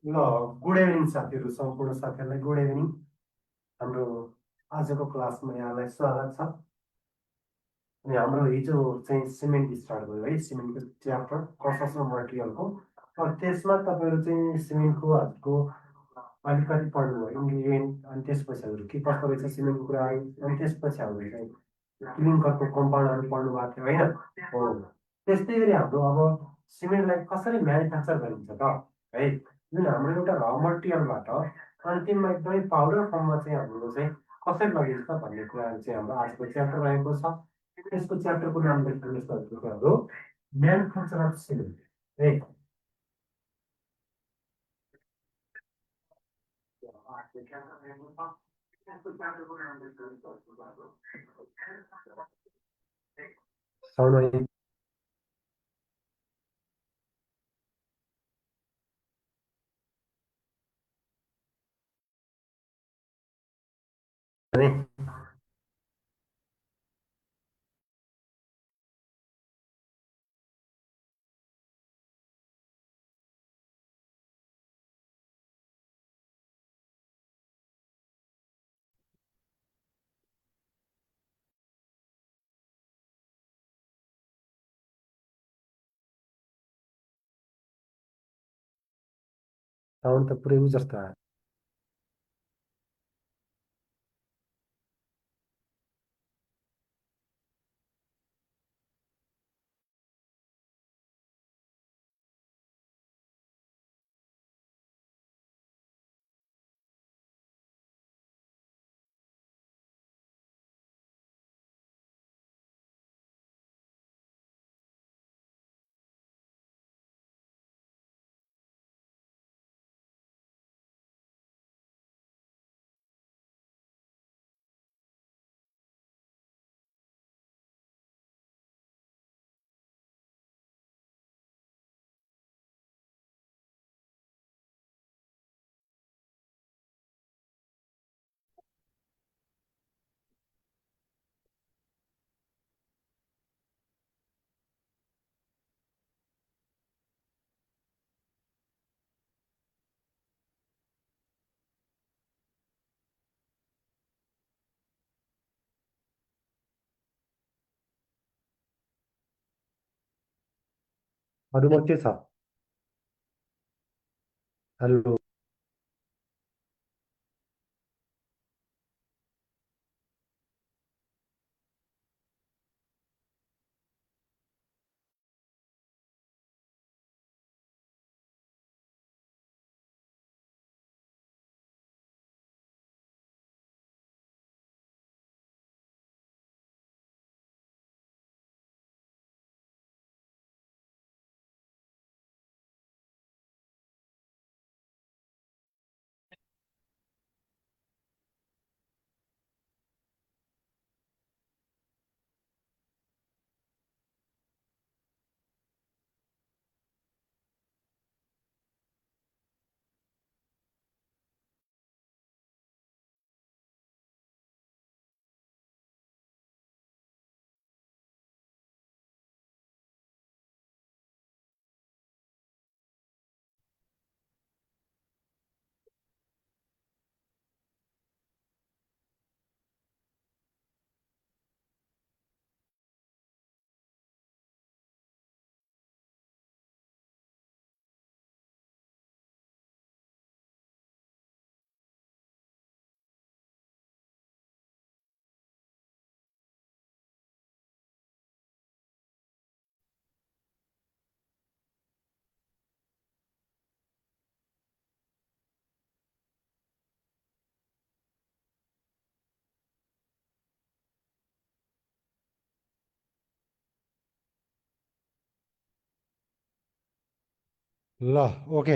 ल good evening साथीहरू, सम्पूर्ण साथीहरूलाई गुड इभिनिङ। हाम्रो आजको क्लासमा यहाँलाई स्वागत छ। अनि हाम्रो हिजो चाहिँ सिमेन्ट स्टार्ट भयो है, सिमेन्टको च्याप्टर कन्स्ट्रक्सन मटेरियलको। अब त्यसमा तपाईँहरू चाहिँ सिमेन्टको हजुरको अलिकति पढ्नुभयो इन्ग्रिडियन्ट, अनि त्यसपछि के कस्तो रहेछ सिमेन्टको कुरा आयो। अनि त्यसपछि हाम्रो चाहिँ क्लिङ्करको कम्पाउन्डहरू पढ्नु भएको थियो होइन। हो, त्यस्तै गरी हाम्रो अब सिमेन्टलाई कसरी म्यानुफ्याक्चर गरिन्छ त है, जुन हाम्रो एउटा र मटेरियलबाट अन्तिममा एकदमै पाउडर फर्ममा चाहिँ हाम्रो चाहिँ कसरी लगिन्छ त भन्ने कुराहरू चाहिँ हाम्रो आजको च्याप्टर रहेको छ। त्यसको च्याप्टरको नाम लेख्नु यस्तो हाम्रो म्यानुफ्याक्चर अफ सिमेन्ट है। साउन्ड भने साउन्ड त पुरै उ जस्तो आयो। अरूमा के छ? हेलो। ल ओके,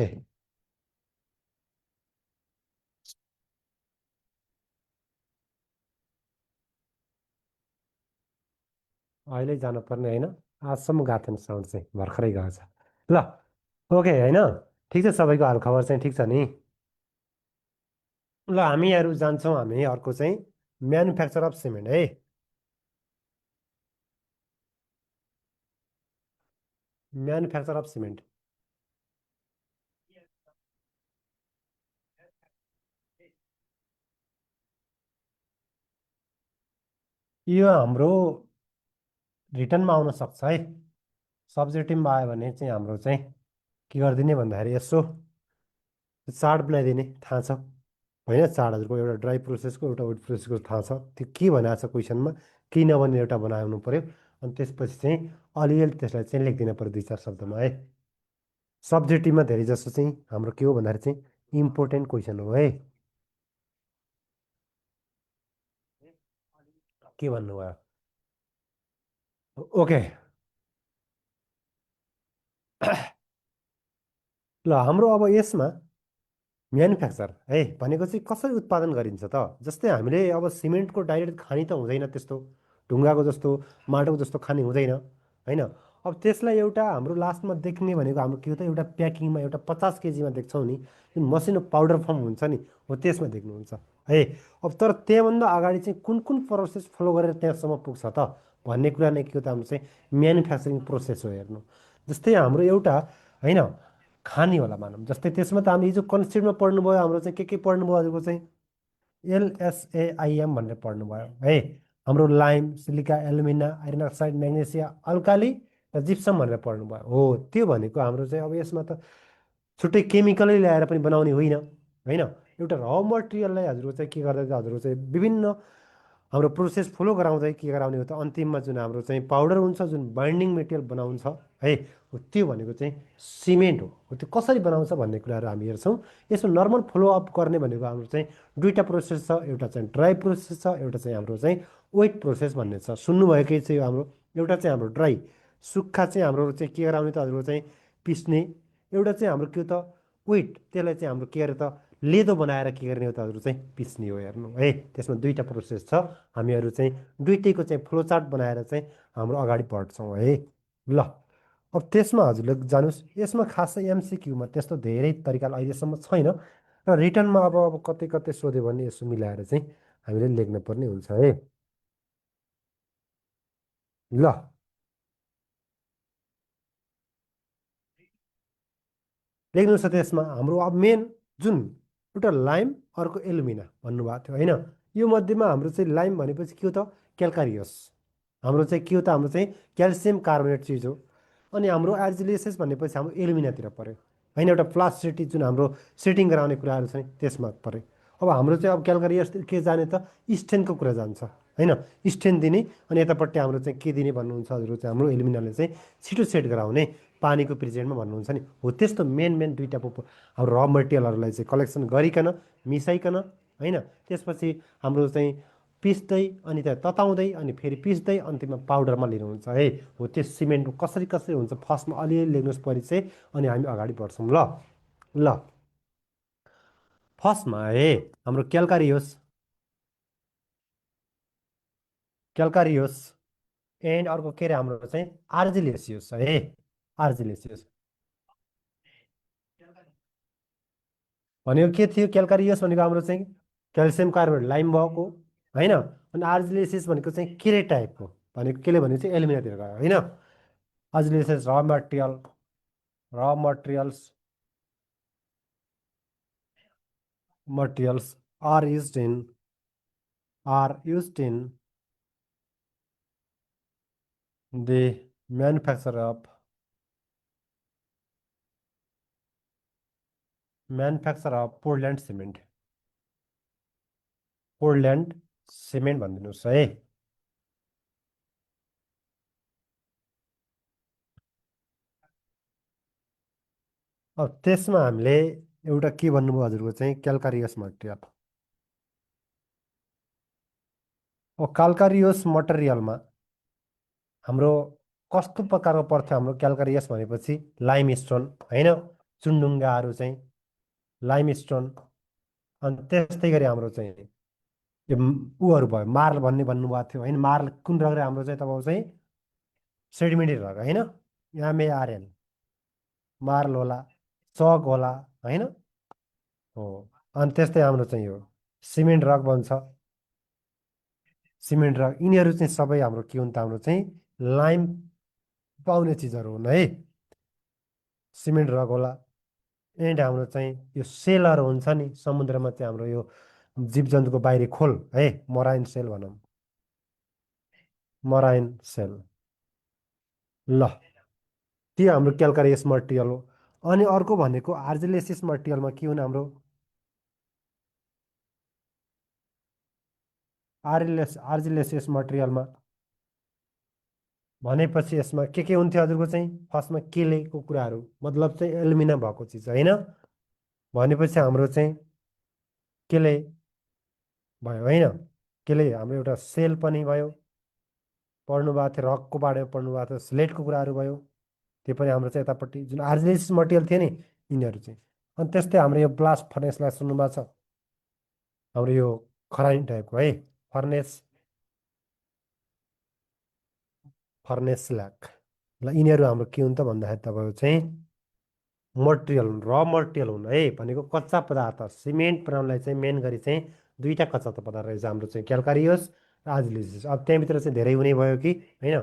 अहिले जानुपर्ने होइन। आजसम्म गएको थिएन साउन्ड चाहिँ, भर्खरै गएको छ। ल ओके होइन, ठिक छ। सबैको हालखबर चाहिँ ठिक छ नि? ल हामीहरू जान्छौँ, हामी अर्को चाहिँ म्यानुफ्याक्चर अफ सिमेन्ट है। म्यानुफ्याक्चर अफ सिमेन्ट यो हाम्रो रिटर्नमा आउन सक्छ है। सब्जेक्टिभमा आयो भने चाहिँ हाम्रो चाहिँ के गरिदिने भन्दाखेरि यसो चार्ट बनाइदिने थाहा छ होइन, चार्टहरूको एउटा ड्राई प्रोसेसको एउटा वेट प्रोसेसको थाहा छ, त्यो के भनेको छ क्वेसनमा, केही नभने एउटा बनाउनु पर्यो। अनि त्यसपछि चाहिँ अलिअलि त्यसलाई चाहिँ लेखिदिनु पर्यो दुई चार शब्दमा है। सब्जेक्टिभमा धेरै जसो चाहिँ हाम्रो के हो भन्दाखेरि चाहिँ इम्पोर्टेन्ट क्वेसन हो है। के भन्नुभयो? ओके। ल हाम्रो अब यसमा म्यानुफ्याक्चर है भनेको चाहिँ कसरी उत्पादन गरिन्छ त? जस्तै हामीले अब सिमेन्टको डाइरेक्ट खानी त हुँदैन, त्यस्तो ढुङ्गाको जस्तो माटोको जस्तो खानी हुँदैन होइन। अब त्यसलाई एउटा हाम्रो लास्टमा देख्ने भनेको हाम्रो के हो त, एउटा प्याकिङमा एउटा 50 केजीमा देख्छौँ नि, जुन मसिनो पाउडर फर्म हुन्छ नि, हो त्यसमा देख्नुहुन्छ है। अब तर त्यहाँभन्दा अगाडि चाहिँ कुन कुन प्रोसेस फलो गरेर त्यहाँसम्म पुग्छ त भन्ने कुरा नै के हो त, हाम्रो चाहिँ म्यानुफ्याक्चरिङ प्रोसेस हो हेर्नु। जस्तै हाम्रो एउटा होइन खानी होला मानौँ, जस्तै त्यसमा त हामीले हिजो कन्सेप्टमा पढ्नुभयो, हाम्रो चाहिँ के पढ्नुभयो हजुरको चाहिँ LSAIM भनेर पढ्नुभयो है। हाम्रो lime, silica, alumina, iron oxide, magnesia, alkali र जिप्सम भनेर पढ्नुभयो हो। त्यो भनेको हाम्रो चाहिँ अब यसमा त छुट्टै केमिकलै ल्याएर पनि बनाउने होइन होइन। एउटा र मटेरियललाई हजुरको चाहिँ के गर्दा चाहिँ हजुरको चाहिँ विभिन्न हाम्रो प्रोसेस फलो गराउँदै के गराउने हो त, अन्तिममा जुन हाम्रो चाहिँ पाउडर हुन्छ, जुन बाइन्डिङ मेटेरियल बनाउँछ है, हो त्यो भनेको चाहिँ सिमेन्ट हो त्यो कसरी बनाउँछ भन्ने कुराहरू हामी हेर्छौँ। यसमा नर्मल फलोअप गर्ने भनेको हाम्रो चाहिँ दुईवटा प्रोसेस छ, एउटा चाहिँ ड्राई प्रोसेस छ, एउटा चाहिँ हाम्रो चाहिँ वेट प्रोसेस भन्ने छ। सुन्नुभएकै चाहिँ हाम्रो एउटा चाहिँ हाम्रो ड्राई सुक्खा चाहिँ हाम्रो चाहिँ के गराउने त हजुरको चाहिँ पिस्ने, एउटा चाहिँ हाम्रो के हो त वेट, त्यसलाई चाहिँ हाम्रो के अरे त लेदो बनाएर के गर्ने हो त हजुर चाहिँ पिस्ने हो हेर्नु है। त्यसमा दुईवटा प्रोसेस छ, हामीहरू चाहिँ दुइटैको चाहिँ फ्लोचार्ट बनाएर चाहिँ हाम्रो अगाडि बढ्छौँ है। ल अब त्यसमा हजुरले जानुहोस्, यसमा खासै MCQमा त्यस्तो धेरै तरिकाले अहिलेसम्म छैन, र रिटर्नमा अब कतै कतै सोध्यो भने यसो मिलाएर चाहिँ हामीले लेख्न पर्ने हुन्छ है। ल लेख्नु छ त्यसमा हाम्रो अब मेन जुन एउटा लाइम, अर्को एलुमिना भन्नुभएको थियो होइन। यो मध्येमा हाम्रो चाहिँ लाइम भनेपछि के हो त, क्याल्कारियस हाम्रो चाहिँ के हो त, हाम्रो चाहिँ क्याल्सियम कार्बोनेट चिज हो। अनि हाम्रो आर्जिलेसिस भनेपछि हाम्रो एलुमिनातिर पऱ्यो होइन, एउटा प्लास्टिसिटी जुन हाम्रो सेटिङ गराउने कुराहरू छ नि त्यसमा पऱ्यो। अब हाम्रो चाहिँ अब क्याल्कारियस के जाने त, स्टेनको कुरा जान्छ होइन, स्टेन दिने। अनि यतापट्टि हाम्रो चाहिँ के दिने भन्नुहुन्छ हजुर चाहिँ हाम्रो एलुमिनाले चाहिँ छिटो सेट गराउने पानीको प्रेजेन्टमा भन्नुहुन्छ नि, हो त्यस्तो मेन मेन दुईवटा हाम्रो र मटेरियलहरूलाई चाहिँ कलेक्सन गरिकन मिसाइकन होइन, त्यसपछि हाम्रो चाहिँ पिस्दै अनि त्यहाँ तताउँदै अनि फेरि पिस्दै अन्तिममा पाउडरमा लिनुहुन्छ है। हो त्यो सिमेन्ट कसरी कसरी हुन्छ फर्स्टमा अलिअलि लेख्नुहोस् परिचय, अनि हामी अगाडि बढ्छौँ ल। ल फर्स्टमा है हाम्रो क्याल्कारियोस, क्याल्कारियोस एन्ड अर्को के अरे हाम्रो चाहिँ आर्जिलेसियोस है, आर्जिलेसियोस भनेको के थियो, क्याल्कारियस भनेको हाम्रो चाहिँ क्याल्सियम कार्बोनेट लाइम भएको होइन। अनि आर्जिलेसिस भनेको चाहिँ किरे टाइपको भनेको केले भने चाहिँ एलुमिनातिर गयो होइन। आर्जिलेसिस र मटेरियल, र materials, materials are used in the manufacture of Portland cement, Portland cement भनिदिनुहोस् है। अब त्यसमा हामीले एउटा के भन्नुभयो हजुरको चाहिँ क्याल्कारियस मटेरियल। अब क्याल्कारियस मटेरियलमा हाम्रो कस्तो प्रकारको पर्थ्यो हाम्रो क्याल्कारियस भनेपछि लाइम स्टोन होइन, चुनढुङ्गाहरू चाहिँ लाइम स्टोन। अनि त्यस्तै गरी हाम्रो चाहिँ यो उहरू भयो मार्ल भन्नुभएको थियो होइन। मार्ल कुन रग हाम्रो चाहिँ तपाईँको चाहिँ सेडिमेन्टरी रग होइन, MARL मार्ल होला, चक होला होइन हो। अनि त्यस्तै हाम्रो चाहिँ यो सिमेन्ट रक बन्छ, सिमेन्ट रक यिनीहरू चाहिँ सबै हाम्रो के हुन् त, हाम्रो चाहिँ लाइम पाउने चिजहरू हुन् है। सिमेन्ट रक होला एन्ड हाम्रो चाहिँ यो सेलहरू हुन्छ नि समुद्रमा चाहिँ हाम्रो यो जीव जन्तुको बाहिरी खोल है, मराइन सेल भनौँ मराइन सेल। ल, त्यो हाम्रो क्यालकारियस मटेरियल हो। अनि अर्को भनेको आर्जिलेसिस मटेरियलमा के हुने हाम्रो आर्जिलेसियस मटेरियलमा भनेपछि यसमा के हुन्थ्यो हजुरको चाहिँ फर्स्टमा केलेको कुराहरू मतलब चाहिँ एल्युमिनियम भएको चिज होइन। भनेपछि हाम्रो चाहिँ केले भयो होइन। केले हाम्रो एउटा सेल पनि भयो, पढ्नु भएको थियो रकको बारेमा पढ्नु भएको थियो, स्लेटको कुराहरू भयो। त्यो पनि हाम्रो चाहिँ यतापट्टि जुन आर्जिलेसिस मटेरियल थियो नि यिनीहरू चाहिँ। अनि त्यस्तै हाम्रो यो ब्लास्ट फर्नेसलाई सुन्नुभएको छ, हाम्रो यो खरानी टाइपको है फर्नेस, फर्नेस ल्याक। ल यिनीहरू हाम्रो के हुन् त भन्दाखेरि तपाईँको चाहिँ मटेरियल हुन्, र मटेरियल हुन् है। भनेको कच्चा पदार्थ सिमेन्ट बनाउनलाई चाहिँ मेन गरी चाहिँ दुईवटा कच्चा पदार्थ रहेछ हाम्रो चाहिँ क्यालकारियस र आर्जिलेसिस। अब त्यहाँभित्र चाहिँ धेरै हुने भयो कि होइन।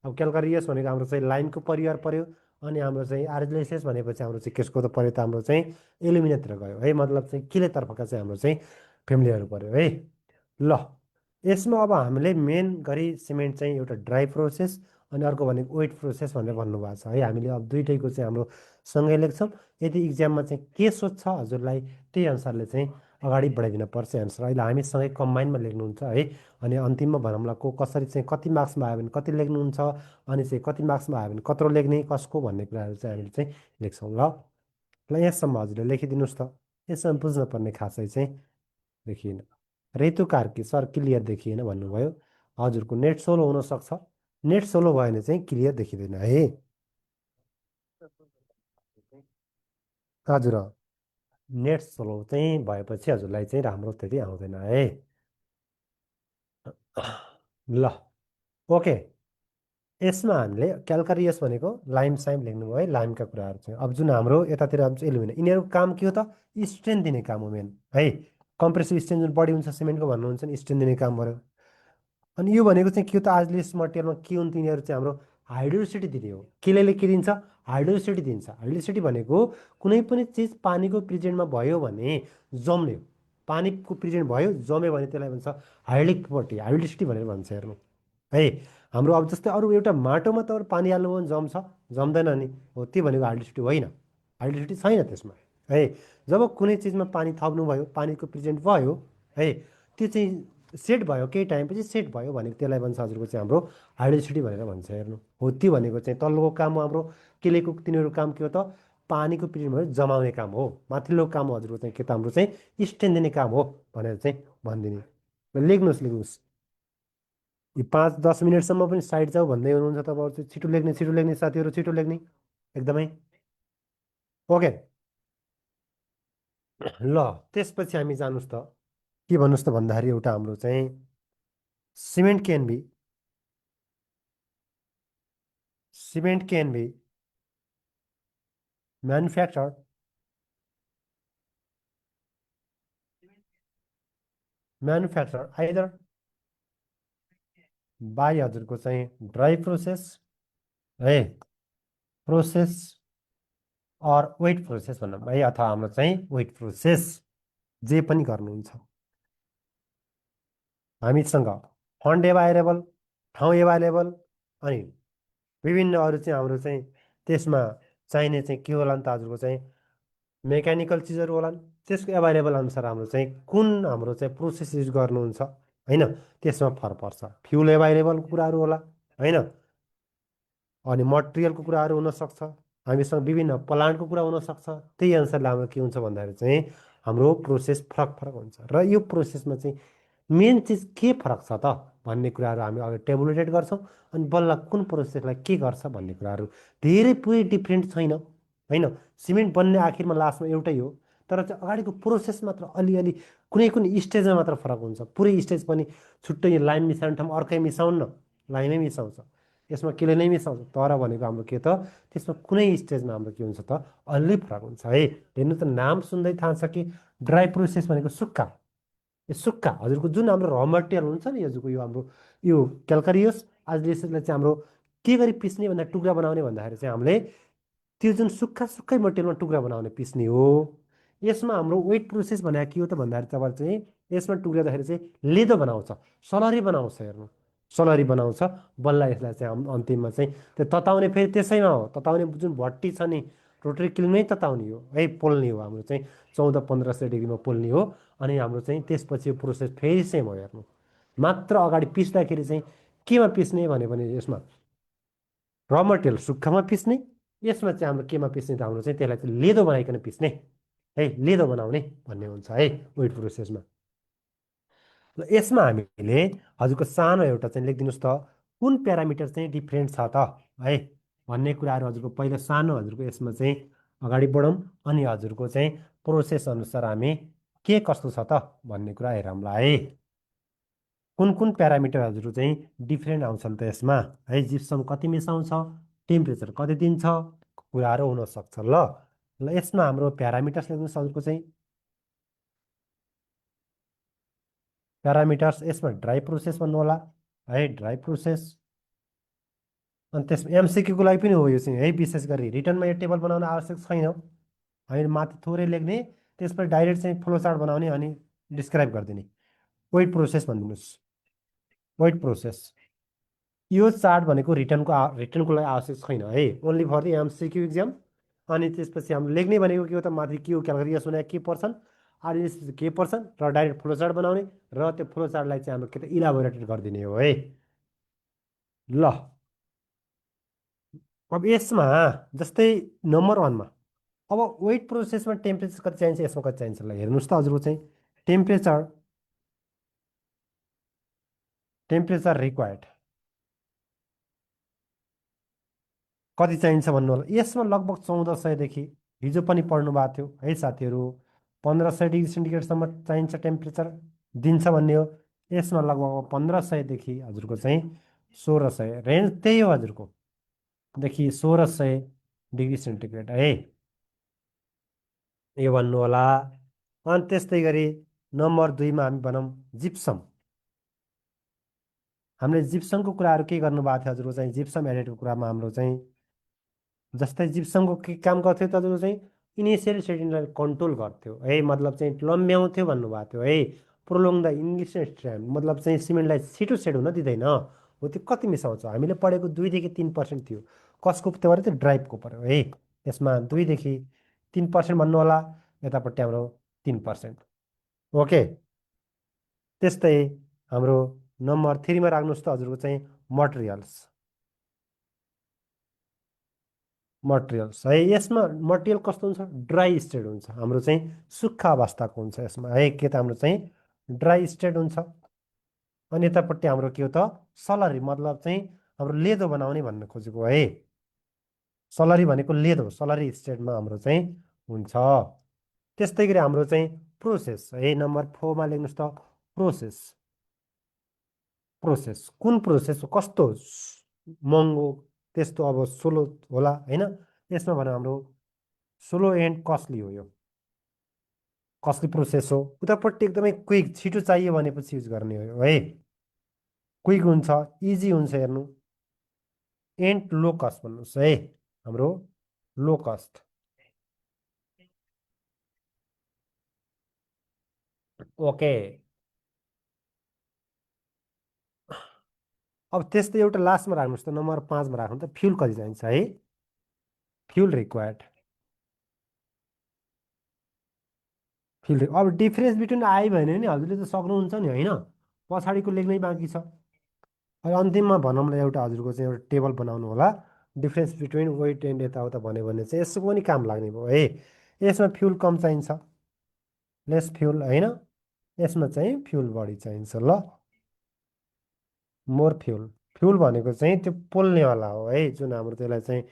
अब क्यालकारियस भनेको हाम्रो चाहिँ लाइमको परिवार पर्यो, अनि हाम्रो चाहिँ आर्जिलेसिस भनेपछि हाम्रो चाहिँ केसको त पर्यो त हाम्रो चाहिँ एल्युमिनियमतिर गयो है, मतलब चाहिँ किलेतर्फका चाहिँ हाम्रो चाहिँ फ्यामिलीहरू पर्यो है। ल, यसमा अब हामीले मेन गरी सिमेन्ट चाहिँ एउटा ड्राई प्रोसेस अनि अर्को भनेको वेट प्रोसेस भनेर भन्नुभएको छ है। हामीले अब दुइटैको चाहिँ हाम्रो सँगै लेख्छौँ। यदि इक्जाममा चाहिँ के सोध्छ हजुरलाई त्यही अनुसारले चाहिँ अगाडि बढाइदिन पर्छ एन्सर। अहिले हामी सँगै कम्बाइनमा लेख्नुहुन्छ है। अनि अन्तिममा भनौँला को कसरी चाहिँ कति मार्क्समा आयो भने कति लेख्नुहुन्छ, अनि चाहिँ कति मार्क्समा आयो भने कत्रो लेख्ने कसको भन्ने कुराहरू चाहिँ हामीले चाहिँ लेख्छौँ। ल ल यहाँसम्म हजुरले लेखिदिनुहोस् त। यसमा बुझ्नुपर्ने खासै चाहिँ देखिएन। रेतु कार्की सर क्लियर देखिएन भन्नुभयो। हजुरको नेट सोलो हुनसक्छ, नेट सोलो भयो भने चाहिँ क्लियर देखिँदैन है। हजुर नेट स्लो चाहिँ भएपछि हजुरलाई चाहिँ राम्रो त्यति आउँदैन है। ल ओके, यसमा हामीले क्यालकारियस भनेको लाइम साइम लेख्नुभयो है, लाइमका कुराहरू चाहिँ। अब जुन हाम्रो यतातिर अब चाहिँ एल्युमिनियम, यिनीहरूको काम के हो त स्ट्रेन्थ दिने काम हो मेन है। कम्प्रेसिभ स्ट्रेन्थ जुन बढी हुन्छ सिमेन्टको भन्नुहुन्छ नि, स्ट्रेन्थ दिने काम गर्यो। अनि यो भनेको चाहिँ के हो त आर्जिलेस मटेरियलमा के हुन् तिनीहरू चाहिँ हाम्रो हाइड्रोसिटी दिने हो। केले के दिन्छ? हाइड्रोसिटी दिन्छ। हाइड्रोसिटी भनेको कुनै पनि चिज पानीको प्रेजेन्टमा भयो भने जम्ने हो। पानीको प्रेजेन्ट भयो जम्यो भने त्यसलाई भन्छ हाइड्रोलिक प्रोपर्टी, हाइड्रोसिटी भनेर भन्छ हेर्नु है। हाम्रो अब जस्तै अरू एउटा माटोमा त पानी हाल्नु भने जम्छ, जम्दैन नि हो, त्यो भनेको हाइड्रोसिटी होइन, हाइड्रोसिटी छैन त्यसमा है। जब कुनै चिजमा पानी थप्नुभयो पानीको प्रेजेन्ट भयो है, त्यो चाहिँ सेट भयो केही टाइमपछि सेट भयो भनेको त्यसलाई भन्छ हजुरको चाहिँ हाम्रो हाइड्रोसिटी भनेर भन्छ हेर्नु हो। त्यो भनेको चाहिँ तल्लोको काम हो हाम्रो केलेको, तिनीहरू काम के हो त पानीको प्रेजेन्ट भयो जमाउने काम हो। माथिल्लो काम हो हजुरको चाहिँ के त हाम्रो चाहिँ स्ट्रेन दिने काम हो भनेर चाहिँ भनिदिने। लेख्नुहोस् लेख्नुहोस्, यो 5-10 मिनटसम्म पनि साइड जाऊ भन्दै हुनुहुन्छ तपाईँहरू चाहिँ। छिटो लेख्ने साथीहरू छिटो लेख्ने एकदमै। ओके ल त्यसपछि हामी जानुहोस् त के भन्नुहोस् त भन्दाखेरि एउटा हाम्रो चाहिँ cement can be, cement can be manufactured manufactured either by हजुरको चाहिँ ड्राई प्रोसेस है, प्रोसेस अर वेट प्रोसेस भनौँ है, अथवा हाम्रो चाहिँ वेट प्रोसेस जे पनि गर्नुहुन्छ। हामीसँग फन्ड एभाइलेबल, ठाउँ एभाइलेबल, अनि विभिन्न अरू चाहिँ हाम्रो चाहिँ त्यसमा चाहिने चाहिँ के होला नि त हजुरको चाहिँ मेकानिकल चिजहरू होलान्। त्यसको एभाइलेबल अनुसार हाम्रो चाहिँ कुन हाम्रो चाहिँ प्रोसेस युज गर्नुहुन्छ होइन, त्यसमा फरक पर्छ। फ्युल एभाइलेबलको कुराहरू होला होइन, अनि मटेरियलको कुराहरू हुनसक्छ, हामीसँग विभिन्न प्लान्टको कुरा हुनसक्छ। त्यही अनुसारले हाम्रो के हुन्छ भन्दाखेरि चाहिँ हाम्रो प्रोसेस फरक फरक हुन्छ। र यो प्रोसेसमा चाहिँ मेन चिज के फरक छ त भन्ने कुराहरू हामी अगाडि टेबुलेटेड गर्छौँ। अनि बल्ल कुन प्रोसेसलाई के गर्छ भन्ने कुराहरू धेरै पुरै डिफ्रेन्ट छैन होइन। सिमेन्ट बन्ने आखिरमा लास्टमा एउटै हो, तर चाहिँ अगाडिको प्रोसेस मात्र अलिअलि कुनै कुनै स्टेजमा मात्र फरक हुन्छ। पुरै स्टेज पनि छुट्टै लाइम मिसाउने ठाउँमा अर्कै मिसाउन्न, लाइमै मिसाउँछ, यसमा केले नै मिसाउँछ। तर भनेको हाम्रो के त त्यसमा कुनै स्टेजमा हाम्रो के हुन्छ त अलि फरक हुन्छ है। हेर्नु त नाम सुन्दै थाहा छ कि ड्राई प्रोसेस भनेको सुक्खा, यो सुक्खा हजुरको जुन हाम्रो र मटेरियल हुन्छ नि हजुरको यो हाम्रो यो क्यालकारियस आजले चाहिँ हाम्रो के गरी पिस्ने भन्दा टुक्रा बनाउने भन्दाखेरि चाहिँ हामीले त्यो जुन सुक्खा सुक्खै मटेरियलमा टुक्रा बनाउने पिस्ने हो। यसमा हाम्रो वेट प्रोसेस भनेको के हो त भन्दाखेरि तपाईँ चाहिँ यसमा टुक्रादाखेरि चाहिँ लेदो बनाउँछ, सलरी बनाउँछ हेर्नु। सलरी बनाउँछ बल्ल यसलाई चाहिँ अन्तिममा चाहिँ त्यो तताउने फेरि त्यसैमा हो तताउने जुन भट्टी छ नि रोटरी किल्नै तताउने हो है पोल्ने हो हाम्रो चाहिँ 1400-1500 डिग्रीमा पोल्ने हो अनि हाम्रो चाहिँ त्यसपछि प्रोसेस फेरि सेम हो हेर्नु मात्र अगाडि पिस्दाखेरि चाहिँ केमा पिस्ने भने यसमा र मटेरियल सुक्खामा पिस्ने यसमा चाहिँ हाम्रो केमा पिस्ने त हाम्रो चाहिँ त्यसलाई चाहिँ लेदो बनाइकन पिस्ने है लेदो बनाउने भन्ने हुन्छ है वेट प्रोसेसमा ल यसमा हामीले हजुरको सानो एउटा चाहिँ लेखिदिनुहोस् त कुन प्यारामिटर चाहिँ डिफ्रेन्ट छ त है भन्ने कुराहरू हजुरको पहिला सानो हजुरको यसमा चाहिँ अगाडि बढौँ अनि हजुरको चाहिँ प्रोसेस अनुसार हामी के कस्तो छ त भन्ने कुरा हेरौँला है कुन कुन प्यारामिटर हजुर चाहिँ डिफ्रेन्ट आउँछन् त यसमा है जिप्सम कति मिसाउँछ टेम्परेचर कति दिन्छ कुराहरू हुनसक्छ ल ल यसमा हाम्रो प्यारामिटर्स लेख्नुहोस् हजुरको चाहिँ प्यारामिटर्स यसमा ड्राई प्रोसेस भन्नु होला है ड्राई प्रोसेस अनि त्यसमा एमसिक्यूको लागि पनि हो यो चाहिँ है विशेष गरी रिटर्नमा यो टेबल बनाउन आवश्यक छैन हामीले माथि थोरै लेख्ने त्यसपछि डाइरेक्ट चाहिँ फ्लो चार्ट बनाउने अनि डिस्क्राइब गरिदिने वेट प्रोसेस भनिदिनुहोस् वेट प्रोसेस यो चार्ट भनेको रिटर्नको लागि आवश्यक छैन है only for the MCQ exam अनि त्यसपछि हामीले लेख्ने भनेको के हो त माथि के हो क्यालकुलेट यस भने के पर्छन् अनि यसपछि के पर्छन् र डाइरेक्ट फ्लो चार्ट बनाउने र त्यो फ्लो चार्टलाई चाहिँ हाम्रो के त इलाबोरेटेड गरिदिने हो है ल अब यसमा जस्तै नम्बर 1मा अब वेट प्रोसेसमा टेम्परेचर कति चाहिन्छ यसमा कति चाहिन्छ ल हेर्नुहोस् त हजुरको चाहिँ टेम्परेचर टेम्परेचर रिक्वायर्ड कति चाहिन्छ भन्नु होला यसमा लगभग 1400देखि हिजो पनि पढ्नु भएको थियो है साथीहरू 1500 डिग्री सेन्टिग्रेडसम्म चाहिन्छ टेम्परेचर दिन्छ भन्ने हो यसमा लगभग 1500देखि हजुरको चाहिँ 1600 रेन्ज त्यही हो हजुरको देखि 1600 डिग्री सेन्टिग्रेड है यो भन्नु होला अनि त्यस्तै गरी नम्बर 2मा हामी भनौँ जिप्सम हामीले जिप्समको कुराहरू के गर्नुभएको थियो हजुरको चाहिँ जिप्सम एडेडको कुरामा हाम्रो चाहिँ जस्तै जिप्समको के काम गर्थ्यो तपाईँको चाहिँ इनिसियल सेडिमेन्टलाई कन्ट्रोल गर्थ्यो है मतलब चाहिँ लम्ब्याउँथ्यो भन्नुभएको थियो है प्रोलोङ द इनिसियल स्ट्यान्ड मतलब चाहिँ सिमेन्टलाई छिटो सेड हुन दिँदैन हो त्यो कति मिसाउँछ हामीले पढेको 2 देखि 3% थियो कसको त्यो पऱ्यो त्यो ड्राइभको पऱ्यो है यसमा 2 देखि 3% भन्नु होला यतापट्टि हाम्रो 3% ओके त्यस्तै हाम्रो नम्बर 3मा राख्नुहोस् त हजुरको चाहिँ मटेरियल्स मटेरियल्स है यसमा मटेरियल कस्तो हुन्छ ड्राई स्टेट हुन्छ हाम्रो चाहिँ सुक्खा अवस्थाको हुन्छ यसमा है के त हाम्रो चाहिँ ड्राई स्टेट हुन्छ अनि यतापट्टि हाम्रो के हो त सलरी मतलब चाहिँ हाम्रो लेदो बनाउने भन्न खोजेको है सलरी भनेको लेदो सलरी स्टेटमा हाम्रो चाहिँ हुन्छ त्यस्तै गरी हाम्रो चाहिँ प्रोसेस है नम्बर 4मा लेख्नुहोस् त प्रोसेस प्रोसेस कुन प्रोसेस हो कस्तो महँगो त्यस्तो अब सोलो होला होइन यसमा भनौँ हाम्रो स्लो एन्ड कस्टली हो यो कस्टली प्रोसेस हो उतापट्टि एकदमै क्विक छिटो चाहियो भनेपछि युज गर्ने हो यो है क्विक हुन्छ इजी हुन्छ हेर्नु एन्ड लो कस्ट भन्नुहोस् है हाम्रो लो कस्ट ओके अब त्यस्तै एउटा लास्टमा राख्नुहोस् त नम्बर 5मा राख्नु त फ्युल कति चाहिन्छ है फ्युल रिक्वायर्ड फ्युल अब डिफ्रेन्स बिट्विन आयो भने नि हजुरले त सक्नुहुन्छ नि होइन पछाडिको लेख्नै बाँकी छ अब अन्तिममा भनौँ न एउटा हजुरको चाहिँ एउटा टेबल बनाउनु होला डिफ्रेन्स बिट्विन वेट एन्ड यताउता भन्यो भने चाहिँ यसको पनि काम लाग्ने भयो है यसमा फ्युल कम चाहिन्छ लेस फ्युल होइन यसमा चाहिँ फ्युल बढी चाहिन्छ ल मोर फ्युल फ्युल भनेको चाहिँ त्यो पोल्नेवाला हो है जुन हाम्रो त्यसलाई चाहिँ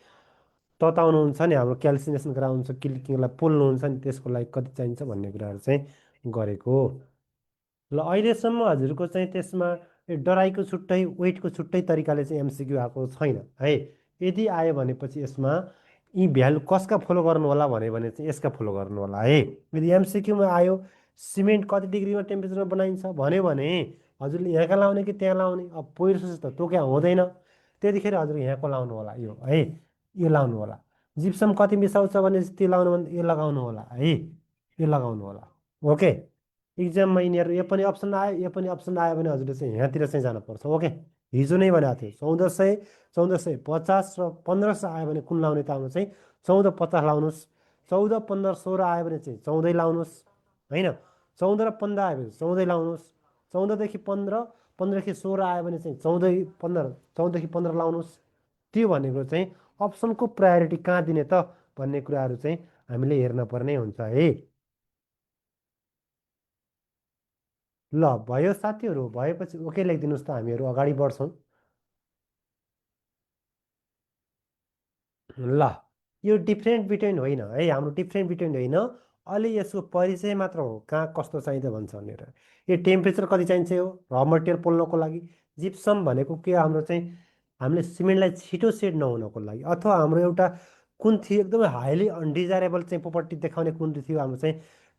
तताउनुहुन्छ नि हाम्रो क्याल्सिनेसन गराउनुहुन्छ किललाई पोल्नुहुन्छ नि त्यसको लागि कति चाहिन्छ भन्ने कुराहरू चाहिँ गरेको ल अहिलेसम्म हजुरको चाहिँ त्यसमा यो डराइको छुट्टै वेटको छुट्टै तरिकाले चाहिँ एमसिक्यू आएको छैन है यदि आयो भनेपछि यसमा यी भ्यालु कसका फलो गर्नु होला भन्यो भने चाहिँ यसका फलो गर्नु होला है यदि एमसिक्यूमा आयो सिमेन्ट कति डिग्रीमा टेम्परेचरमा बनाइन्छ भन्यो भने हजुरले यहाँका लाउने कि त्यहाँ लाउने अब पहिरो त तोक्या हुँदैन त्यतिखेर हजुर यहाँको लाउनु होला यो है यो लाउनु होला जिप्सम कति मिसाउँछ भने त्यो लाउनु भने यो लगाउनु होला है यो लगाउनु होला ओके इक्जाममा यिनीहरू यो पनि अप्सन आयो यो पनि अप्सन आयो भने हजुरले चाहिँ यहाँतिर चाहिँ जानुपर्छ ओके हिजो नै भनेको थियो 1400, 1450 र 1500 आयो भने कुन लाउने त आउनु चाहिँ 1450 लाउनुहोस्। 14, 15, 16 आयो भने चाहिँ 14 लाउनुहोस् होइन। 14 र 15 आयो भने 14 लाउनुहोस्। 14देखि 15, 15देखि 16 आयो भने चाहिँ 14, 15, 14देखि 15 लाउनुहोस्। त्यो भनेको चाहिँ अप्सनको प्रायोरिटी कहाँ दिने त भन्ने कुराहरू चाहिँ हामीले हेर्न पर्ने हुन्छ है। ल भयो साथीहरू, भएपछि ओके लेखिदिनुहोस् त हामीहरू अगाडि बढ्छौँ। ल यो डिफ्रेन्ट बिट्विन होइन है, हाम्रो डिफ्रेन्ट बिट्विन होइन, अलि यसको परिचय मात्र हो कहाँ कस्तो चाहिन्छ भन्छ भनेर। यो टेम्परेचर कति चाहिन्छ, यो र मटेरियल पोल्नको लागि। जिप्सम भनेको के हो, हाम्रो चाहिँ हामीले सिमेन्टलाई छिटो सेड नहुनको लागि। अथवा हाम्रो एउटा कुन थियो एकदमै हाइली अनडिजायरेबल चाहिँ प्रोपर्टी देखाउने कुन थियो, हाम्रो चाहिँ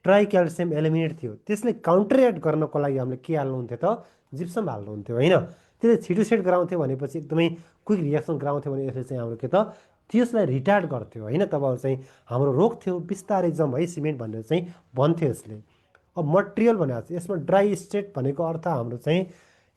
ट्राई क्याल्सियम एल्युमिनेट थियो। त्यसले काउन्टरएक्ट गर्नको लागि हामीले के हाल्नुहुन्थ्यो त, जिप्सम हाल्नुहुन्थ्यो होइन। त्यसले छिटो सेड गराउँथ्यो भनेपछि एकदमै क्विक रिएक्सन गराउँथ्यो भने यसले चाहिँ हाम्रो के त त्यसलाई रिटार्ड गर्थ्यो होइन। तब चाहिँ हाम्रो रोक्थ्यो बिस्तारै जम है सिमेन्ट भनेर चाहिँ भन्थ्यो यसले। अब मटेरियल भनेको चाहिँ यसमा ड्राई स्टेट भनेको अर्थ हाम्रो चाहिँ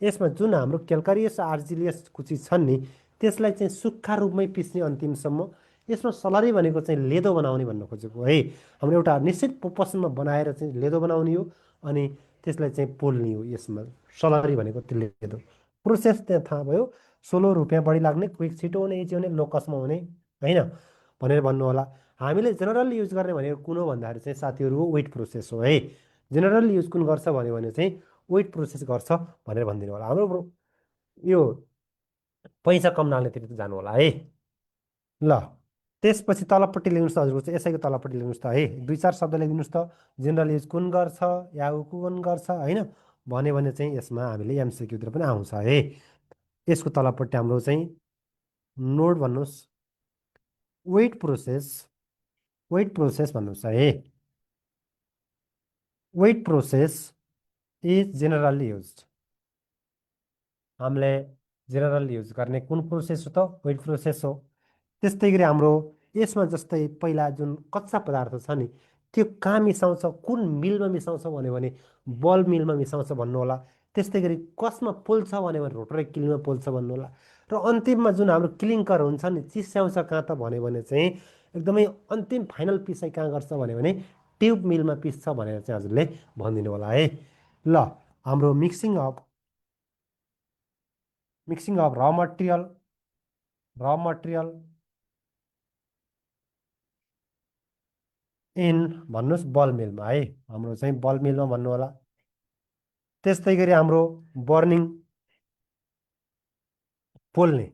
यसमा जुन हाम्रो क्याल्कारियस आर्जिलियस चिज छन् नि त्यसलाई चाहिँ सुक्खा रूपमै पिस्ने अन्तिमसम्म। यसमा सलरी भनेको चाहिँ लेदो बनाउने भन्न खोजेको है। हाम्रो एउटा निश्चित प्रोपोर्सनमा बनाएर चाहिँ लेदो बनाउने हो अनि त्यसलाई चाहिँ पोल्ने हो। यसमा सलरी भनेको त्यो लेदो प्रोसेस त्यहाँ थाहा भयो। 16 रुपियाँ बढी लाग्ने, क्विक छिटो हुने, इजी हुने, लो कस्टमा हुने होइन भनेर भन्नु होला। हामीले जेनरल युज गर्ने भनेको कुन हो भन्दाखेरि चाहिँ साथीहरू वेट प्रोसेस हो है। जेनरल युज कुन गर्छ भन्यो भने चाहिँ वेट प्रोसेस गर्छ भनेर भनिदिनु होला। हाम्रो यो पैसा कम नाल्नेतिर त जानु होला है। ल त्यसपछि तलपट्टि लेख्नुहोस् त हजुरको चाहिँ यसैको तलपट्टि लेख्नुहोस् त है, 2-4 शब्द लेखिदिनुहोस् त। जेनरल युज कुन गर्छ या कुन गर्छ होइन भन्यो भने चाहिँ यसमा हामीले एमसिक्यूतिर पनि आउँछ है। यसको तलपट्टि हाम्रो चाहिँ नोड भन्नुहोस्, वेट प्रोसेस भन्नुहोस् है। Wet process is generally use. हामीले जेनरल युज गर्ने कुन प्रोसेस हो त, वेट प्रोसेस हो। त्यस्तै गरी हाम्रो यसमा जस्तै पहिला जुन कच्चा पदार्थ छ नि त्यो कहाँ मिसाउँछ, कुन मिलमा मिसाउँछ भन्यो भने बल मिलमा मिसाउँछ भन्नु होला। त्यस्तै गरी कसमा पोल्छ भन्यो भने रोटरी किलमा पोल्छ भन्नु होला। र अन्तिममा जुन हाम्रो क्लिङ्कर हुन्छ नि चिस्याउँछ कहाँ त भन्यो भने चाहिँ एकदमै अन्तिम फाइनल पिसाइ कहाँ गर्छ भन्यो भने ट्युब मिलमा पिस्छ भनेर चाहिँ हजुरले भनिदिनु होला है। ल हाम्रो मिक्सिङ अफ र मटेरियल इन भन्नुहोस् बल मिलमा है, हाम्रो चाहिँ बल मिलमा भन्नु होला। त्यस्तै गरी हाम्रो बर्निङ पोल्ने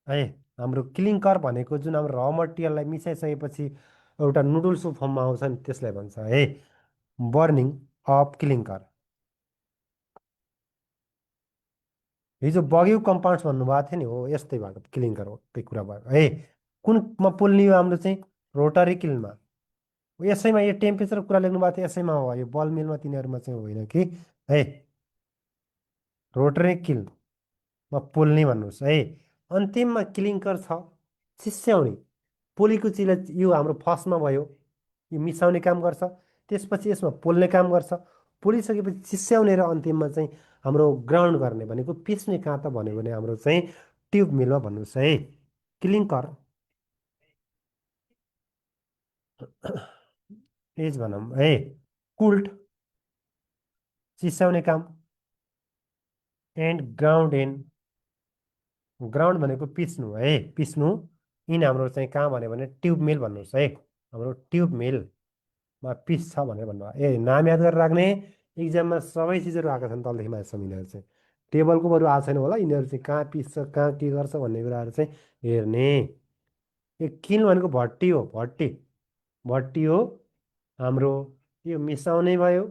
है, हाम्रो क्लिङ्कर भनेको जुन हाम्रो र मटेरियललाई मिसाइसकेपछि एउटा नुडल्सको फर्ममा आउँछ नि त्यसलाई भन्छ है बर्निङ अफ क्लिङ्कर। हिजो बग्यु कम्पाउन्ड्स भन्नुभएको थियो नि, हो यस्तै भएको क्लिङ्कर हो त्यही कुरा भएको है। कुनमा पोल्ने हो हाम्रो चाहिँ रोटरी किलमा। यसैमा यो टेम्परेचर कुरा लेख्नु भएको थियो यसैमा हो, यो बल मिलमा तिनीहरूमा चाहिँ होइन कि है। रोटरी किलमा पोल्ने भन्नुहोस् है। अन्तिममा क्लिङ्कर छ चिस्याउने, पोलेको चिजलाई यो हाम्रो फर्स्टमा भयो, यो मिसाउने काम गर्छ। त्यसपछि यसमा पोल्ने काम गर्छ, पोलिसकेपछि चिस्याउने र अन्तिममा चाहिँ हाम्रो ग्राउन्ड गर्ने भनेको पिस्ने कहाँ त भन्यो भने हाम्रो चाहिँ ट्युब मिलमा भन्नुहोस् है। क्लिङ्कर एज भनौँ है कुल्ड चिस्याउने काम एन्ड ग्राउन्ड भनेको पिस्नु है, पिस्नु इन हाम्रो चाहिँ कहाँ भन्यो भने ट्युब मिल भन्नुहोस् है। हाम्रो ट्युब मिलमा पिस्छ भनेर भन्नुभयो। ए नाम याद गरेर राख्ने, इक्जाममा सबै चिजहरू आएको छन् तलदेखि माथिसम्म। यिनीहरू चाहिँ टेबलको बरु आएको छैन होला, यिनीहरू चाहिँ कहाँ पिस्छ कहाँ के गर्छ भन्ने कुराहरू चाहिँ हेर्ने। यो किल भनेको भट्टी हो, भट्टी हो हाम्रो। यो मिसाउने भयो,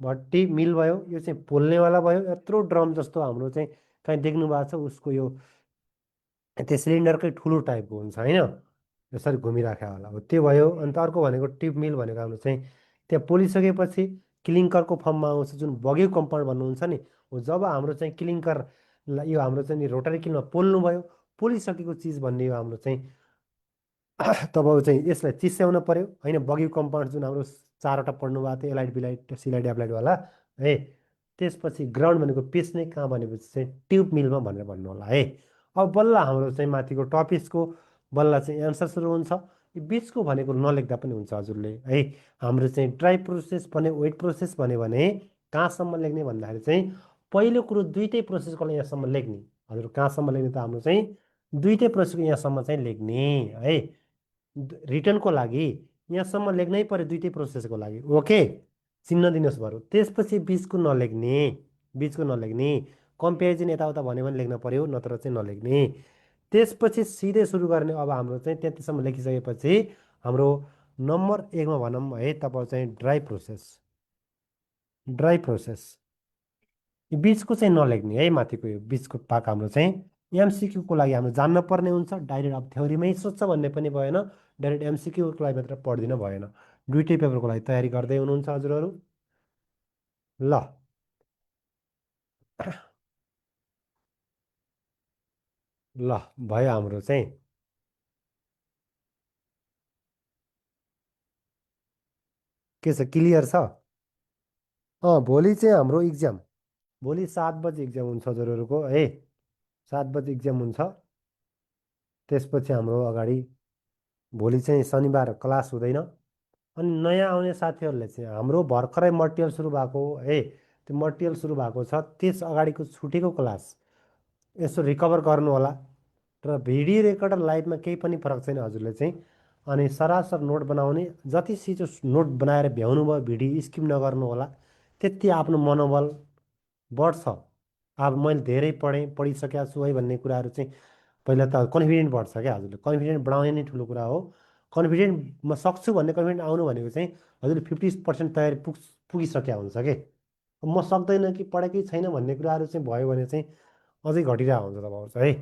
भट्टी मिल भयो, यो चाहिँ पोल्नेवाला भयो। यत्रो ड्रम जस्तो हाम्रो चाहिँ कहीँ देख्नु भएको छ उसको यो त्यो सिलिन्डरकै ठुलो टाइपको हुन्छ होइन, यसरी घुमिराखेको होला हो त्यो भयो। अन्त अर्को भनेको ट्युब मिल भनेको हाम्रो चाहिँ त्यहाँ पोलिसकेपछि क्लिङ्करको फर्ममा आउँछ जुन बग्यु कम्पाउन्ड भन्नुहुन्छ नि हो। जब हाम्रो चाहिँ क्लिङ्कर यो हाम्रो चाहिँ नि रोटरी किलमा पोल्नु भयो, पोलिसकेको चिज भन्ने हो हाम्रो चाहिँ तब चाहिँ यसलाई चिस्याउन पर्यो होइन। बग्यु कम्पाउन्ड जुन हाम्रो 4वटा पढ्नु भएको थियो, एलाइड बिलाइड सिलाइड एप्लाइडवाला है। त्यसपछि ग्राउन्ड भनेको पिच्ने, कहाँ भनेपछि चाहिँ ट्युब मिलमा भनेर भन्नु होला है। अब बल्ल हाम्रो चाहिँ माथिको टपिक्सको बल्ल चाहिँ एन्सर सुरु हुन्छ। यो बिचको भनेको नलेख्दा पनि हुन्छ हजुरले है। हाम्रो चाहिँ ड्राई प्रोसेस भने वेट प्रोसेस भन्यो भने कहाँसम्म लेख्ने भन्दाखेरि चाहिँ पहिलो कुरो दुइटै प्रोसेसको लागि यहाँसम्म लेख्ने। हजुर कहाँसम्म लेख्ने त हाम्रो चाहिँ दुइटै प्रोसेसको यहाँसम्म चाहिँ लेख्ने है। रिटर्नको लागि यहाँसम्म लेख्नै पर्यो दुइटै प्रोसेसको लागि। ओके, चिन्ह दिनुहोस् बरु। त्यसपछि बिचको नलेख्ने, बिचको नलेख्ने। कम्पेरिजन यताउता भन्यो भने लेख्न पर्यो, नत्र चाहिँ नलेख्ने। त्यसपछि सिधै सुरु गर्ने। अब हाम्रो चाहिँ त्यतिसम्म लेखिसकेपछि हाम्रो नम्बर 1मा भनौँ है, तपाईँ चाहिँ ड्राई प्रोसेस। ड्राई प्रोसेस यो बिचको चाहिँ नलेख्ने है। माथिको यो बिचको पाक हाम्रो चाहिँ एमसिक्यूको लागि हाम्रो जान्न पर्ने हुन्छ। डाइरेक्ट अब थ्योरीमै सोध्छ भन्ने पनि भएन, डाइरेक्ट एमसिक्यूको लागि मात्र पढिदिन भएन। दुइटै पेपरको लागि तयारी गर्दै हुनुहुन्छ हजुरहरू? ल ल भयो हाम्रो चाहिँ। के छ, क्लियर छ? भोलि चाहिँ हाम्रो इक्जाम, भोलि 7 बजे इक्जाम हुन्छ हजुरहरूको है। 7 बजे इक्जाम हुन्छ। त्यसपछि हाम्रो अगाडि भोलि चाहिँ शनिबार क्लास हुँदैन। अनि नयाँ आउने साथीहरूले चाहिँ हाम्रो भर्खरै मटेरियल सुरु भएको है, त्यो मटेरियल सुरु भएको छ त्यस अगाडिको छुटेको क्लास यसो रिकभर गर्नु होला। र भिडियो रेकर्ड र लाइभमा केही पनि फरक छैन हजुरले चाहिँ। अनि सरासर नोट बनाउने, जति छिटो नोट बनाएर भ्याउनु भयो भिडियो स्किप नगर्नु होला, त्यति आफ्नो मनोबल बढ्छ। अब मैले धेरै पढिसकेको छु है भन्ने कुराहरू चाहिँ पहिला त कन्फिडेन्ट बढ्छ क्या हजुरले। कन्फिडेन्ट बढाउने नै ठुलो कुरा हो। कन्फिडेन्ट म सक्छु भन्ने कन्फिडेन्ट आउनु भनेको चाहिँ हजुरले 50% तयारी पुगिसकेका हुन्छ कि। म सक्दैन कि पढेकै छैन भन्ने कुराहरू चाहिँ भयो भने चाहिँ अझै घटिरहेको हुन्छ तपाईँहरू चाहिँ है।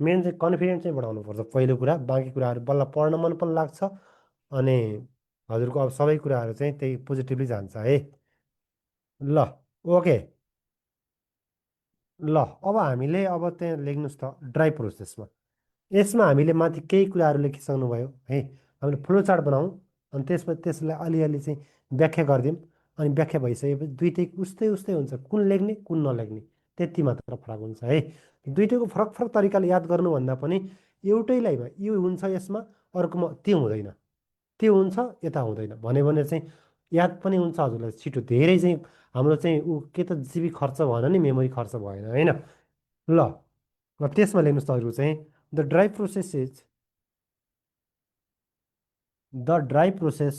मेन चाहिँ कन्फिडेन्ट चाहिँ बढाउनु पर्छ पहिलो कुरा। बाँकी कुराहरू बल्ल पढ्न मन पनि लाग्छ। अनि हजुरको अब सबै कुराहरू चाहिँ त्यही पोजिटिभली जान्छ है। ल ओके। ल अब हामीले अब त्यहाँ लेख्नुहोस् त ड्राई प्रोसेसमा। यसमा हामीले माथि केही कुराहरू लेखिसक्नु भयो है। हामीले फ्लो चार्ट बनाऊँ अनि त्यसपछि त्यसलाई अलिअलि चाहिँ व्याख्या गरिदिउँ। अनि व्याख्या भइसकेपछि दुइटै उस्तै उस्तै हुन्छ, कुन लेख्ने कुन नलेख्ने त्यति मात्र फरक हुन्छ है। दुइटैको फरक फरक तरिकाले याद गर्नुभन्दा पनि एउटैलाईमा यो हुन्छ यसमा, अर्कोमा त्यो हुँदैन, त्यो हुन्छ यता हुँदैन भन्यो भने चाहिँ याद पनि हुन्छ हजुरलाई छिटो। धेरै चाहिँ हाम्रो चाहिँ ऊ के त जिबी खर्च भएन नि, मेमोरी खर्च भएन होइन। ल अब त्यसमा लेख्नुहोस् त अरू चाहिँ the dry process is, the dry process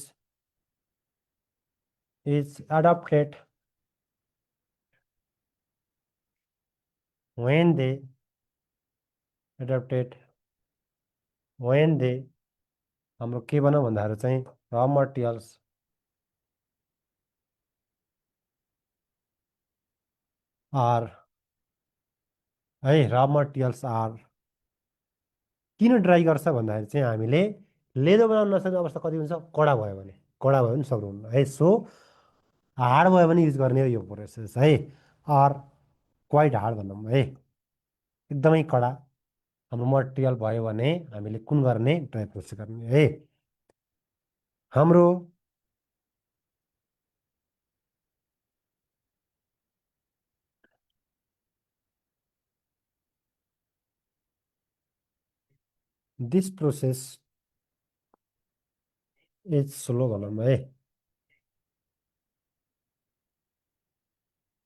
is adopted when they adopted when they हाम्रो के भनौँ भन्दाखेरि चाहिँ र मटेरियल्स आर है, र मटेरियल्स आर। किन ड्राई गर्छ भन्दाखेरि चाहिँ हामीले लेदो बनाउन नसक्ने अवस्था कति हुन्छ, कडा भयो भने। कडा भयो भने सक्नुहुन्न है। सो हार्ड भयो भने युज गर्ने हो यो प्रोसेस है। आर क्वाइट हार्ड भनौँ है, एकदमै कडा हाम्रो मटेरियल भयो भने हामीले कुन गर्ने, ड्राई प्रोसेस गर्ने है। हाम्रो दिस प्रोसेस इज स्लो भनौँ है।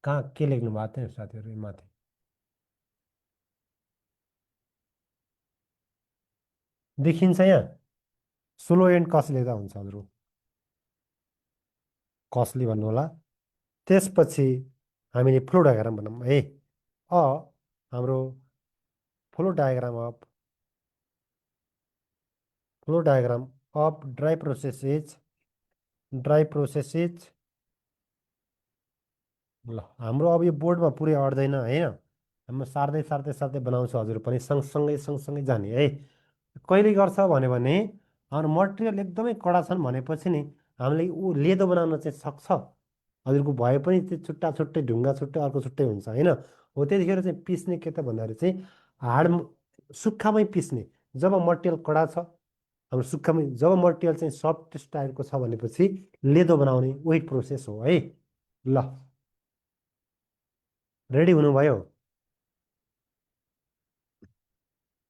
कहाँ के लेख्नु भएको थियो साथीहरू यो माथि? देखिन्छ यहाँ स्लो एन्ड कसले लेख्दा हुन्छ हजुर, कसली भन्नु होला। त्यसपछि हामीले फ्लो डायग्राम भनौँ है। अ हाम्रो flow diagram of, flow diagram of dry process is, dry process is. ल हाम्रो अब यो बोर्डमा पुरै अट्दैन होइन। हाम्रो सार्दै सार्दै सार्दै बनाउँछु हजुर पनि सँगसँगै सँगसँगै जाने है। कहिले गर्छ भन्यो भने हाम्रो मटेरियल एकदमै कडा छन् भनेपछि नि हामीले ऊ लेदो बनाउन चाहिँ सक्छ हजुरको। भए पनि त्यो छुट्टा छुट्टै ढुङ्गा छुट्टै अर्को छुट्टै हुन्छ होइन। हो त्यतिखेर चाहिँ पिस्ने के त भन्दाखेरि चाहिँ हाड सुक्खामै पिस्ने। जब मटेरियल कडा छ हाम्रो सुक्खामै, जब मटेरियल चाहिँ सफ्ट स्टाइलको छ भनेपछि लेदो बनाउने वेट प्रोसेस हो है। ल रेडी हुनुभयो?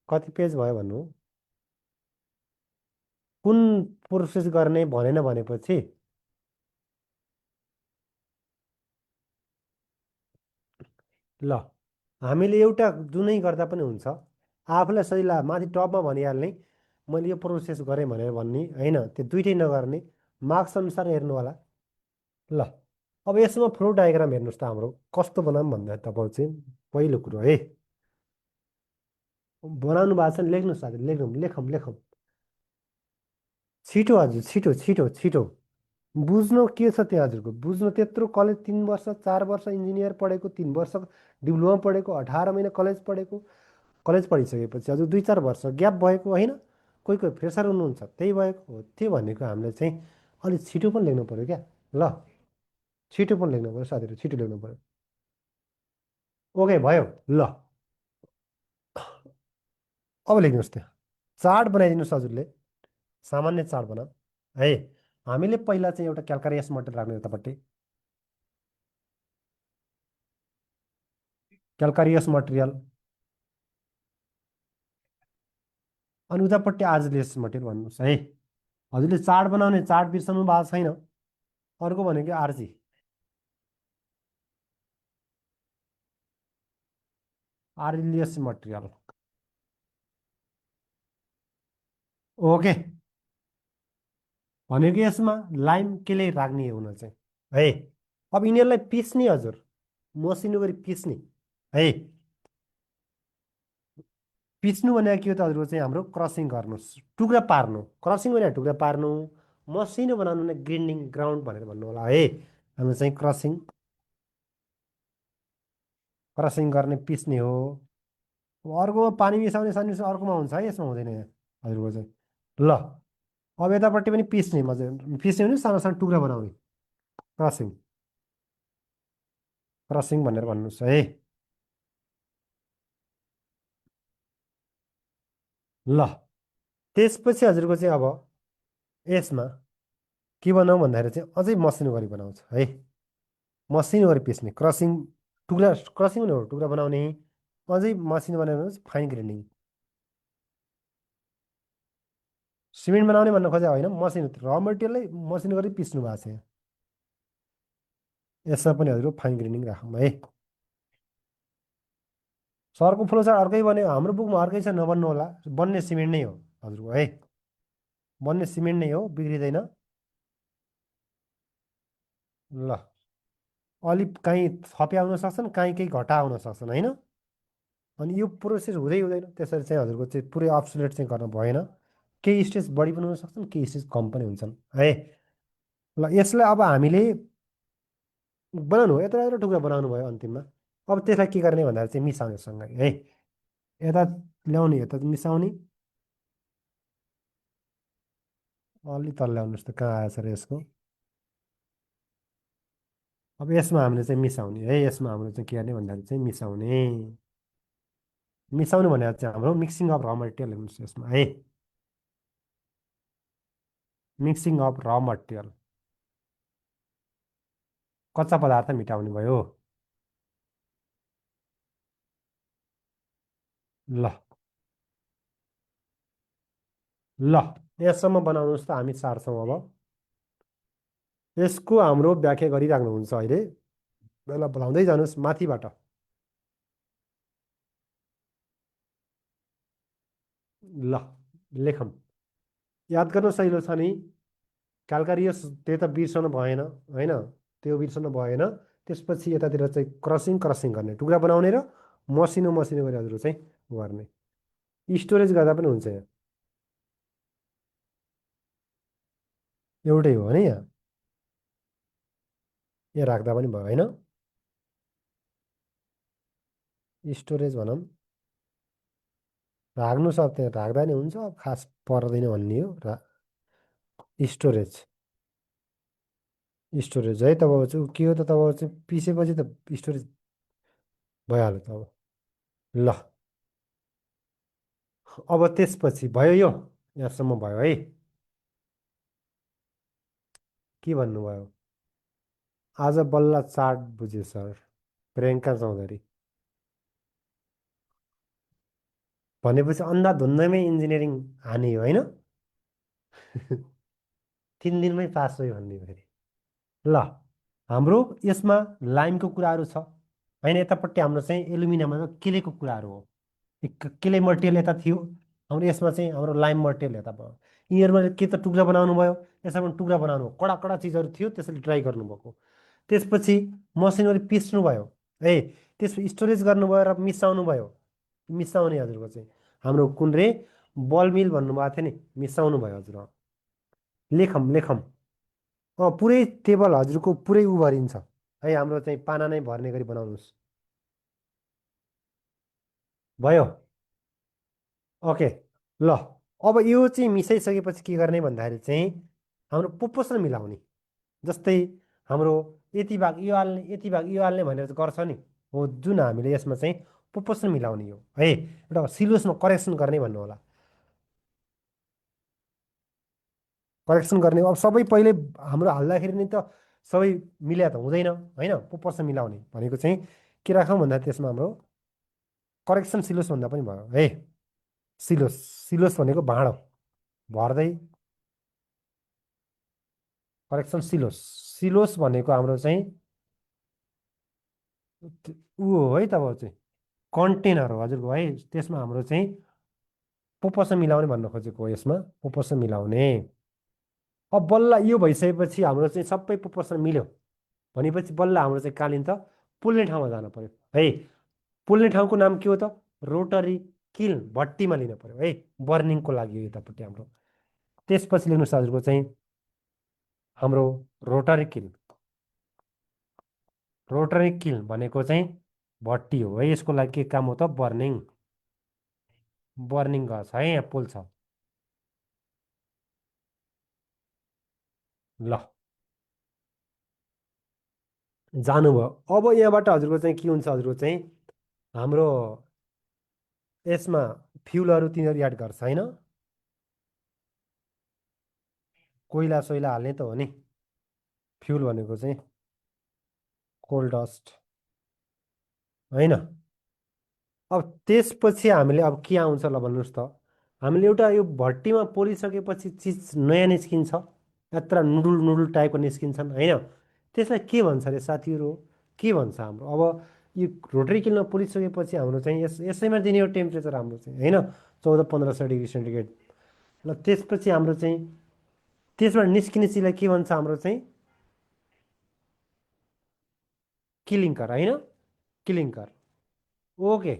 कति पेज भयो भन्नु? कुन प्रोसेस गर्ने भनेन भनेपछि ल हामीले एउटा जुनै गर्दा पनि हुन्छ। आफूलाई सही माथि टपमा भनिहाल्ने मैले यो प्रोसेस गरेँ भनेर भन्ने होइन, त्यो दुइटै नगर्ने, मार्क्स अनुसार हेर्नु होला। ल अब यसमा फ्लो डायग्राम हेर्नुहोस् त हाम्रो कस्तो बनाऊँ भन्दा तपाईँ चाहिँ पहिलो कुरो है, बनाउनु भएको छ भने लेख्नुहोस् हजुर, लेखौँ लेखौँ लेखौँ। छिटो हजुर, छिटो छिटो छिटो। बुझ्नु के छ त्यहाँ हजुरको, बुझ्नु त्यत्रो कलेज 3 वर्ष 4 वर्ष इन्जिनियर पढेको, 3 वर्ष डिप्लोमा पढेको, 18 महिना कलेज पढेको, कलेज पढिसकेपछि हजुर 2 4 वर्ष ग्याप भएको होइन, कोही कोही फ्रेसर हुनुहुन्छ त्यही भएको हो। त्यो भनेको हामीले चाहिँ अलिक छिटो पनि लेख्नु पऱ्यो क्या। ल छिटो पनि लेख्नु पऱ्यो साथीहरू, छिटो लेख्नु पऱ्यो। ओके भयो। ल अब लेख्नुहोस् त्यहाँ चार्ट बनाइदिनुहोस् हजुरले, सामान्य चार्ट बनाऊ है। हामीले पहिला चाहिँ एउटा क्यालकारियस मटेरियल राख्ने यतापट्टि, क्यालकारियस मटेरियल, अनि उतापट्टि आजलेस मटेरियल भन्नुहोस् है। हजुरले चार्ट बनाउने, चार्ट बिर्सनु भएको छैन। अर्को भनेको आरजी, आरलियस मटेरियल। ओके भनेको यसमा लाइम केले राख्ने हुन चाहिँ है। अब यिनीहरूलाई पिस्ने हजुर, मसिनो गरी पिस्ने है। पिस्नु भनेको के हो त हजुरको चाहिँ हाम्रो क्रसिङ गर्नुहोस्, टुक्रा पार्नु। क्रसिङ भनेको टुक्रा पार्नु, मसिनो बनाउनु भने ग्रिन्डिङ ग्राउन्ड भनेर भन्नु होला है। हाम्रो चाहिँ क्रसिङ, क्रसिङ गर्ने पिस्ने हो। अब अर्को पानी मिसाउने सानी मिसाउने अर्कोमा हुन्छ है, यसमा हुँदैन यहाँ हजुरको चाहिँ। ल अब यतापट्टि पनि पिस्ने मजाले, पिस्ने भने सानो सानो टुक्रा बनाउने, क्रसिङ, क्रसिङ भनेर भन्नुहोस् है। ल त्यसपछि हजुरको चाहिँ अब यसमा के बनाऊ भन्दाखेरि चाहिँ अझै मसिनो गरी बनाउँछ है। मसिनो गरी पिस्ने, क्रसिङ, टुक्रा, क्रसिङ भने हो टुक्रा बनाउने, अझै मसिनो बनाउने फाइन ग्राइन्डिङ। सिमेन्ट बनाउने भन्न खोजे होइन, मसिनो र मेटेरियलै मसिनो गरी पिस्नु भएको छ यहाँ। यसमा पनि हजुर फाइन ग्राइन्डिङ राखौँ है। सरको फ्लो चार्ट अर्कै बन्यो, हाम्रो बुकमा अर्कै छ, नबन्नु होला। बन्ने सिमेन्ट नै हो हजुरको है, बन्ने सिमेन्ट नै हो, बिग्रिँदैन। ल अलिक काहीँ थपे आउन सक्छन्, काहीँ केही घटा आउन सक्छन् होइन। अनि यो प्रोसेस हुँदै हुँदैन, त्यसरी चाहिँ हजुरको चाहिँ पुरै अब्सोलेट चाहिँ गर्न भएन। केही स्टेज बढी पनि हुन सक्छन्, केही स्टेज कम पनि हुन्छन् है। ल यसलाई अब हामीले बनाउनु हो, यत्र यत्र टुक्रा बनाउनु भयो अन्तिममा। अब त्यसलाई के गर्ने भन्दाखेरि चाहिँ मिसाउने सँगै है, यता ल्याउने यता मिसाउने। अलि तल ल्याउनुहोस् त, कहाँ आएछ र यसको। अब यसमा हामीले चाहिँ मिसाउने है, यसमा हाम्रो चाहिँ के गर्ने भन्दाखेरि चाहिँ मिसाउने। मिसाउनु भनेको चाहिँ हाम्रो मिक्सिङ अफ र मटेरियल हेर्नुहोस् यसमा है, मिक्सिङ अफ र मटेरियल, कच्चा पदार्थ मिटाउने भयो। ल ल यससम्म बनाउनुहोस् त, हामी सार्छौँ अब। यसको हाम्रो व्याख्या गरिराख्नुहुन्छ अहिले, बेला बोलाउँदै जानुहोस् माथिबाट। ल लेखौँ, याद गर्न सहिलो छ नि। क्यालकारियस त्यो त बिर्सनु भएन होइन, त्यो बिर्सनु भएन। त्यसपछि यतातिर चाहिँ क्रसिङ, क्रसिङ गर्ने, टुक्रा बनाउने र मसिनो मसिनो गरी हजुर चाहिँ गर्ने। स्टोरेज गर्दा पनि हुन्छ यहाँ, एउटै हो भने यहाँ यहाँ राख्दा पनि भयो होइन। स्टोरेज भनौँ, राख्नु सक्छ त्यहाँ राख्दा नि हुन्छ, अब खास पर्दैन भन्ने हो स्टोरेज, स्टोरेज है। तब चाहिँ के हो त, तब चाहिँ पिसेपछि त स्टोरेज भइहाल्यो त अब। ल अब त्यसपछि भयो यो, यहाँसम्म भयो है। के भन्नुभयो, आज बल्ल चार्ट बुझेँ सर। प्रियङ्का चौधरी भनेपछि अन्धाधुन्दैमै इन्जिनियरिङ हाने हो होइन? 3 दिनमै पास भयो भन्ने फेरि। ल, हाम्रो यसमा लाइमको कुराहरू छ होइन, यतापट्टि हाम्रो चाहिँ एलुमिनियममा केलेको कुराहरू हो। केले मटेरियल यता थियो, हाम्रो यसमा चाहिँ हाम्रो लाइम मटेरियल यता भयो। यिनीहरूमा के त टुक्रा बनाउनु भयो, यसमा पनि टुक्रा बनाउनु भयो, कडा कडा चिजहरू थियो त्यसरी ट्राई गर्नुभएको। त्यसपछि मसिनरी पिस्नु भयो है, त्यसपछि स्टोरेज गर्नुभयो र मिसाउनु भयो। मिसाउने हजुरको चाहिँ हाम्रो कुन रे बल मिल भन्नुभएको थियो नि, मिसाउनु भयो हजुर। लेखम लेखम, पुरै टेबल हजुरको पुरै उ भरिन्छ है, हाम्रो चाहिँ पाना नै भर्ने गरी बनाउनुहोस्। भयो। ओके। ल, अब यो चाहिँ मिसाइसकेपछि के गर्ने भन्दाखेरि चाहिँ हाम्रो प्रोपोर्सन मिलाउने। जस्तै हाम्रो यति भाग यो हाल्ने यति भाग यो हाल्ने भनेर चाहिँ गर्छ नि, हो जुन हामीले यसमा चाहिँ प्रोपोर्सन मिलाउने हो है, एउटा सिलोसमा करेक्सन गर्ने भन्नु होला। करेक्सन गर्ने अब सबै पहिले हाम्रो हाल्दाखेरि नि त सबै मिल्या त हुँदैन होइन, प्रोपोर्सन मिलाउने भनेको चाहिँ के राखौँ भन्दा त्यसमा हाम्रो करेक्सन सिलोस भन्दा पनि भयो है। सिलोस, सिलोस भनेको भाँडो भर्दै, करेक्सन सिलोस, सिलोस भनेको हाम्रो चाहिँ ऊ हो है, तब चाहिँ कन्टेनर हो हजुरको है। त्यसमा हाम्रो चाहिँ पोपर्सन मिलाउने भन्न खोजेको हो, यसमा पोपर्सन मिलाउने। अब बल्ल यो भइसकेपछि हाम्रो चाहिँ सबै पोपर्सन मिल्यो भनेपछि बल्ल हाम्रो चाहिँ कहाँनिर त पोल्ने ठाउँमा जानु पर्यो है। पोल्ने ठाउँको नाम के हो त? रोटरी किल्न, भट्टीमा लिनु पर्यो है, बर्निङको लागि हो यतापट्टि हाम्रो। त्यसपछि लेख्नुहोस् हजुरको चाहिँ हाम्रो रोटरी किल्न। रोटरी किल्न भनेको चाहिँ भट्टी हो है, यसको लागि के काम हो त? बर्निङ। बर्निङ गर्छ है, यहाँ पोल्छ। ल, जानुभयो। अब यहाँबाट हजुरको चाहिँ के हुन्छ, हजुरको चाहिँ हाम्रो यसमा फ्युलहरू तिनीहरू याद गर्छ होइन, कोइला सोइला हाल्ने त हो नि फ्युल भनेको चाहिँ, कोल डस्ट होइन। अब त्यसपछि हामीले अब के आउँछ ल भन्नुहोस् त, हामीले एउटा यो भट्टीमा पोलिसकेपछि चिज नयाँ निस्किन्छ, यत्र नुडुल नुडुल टाइपको निस्किन्छन् होइन। त्यसलाई के भन्छ अरे साथीहरू? के भन्छ हाम्रो अब यो रोटरी किलमा पोलिसकेपछि हाम्रो चाहिँ यसैमा दिने हो टेम्परेचर हाम्रो चाहिँ होइन, 1400-1500 डिग्री सेन्टिग्रेड। ल, त्यसपछि हाम्रो चाहिँ त्यसबाट निस्किने चिजलाई के भन्छ हाम्रो चाहिँ? किलिङ्कर होइन, किलिङ्कर। Okay,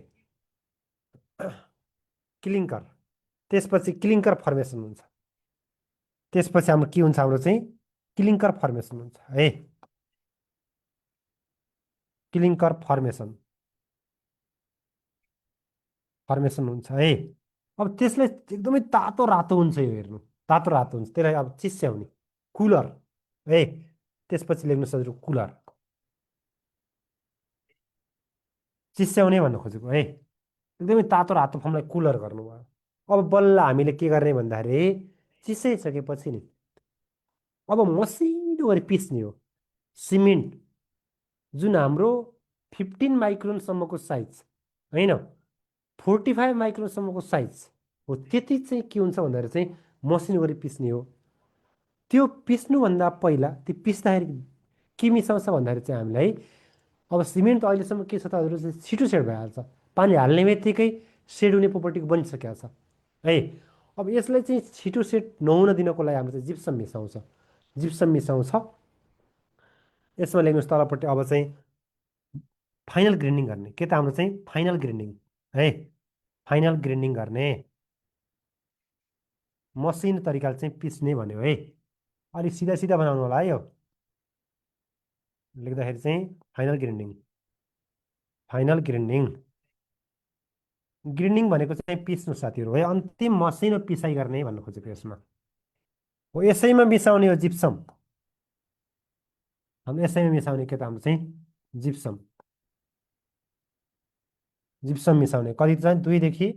clinker. त्यसपछि क्लिङ्कर फर्मेसन हुन्छ। त्यसपछि हाम्रो के हुन्छ, हाम्रो चाहिँ क्लिङ्कर फर्मेसन हुन्छ है, क्लिङ्कर फर्मेसन, फर्मेसन हुन्छ है। अब त्यसलाई एकदमै तातो रातो हुन्छ यो, हेर्नु तातो रातो हुन्छ, त्यसलाई अब चिस्याउने, कुलर है। त्यसपछि लेख्नुहोस् हजुर कुलर, चिस्याउने भन्न खोजेको है, एकदमै तातो रातो फर्मलाई कुलर गर्नुभयो। अब बल्ल हामीले के गर्ने भन्दाखेरि चिसाइसकेपछि नि अब मसिनो गरी पिस्ने हो सिमेन्ट, जुन हाम्रो 15 माइक्रोनसम्मको साइज होइन, 45 माइक्रोनसम्मको साइज हो, त्यति चाहिँ के हुन्छ भन्दाखेरि चाहिँ मसिनो गरी पिस्ने हो। त्यो पिस्नुभन्दा पहिला त्यो पिस्दाखेरि के मिसाउँछ भन्दाखेरि चाहिँ हामीलाई अब सिमेन्ट त अहिलेसम्म के छ त हजुर चाहिँ छिटो सेड भइहाल्छ, पानी हाल्ने बित्तिकै सेड हुने प्रोपर्टीको बनिसकेको छ है। अब यसलाई चाहिँ छिटो सेड नहुन दिनको लागि हाम्रो चाहिँ जिप्सम मिसाउँछ, जिप्सम मिसाउँछ। यसमा लेख्नुहोस् तलपट्टि अब चाहिँ फाइनल ग्राइन्डिङ गर्ने, के त हाम्रो चाहिँ फाइनल ग्राइन्डिङ है, फाइनल ग्राइन्डिङ गर्ने मसिनो तरिकाले चाहिँ पिस्ने भन्यो है। अलिक सिधा सिधा बनाउनु होला है यो लेख्दाखेरि चाहिँ final grinding, final grinding. Grinding भनेको चाहिँ पिस्नु साथीहरू है, अन्तिम मसिनो पिसाइ गर्ने भन्नु खोजेको यसमा हो। यसैमा मिसाउने हो जिप्सम, हाम्रो यसैमा मिसाउने के त हाम्रो चाहिँ जिप्सम, जिप्सम मिसाउने कति चाहिँ 2 देखि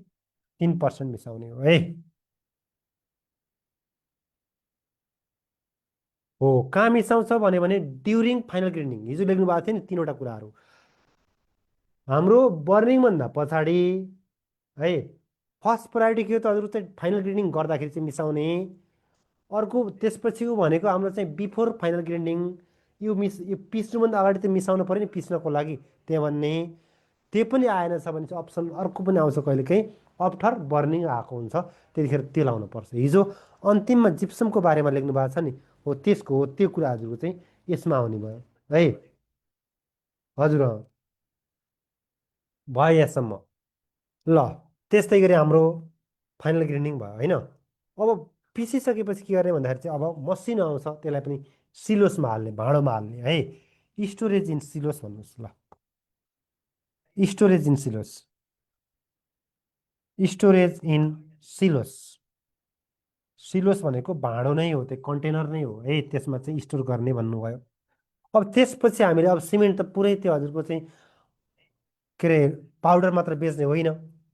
3% मिसाउने हो है। हो, कहाँ मिसाउँछ भन्यो भने ड्युरिङ फाइनल ग्राइन्डिङ, हिजो लेख्नु भएको थियो नि 3वटा कुराहरू, हाम्रो बर्निङभन्दा पछाडि है फर्स्ट प्रायोरिटी के हो त हजुर चाहिँ फाइनल ग्रेडिङ गर्दाखेरि चाहिँ मिसाउने। अर्को त्यसपछिको भनेको हाम्रो चाहिँ बिफोर फाइनल ग्रेडिङ यो पिस्नुभन्दा अगाडि चाहिँ मिसाउनु पऱ्यो नि पिस्नको लागि त्यहाँ भन्ने। त्यो पनि आएन छ भने चाहिँ अप्सन अर्को पनि आउँछ कहिलेकाहीँ अप्ठर बर्निङ आएको हुन्छ त्यतिखेर त्यो लाउनु पर्छ। हिजो अन्तिममा जिप्समको बारेमा लेख्नु भएको छ नि हो त्यसको हो त्यो कुरा हजुरको चाहिँ यसमा आउने भयो है। हजुर भयो यहाँसम्म। ल त्यस्तै गरी हाम्रो फाइनल ग्रेडिङ भयो होइन। अब पिसिसकेपछि के गर्ने भन्दाखेरि चाहिँ अब मसिनो आउँछ त्यसलाई पनि सिलोसमा हाल्ने भाँडोमा हाल्ने है। स्टोरेज इन सिलोस भन्नुहोस् ल। Storage in silos. Storage in silos. Silos भनेको भाँडो नै हो त्यो कन्टेनर नै हो है त्यसमा चाहिँ स्टोर गर्ने भन्नुभयो। अब त्यसपछि हामीले अब सिमेन्ट त पुरै त्यो हजुरको चाहिँ के अरे पाउडर मात्र बेच्ने होइन।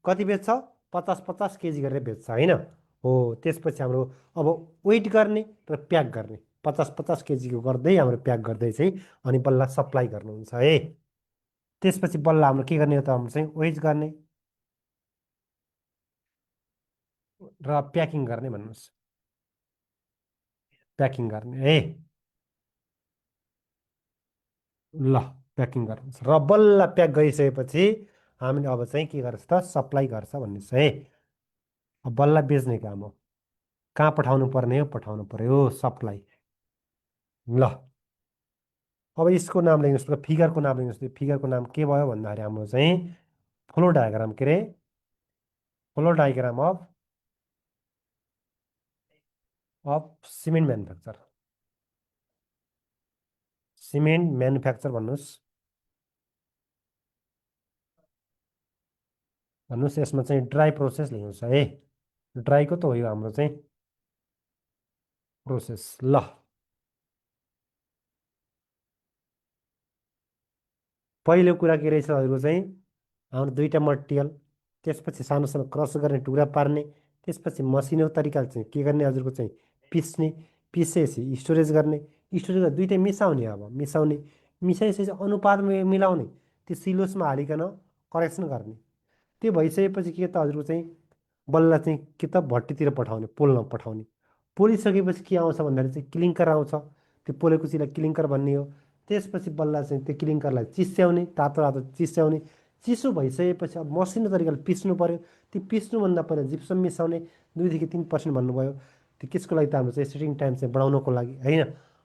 कति बेच्छ 50-50 केजी गरेर बेच्छ होइन। हो त्यसपछि हाम्रो अब वेट गर्ने र प्याक गर्ने 50-50 केजीको गर्दै हाम्रो प्याक गर्दै चाहिँ अनि बल्ल सप्लाई गर्नुहुन्छ है। त्यसपछि बल्ल हाम्रो के गर्ने हो त हाम्रो चाहिँ वेट गर्ने र प्याकिङ गर्ने भन्नुहोस्। प्याकिङ गर्ने है। ल प्याकिङ गर्नुहोस् र बल्ल प्याक गरिसकेपछि हामीले अब चाहिँ के गर्छ त सप्लाई गर्छ भन्नुहोस् है। अब बल्ल बेच्ने काम हो। कहाँ पठाउनु पर्ने हो पठाउनु पर्यो सप्लाई। ल अब यसको नाम लेख्नुहोस् त फिगरको नाम लेख्नुहोस् फिगरको नाम के भयो भन्दाखेरि हाम्रो चाहिँ फ्लो डायग्राम के अरे flow diagram of cement manufacture. Cement manufacture भन्नुहोस्। भन्नुहोस् यसमा चाहिँ ड्राई प्रोसेस लेख्नुहोस् है। ड्राईको त हो यो हाम्रो चाहिँ प्रोसेस। ल पहिलो कुरा के रहेछ हजुरको चाहिँ हाम्रो दुईवटा मटेरियल त्यसपछि सानो सानो क्रस गर्ने टुक्रा पार्ने त्यसपछि मसिनो तरिकाले चाहिँ के गर्ने हजुरको चाहिँ पिस्ने पिसेपछि स्टोरेज गर्ने स्टोरेज गरेर दुइटै मिसाउने अब मिसाउने मिसाइसकेपछि अनुपातमा मिलाउने त्यो सिलोसमा हालिकन करेक्सन गर्ने। त्यो भइसकेपछि के त हजुरको चाहिँ बल्ल चाहिँ कि त भट्टीतिर पठाउने पोल्न पठाउने। पोलिसकेपछि के आउँछ भन्दाखेरि चाहिँ क्लिङ्कर आउँछ त्यो पोलेको चिजलाई क्लिङ्कर भन्ने हो। त्यसपछि बल्ल चाहिँ त्यो क्लिङ्करलाई चिस्याउने तातो तातो चिस्याउने चिसो भइसकेपछि अब मसिनो तरिकाले पिस्नु पर्यो। त्यो पिस्नुभन्दा पहिला जिप्सम मिसाउने 2 देखि 3% भन्नुभयो। त्यो त्यसको लागि त हाम्रो चाहिँ सेटिङ टाइम चाहिँ बढाउनको लागि होइन।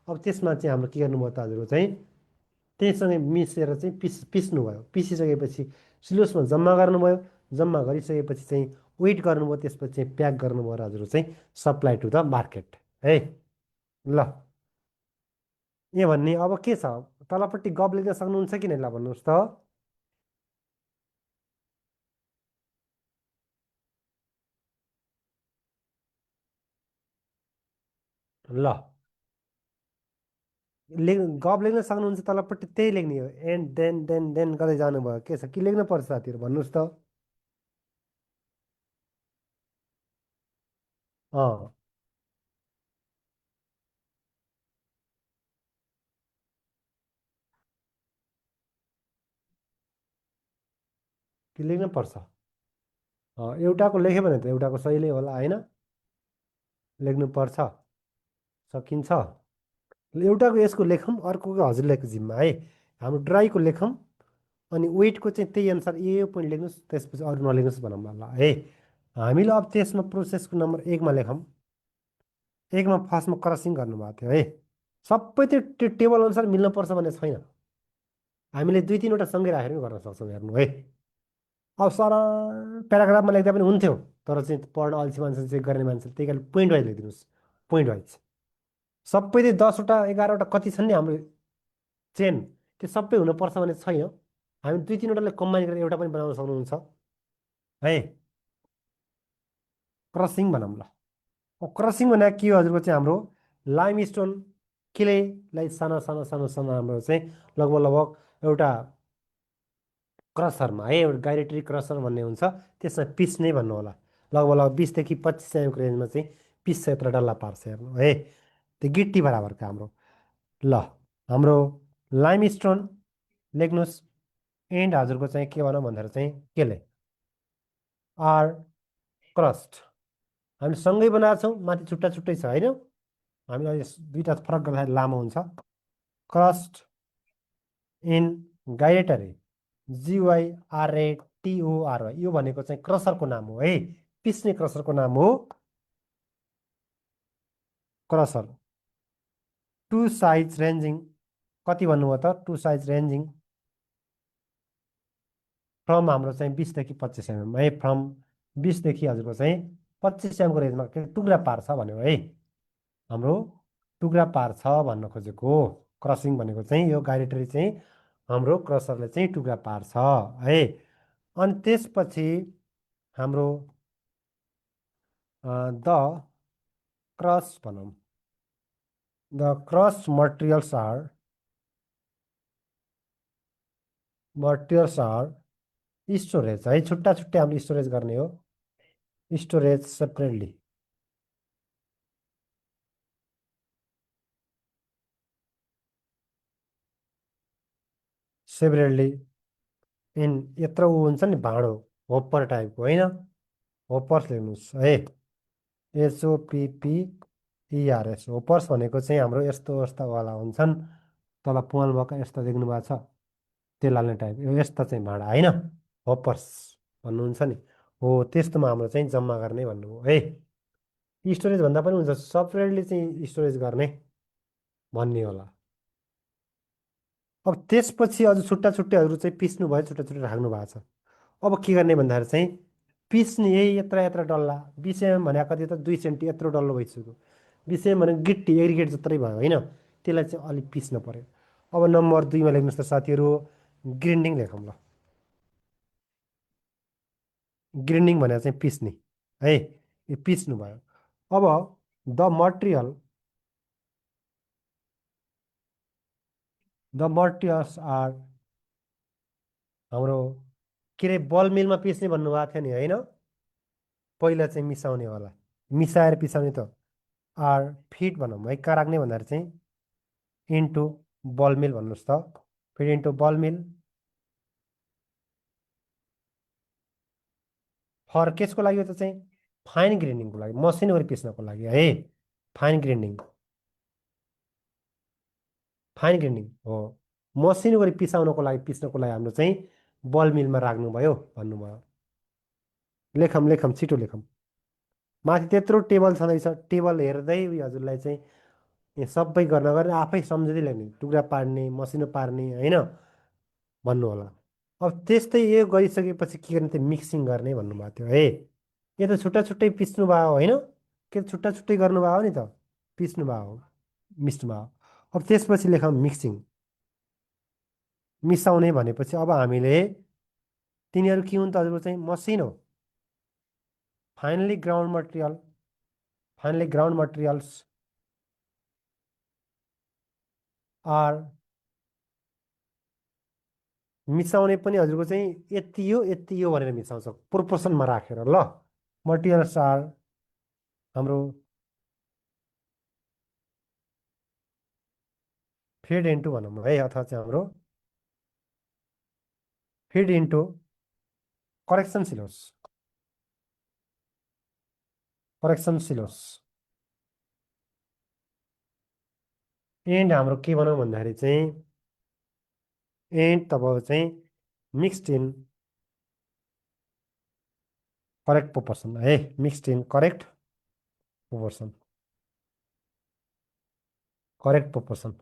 अब त्यसमा चाहिँ हाम्रो के गर्नुभयो त हजुरको चाहिँ त्यहीसँगै मिसेर चाहिँ पिस्नुभयो पिसिसकेपछि सिलोसमा जम्मा गर्नुभयो। जम्मा गरिसकेपछि चाहिँ वेट गर्नुभयो त्यसपछि चाहिँ प्याक गर्नुभयो र हजुर चाहिँ सप्लाई टु द मार्केट है। ल ए भन्ने अब के छ तलपट्टि गफ लेख्न सक्नुहुन्छ कि नै ल भन्नुहोस् त। ल गफ लेख्न सक्नुहुन्छ तलपट्टि त्यही लेख्ने हो एन्ड देन गर्दै जानुभयो के छ के लेख्न पर्छ साथीहरू भन्नुहोस् त। अँ के लेख्न पर्छ। एउटाको लेख्यो भने त एउटाको सही नै होला होइन। लेख्नु पर्छ सकिन्छ। एउटाको यसको लेखौँ अर्कोको हजुरलाईको जिम्मा है। हाम्रो ड्राईको लेखौँ अनि वेटको चाहिँ त्यही अनुसार यो पोइन्ट लेख्नुहोस् त्यसपछि अरू नलेख्नुहोस् भनौँ न ल है। हामीले अब त्यसमा प्रोसेसको नम्बर 1मा लेखौँ। 1मा फर्स्टमा क्रसिङ गर्नुभएको थियो है। सबै त्यो टेबल अनुसार मिल्नुपर्छ भन्ने छैन। हामीले 2-3वटा सँगै राखेर पनि गर्न सक्छौँ हेर्नु है। अब सर प्याराग्राफमा लेख्दा पनि हुन्थ्यो तर चाहिँ पढ्न अल्छी मान्छे चेक गर्ने मान्छे त्यही कारण पोइन्ट वाइज लेखिदिनुहोस् पोइन्ट वाइज। सबै त्यो 10वटा 11वटा कति छन् नि हाम्रो चेन त्यो सबै हुनुपर्छ भने छैन। हामी 2-3वटाले कम्बाइन गरेर एउटा पनि बनाउन सक्नुहुन्छ है। क्रसिङ भनौँ ल। क्रसिङ भनेको के हो हजुरको चाहिँ हाम्रो लाइम स्टोन किलेलाई सानो सानो सानो सानो हाम्रो चाहिँ लगभग लगभग एउटा क्रसरमा है एउटा गाइरेटरी क्रसर भन्ने हुन्छ त्यसमा पिस्ने भन्नु होला। लगभग लगभग 20 देखि 25 रेन्जमा चाहिँ पिस्छ यत्र डल्ला पार्छ हेर्नु है। त्यो गिट्टी बराबरको हाम्रो। ल हाम्रो लाइम स्टोन लेख्नुहोस् एन्ड हजुरको चाहिँ के भनौँ भन्दाखेरि चाहिँ केले आर क्रस्ट हामी सँगै बनाएको छौँ माथि छुट्टा छुट्टै छ होइन हामीलाई दुईवटा फरक गर्दाखेरि लामो हुन्छ क्रस्ट इन गाइरेटरी GYRATORY यो भनेको चाहिँ क्रसरको नाम हो है पिस्ने क्रसरको नाम हो क्रसर टु साइज रेन्जिङ कति भन्नुभयो त टु साइज रेन्जिङ फ्रम हाम्रो चाहिँ 20 देखि 25 mm है फ्रम 20 देखि हजुरको चाहिँ 25 mm को रेन्जमा टुक्रा पार्छ भन्यो है हाम्रो टुक्रा पार्छ भन्न खोजेको क्रसिङ भनेको चाहिँ यो गाइरेटरी चाहिँ हाम्रो क्रसरले चाहिँ टुक्रा पार्छ है अनि त्यसपछि हाम्रो द क्रस भनौँ the crush materials are storage है छुट्टा छुट्टै हामीले स्टोरेज गर्ने हो स्टोरेज सेपरेटली इन यत्रो ऊ हुन्छ नि भाँडो होप्पर टाइपको होइन होपर्स लेख्नुहोस् है HOPPERS होपर्स भनेको चाहिँ हाम्रो यस्तो यस्तावाला हुन्छन् तल पुवाल भएको यस्तो देख्नु भएको छ तेल हाल्ने टाइप यो यस्ता चाहिँ भाँडा होइन होपर्स भन्नुहुन्छ नि हो त्यस्तोमा हाम्रो चाहिँ जम्मा गर्ने भन्नु हो है स्टोरेज भन्दा पनि हुन्छ सेपरेटली चाहिँ स्टोरेज गर्ने भन्ने होला अब त्यसपछि अझ छुट्टा छुट्टैहरू चाहिँ पिस्नु भयो छुट्टा छुट्टै राख्नु भएको छ अब के गर्ने भन्दाखेरि चाहिँ पिस्ने यही यत्र यत्र डल्ला 20 mm भने कति त 2 सेन्टी यत्रो डल्लो भइसक्यो 20 mm भने गिट्टी एग्रिगेट जत्रै भयो होइन त्यसलाई चाहिँ अलिक पिस्नु पर्यो अब नम्बर 2मा लेख्नुहोस् त साथीहरू ग्रिन्डिङ लेखौँ ल ग्रिन्डिङ भनेर चाहिँ पिस्ने है यो पिस्नु भयो अब the material the materials are हाम्रो के अरे बल मिलमा पिस्ने भन्नुभएको थियो नि होइन पहिला चाहिँ मिसाउने होला मिसाएर पिसाउने त आर फिट भनौँ है कहाँ राख्ने भन्दाखेरि चाहिँ इन्टु बल मिल भन्नुहोस् त फेरि इन्टु बल मिल फर केसको लागि हो त चाहिँ फाइन ग्राइन्डिङको लागि मसिनो गरी पिस्नको लागि है फाइन ग्राइन्डिङ फाइन ग्राइन्डिङ हो मसिनो गरी पिसाउनको लागि पिस्नको लागि हाम्रो चाहिँ बल मिलमा राख्नुभयो भन्नुभयो लेखौँ लेखौँ छिटो लेखौँ माथि त्यत्रो टेबल छँदैछ टेबल हेर्दै उयो हजुरलाई चाहिँ यो सबै गर्न गरेर आफै सम्झँदै लेख्ने टुक्रा पार्ने मसिनो पार्ने होइन भन्नु होला अब त्यस्तै यो गरिसकेपछि के गर्ने त्यो मिक्सिङ गर्ने भन्नुभएको थियो है यो त छुट्टा छुट्टै पिस्नु भयो होइन के छुट्टा छुट्टै गर्नुभयो नि त पिस्नु भयो मिस्नु भयो अब त्यसपछि लेखौँ मिक्सिङ मिसाउने भनेपछि अब हामीले तिनीहरू के हुन् त हजुरको चाहिँ मसिनो finely ground material materials are मिसाउने पनि हजुरको चाहिँ यति यो भनेर मिसाउँछ प्रोपोर्सनमा राखेर ल मटेरियल्स आर हाम्रो फिड इन्टु भनौँ है अथवा चाहिँ हाम्रो feed into correction silos and हाम्रो के भनौँ भन्दाखेरि चाहिँ एन्ड तपाईँ चाहिँ मिक्स्ड इन करेक्ट प्रोपोर्सन है mixed in proportion correct proportion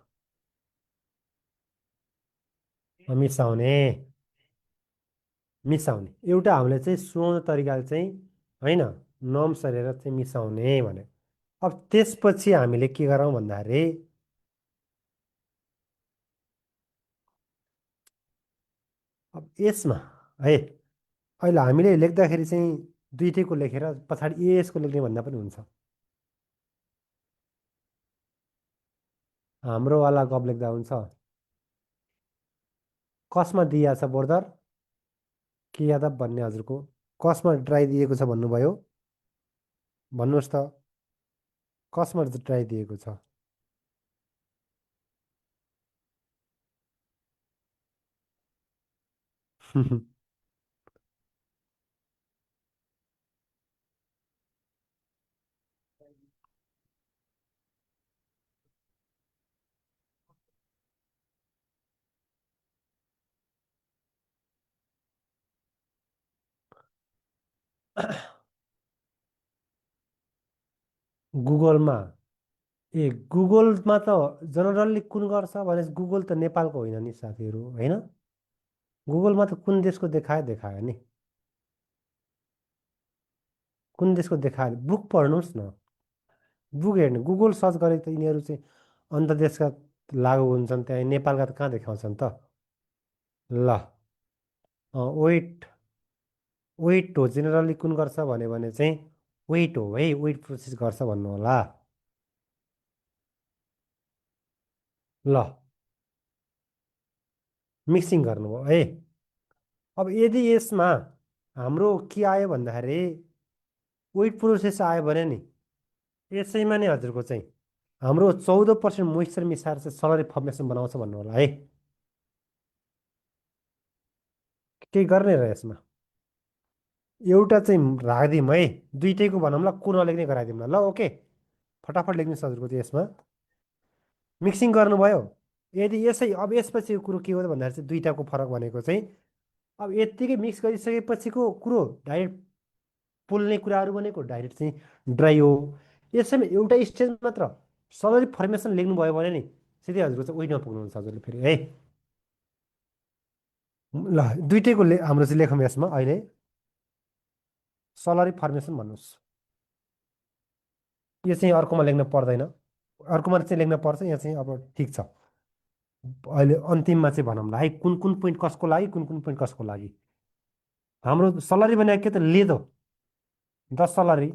मिसाउने मिसाउने एउटा हामीले चाहिँ सुहाउने तरिकाले चाहिँ होइन नर्म्स हेरेर चाहिँ मिसाउने भने अब त्यसपछि हामीले के गरौँ भन्दाखेरि अब यसमा है अहिले हामीले लेख्दाखेरि चाहिँ दुइटैको लेखेर पछाडि यसको लेख्ने भन्दा पनि हुन्छ हाम्रोवाला गफ लेख्दा हुन्छ कसमा दिइएको छ बोर्डर के यादव भन्ने हजुरको कसमा ड्राई दिएको छ भन्नुभयो भन्नुहोस् त कसमा ड्राई दिएको छ गुगलमा ए गुगलमा त जनरली कुन गर्छ भने गुगल त नेपालको होइन नि साथीहरू होइन। गुगलमा त कुन देशको देखायो देखायो नि। कुन देशको देखायो बुक पढ्नुहोस् न। बुक हेर्नु गुगल सर्च गरे त यिनीहरू चाहिँ अन्त देशका लागु हुन्छन् त्यहाँ नेपालका त कहाँ देखाउँछन् त। ल वेट वेट हो जेनरली कुन गर्छ भने चाहिँ वेट हो है वेट प्रोसेस गर्छ भन्नु होला। ल मिक्सिङ गर्नुभयो है। अब यदि यसमा हाम्रो के आयो भन्दाखेरि वेट प्रोसेस आयो भने नि यसैमा नै हजुरको चाहिँ हाम्रो 14% मोइस्चर मिसाएर चाहिँ सलरी फर्मेसन बनाउँछ भन्नु होला है। केही गर्ने र यसमा एउटा चाहिँ राखिदिउँ है। दुइटैको भनौँ ल को नलेख्ने गराइदिउँ ल ओके। फटाफट लेख्नुहोस् हजुरको चाहिँ यसमा मिक्सिङ गर्नुभयो। यदि यसै अब यसपछिको कुरो के हो त भन्दाखेरि चाहिँ दुइटाको फरक भनेको चाहिँ अब यत्तिकै मिक्स गरिसकेपछिको कुरो डाइरेक्ट पोल्ने कुराहरू भनेको डाइरेक्ट चाहिँ ड्राई हो। यसैमा एउटा स्टेज मात्र सलरी फर्मेसन लेख्नुभयो भने नि सिधै हजुरको चाहिँ उहिलेमा पुग्नुहुन्छ हजुरले फेरि है। ल दुइटैको हाम्रो चाहिँ लेखौँ यसमा अहिले सलरी फर्मेसन भन्नुहोस्। यो चाहिँ अर्कोमा लेख्न पर्दैन। अर्कोमा चाहिँ लेख्न पर्छ यहाँ चाहिँ अब ठिक छ। अहिले अन्तिममा चाहिँ भनौँला है कुन कुन पोइन्ट कसको लागि कुन कुन पोइन्ट कसको लागि। हाम्रो सलरी भनेको के त लेदो द सलरी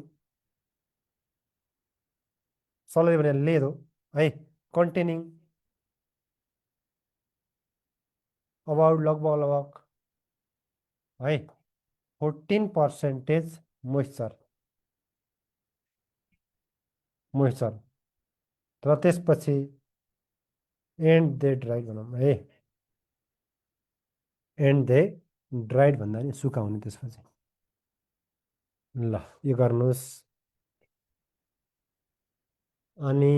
सलरी भनेर लेदो है कन्टेनिङ अबाउट लगभग लगभग है 14% मोइस्चर मोइस्चर र त्यसपछि एन्ड दे ड्राइड भनौँ है। एन्ड दे ड्राइड भन्दा नि सुकाउने त्यसपछि। ल यो गर्नुहोस्। अनि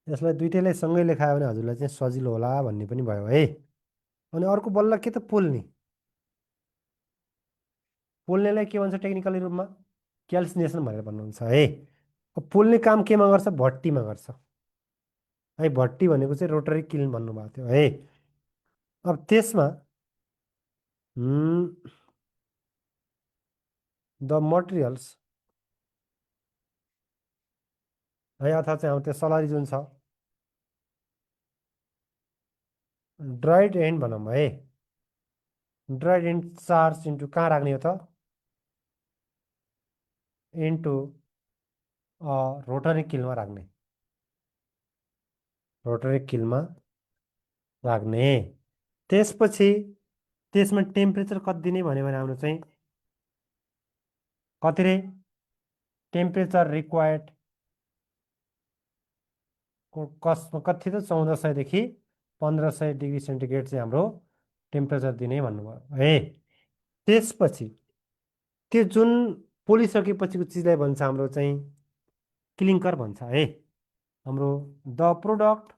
यसलाई दुइटैलाई सँगै लेखायो भने हजुरलाई चाहिँ सजिलो होला भन्ने पनि भयो है। अनि अर्को बल्ल के त पोल्ने पोल्नेलाई के भन्छ टेक्निकली रूपमा क्याल्सिनेसन भनेर भन्नुहुन्छ है। अब पोल्ने काम केमा गर्छ भट्टीमा गर्छ है। भट्टी भनेको चाहिँ रोटरी किल्न भन्नुभएको थियो है। अब त्यसमा द मटेरियल्स है अथवा चाहिँ अब त्यो सलरी जुन छ ड्राइड एन्ड भनौँ है। ड्राइड एन्ड चार्ज इन्टु कहाँ राख्ने हो त इन्टु रोटरी किलमा राख्ने रोटरी किलमा राख्ने। त्यसपछि त्यसमा टेम्परेचर कति दिने भन्यो भने हाम्रो चाहिँ कति रे टेम्परेचर रिक्वायर्ड कसमा कति त 1400 देखि 1500 डिग्री सेन्टिग्रेड चाहिँ हाम्रो टेम्परेचर दिने भन्नुभयो है। त्यसपछि त्यो जुन पोलिसकेपछिको चिजलाई भन्छ हाम्रो चाहिँ क्लिङ्कर भन्छ है। हाम्रो द प्रोडक्ट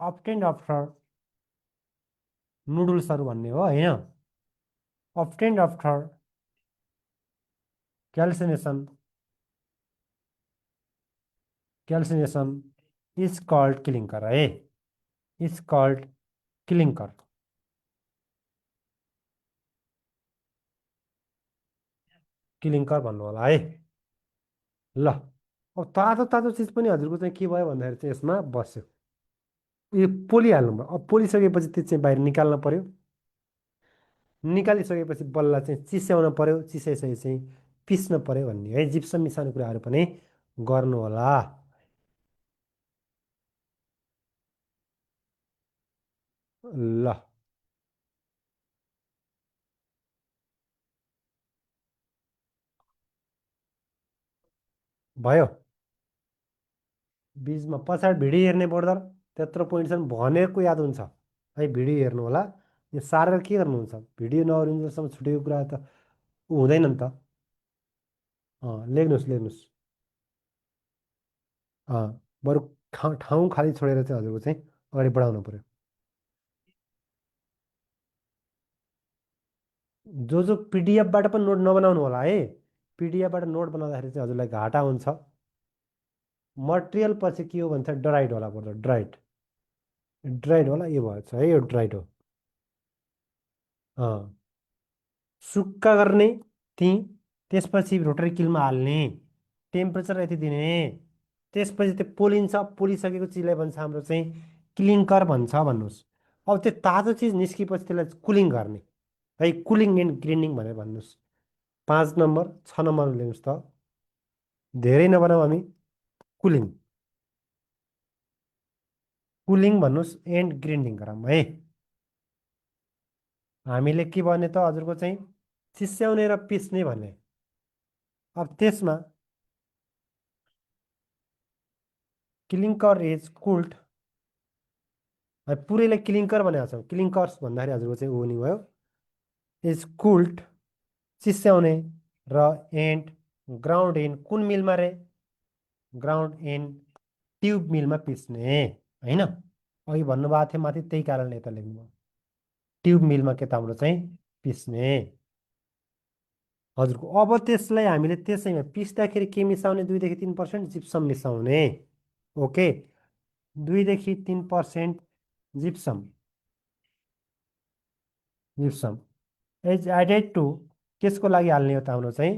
अब्टेन्ड आफ्टर नुडल्सहरू भन्ने हो होइन। Obtained after calcination calcination is called clinker है। इज कल्ड क्लिङ्कर क्लिङ्कर भन्नु होला है। ल अब तातो तातो चिज पनि हजुरको चाहिँ के भयो भन्दाखेरि चाहिँ यसमा बस्यो। यो पोलिहाल्नु भयो। अब पोलिसकेपछि त्यो चाहिँ बाहिर निकाल्न पर्यो। निकालिसकेपछि बल्ल चाहिँ चिस्याउन पर्यो। चिसाइसकेपछि चाहिँ पिस्न पर्यो भन्ने है जिप्सम मिसाउने कुराहरू पनि गर्नु होला। ल भयो बिचमा पछाडि भिडियो हेर्ने बोर्डर त्यत्रो पोइन्ट छन् भनेको याद हुन्छ। है भिडियो हेर्नु होला। यो सारेर के गर्नुहुन्छ भिडियो नअरुन्जेलसम्म छुटेको कुरा त ऊ हुँदैन नि त। लेख्नुहोस् लेख्नुहोस्। बरु ठाउँ खाली छोडेर चाहिँ हजुरको चाहिँ अगाडि बढाउनु पर्यो। जो जो पिडिएफबाट पनि नोट नबनाउनु होला है। पिडिएफबाट नोट बनाउँदाखेरि चाहिँ हजुरलाई घाटा हुन्छ। मटेरियल पछि के हो भन्छ ड्राइड होला पर्छ ड्राइड। ड्राइड होला यो भएछ है यो ड्राइड हो। अँ सुक्खा गर्ने ती त्यसपछि रोटरी किलमा हाल्ने टेम्परेचर यति दिने त्यसपछि त्यो पोलिन्छ पोलिसकेको चिजलाई भन्छ हाम्रो चाहिँ क्लिङ्कर भन्छ भन्नुहोस्। अब त्यो तातो चिज निस्केपछि त्यसलाई कुलिङ गर्ने है कुलिङ एन्ड ग्रिन्डिङ भनेर भन्नुहोस्। 5 नम्बर 6 नम्बर लेख्नुहोस् त धेरै नबनाऊ हामी। कुलिङ कुलिङ भन्नुहोस् एन्ड ग्रिन्डिङ गरौँ है। हामीले के भने त हजुरको चाहिँ चिस्याउने र पिस्ने भने। अब त्यसमा क्लिङ्कर इज कुल्ड पुरैलाई क्लिङ्कर भनेको छौँ क्लिङ्कर्स भन्दाखेरि हजुरको चाहिँ ऊ नि भयो इज कुल्ड चिस्याउने र एन्ड ग्राउन्ड इन कुन मिलमा रे ग्राउन्ड इन ट्युब मिलमा पिस्ने होइन। अघि भन्नुभएको थियो माथि त्यही कारणले यता लेख्नुभयो ट्युब मिलमा के त हाम्रो चाहिँ पिस्ने। हजुरको अब त्यसलाई हामीले त्यसैमा पिस्दाखेरि के मिसाउने 2 देखि 3% जिप्सम मिसाउने। ओके 2 देखि 3% gypsum gypsum is added to केसको लागि हाल्ने हो त हाम्रो चाहिँ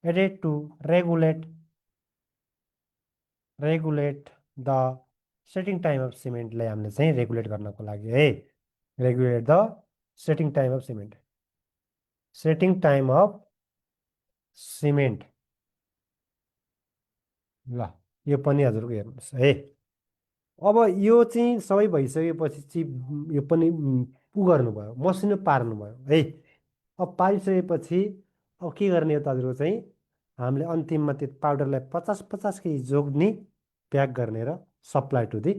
added to regulate regulate the setting time of सिमेन्टलाई हामीले चाहिँ रेगुलेट गर्नको लागि है। Regulate the setting time of cement setting time of cement ल यो पनि हजुरको हेर्नुहोस् है। अब यो चाहिँ सबै भइसकेपछि चाहिँ यो पनि उ गर्नुभयो मसिनो पार्नुभयो है। अब पारिसकेपछि अब के गर्ने हो त हजुरको चाहिँ हामीले अन्तिममा त्यो पाउडरलाई 50-50 केजी जोग्ने प्याक गर्ने र supply to the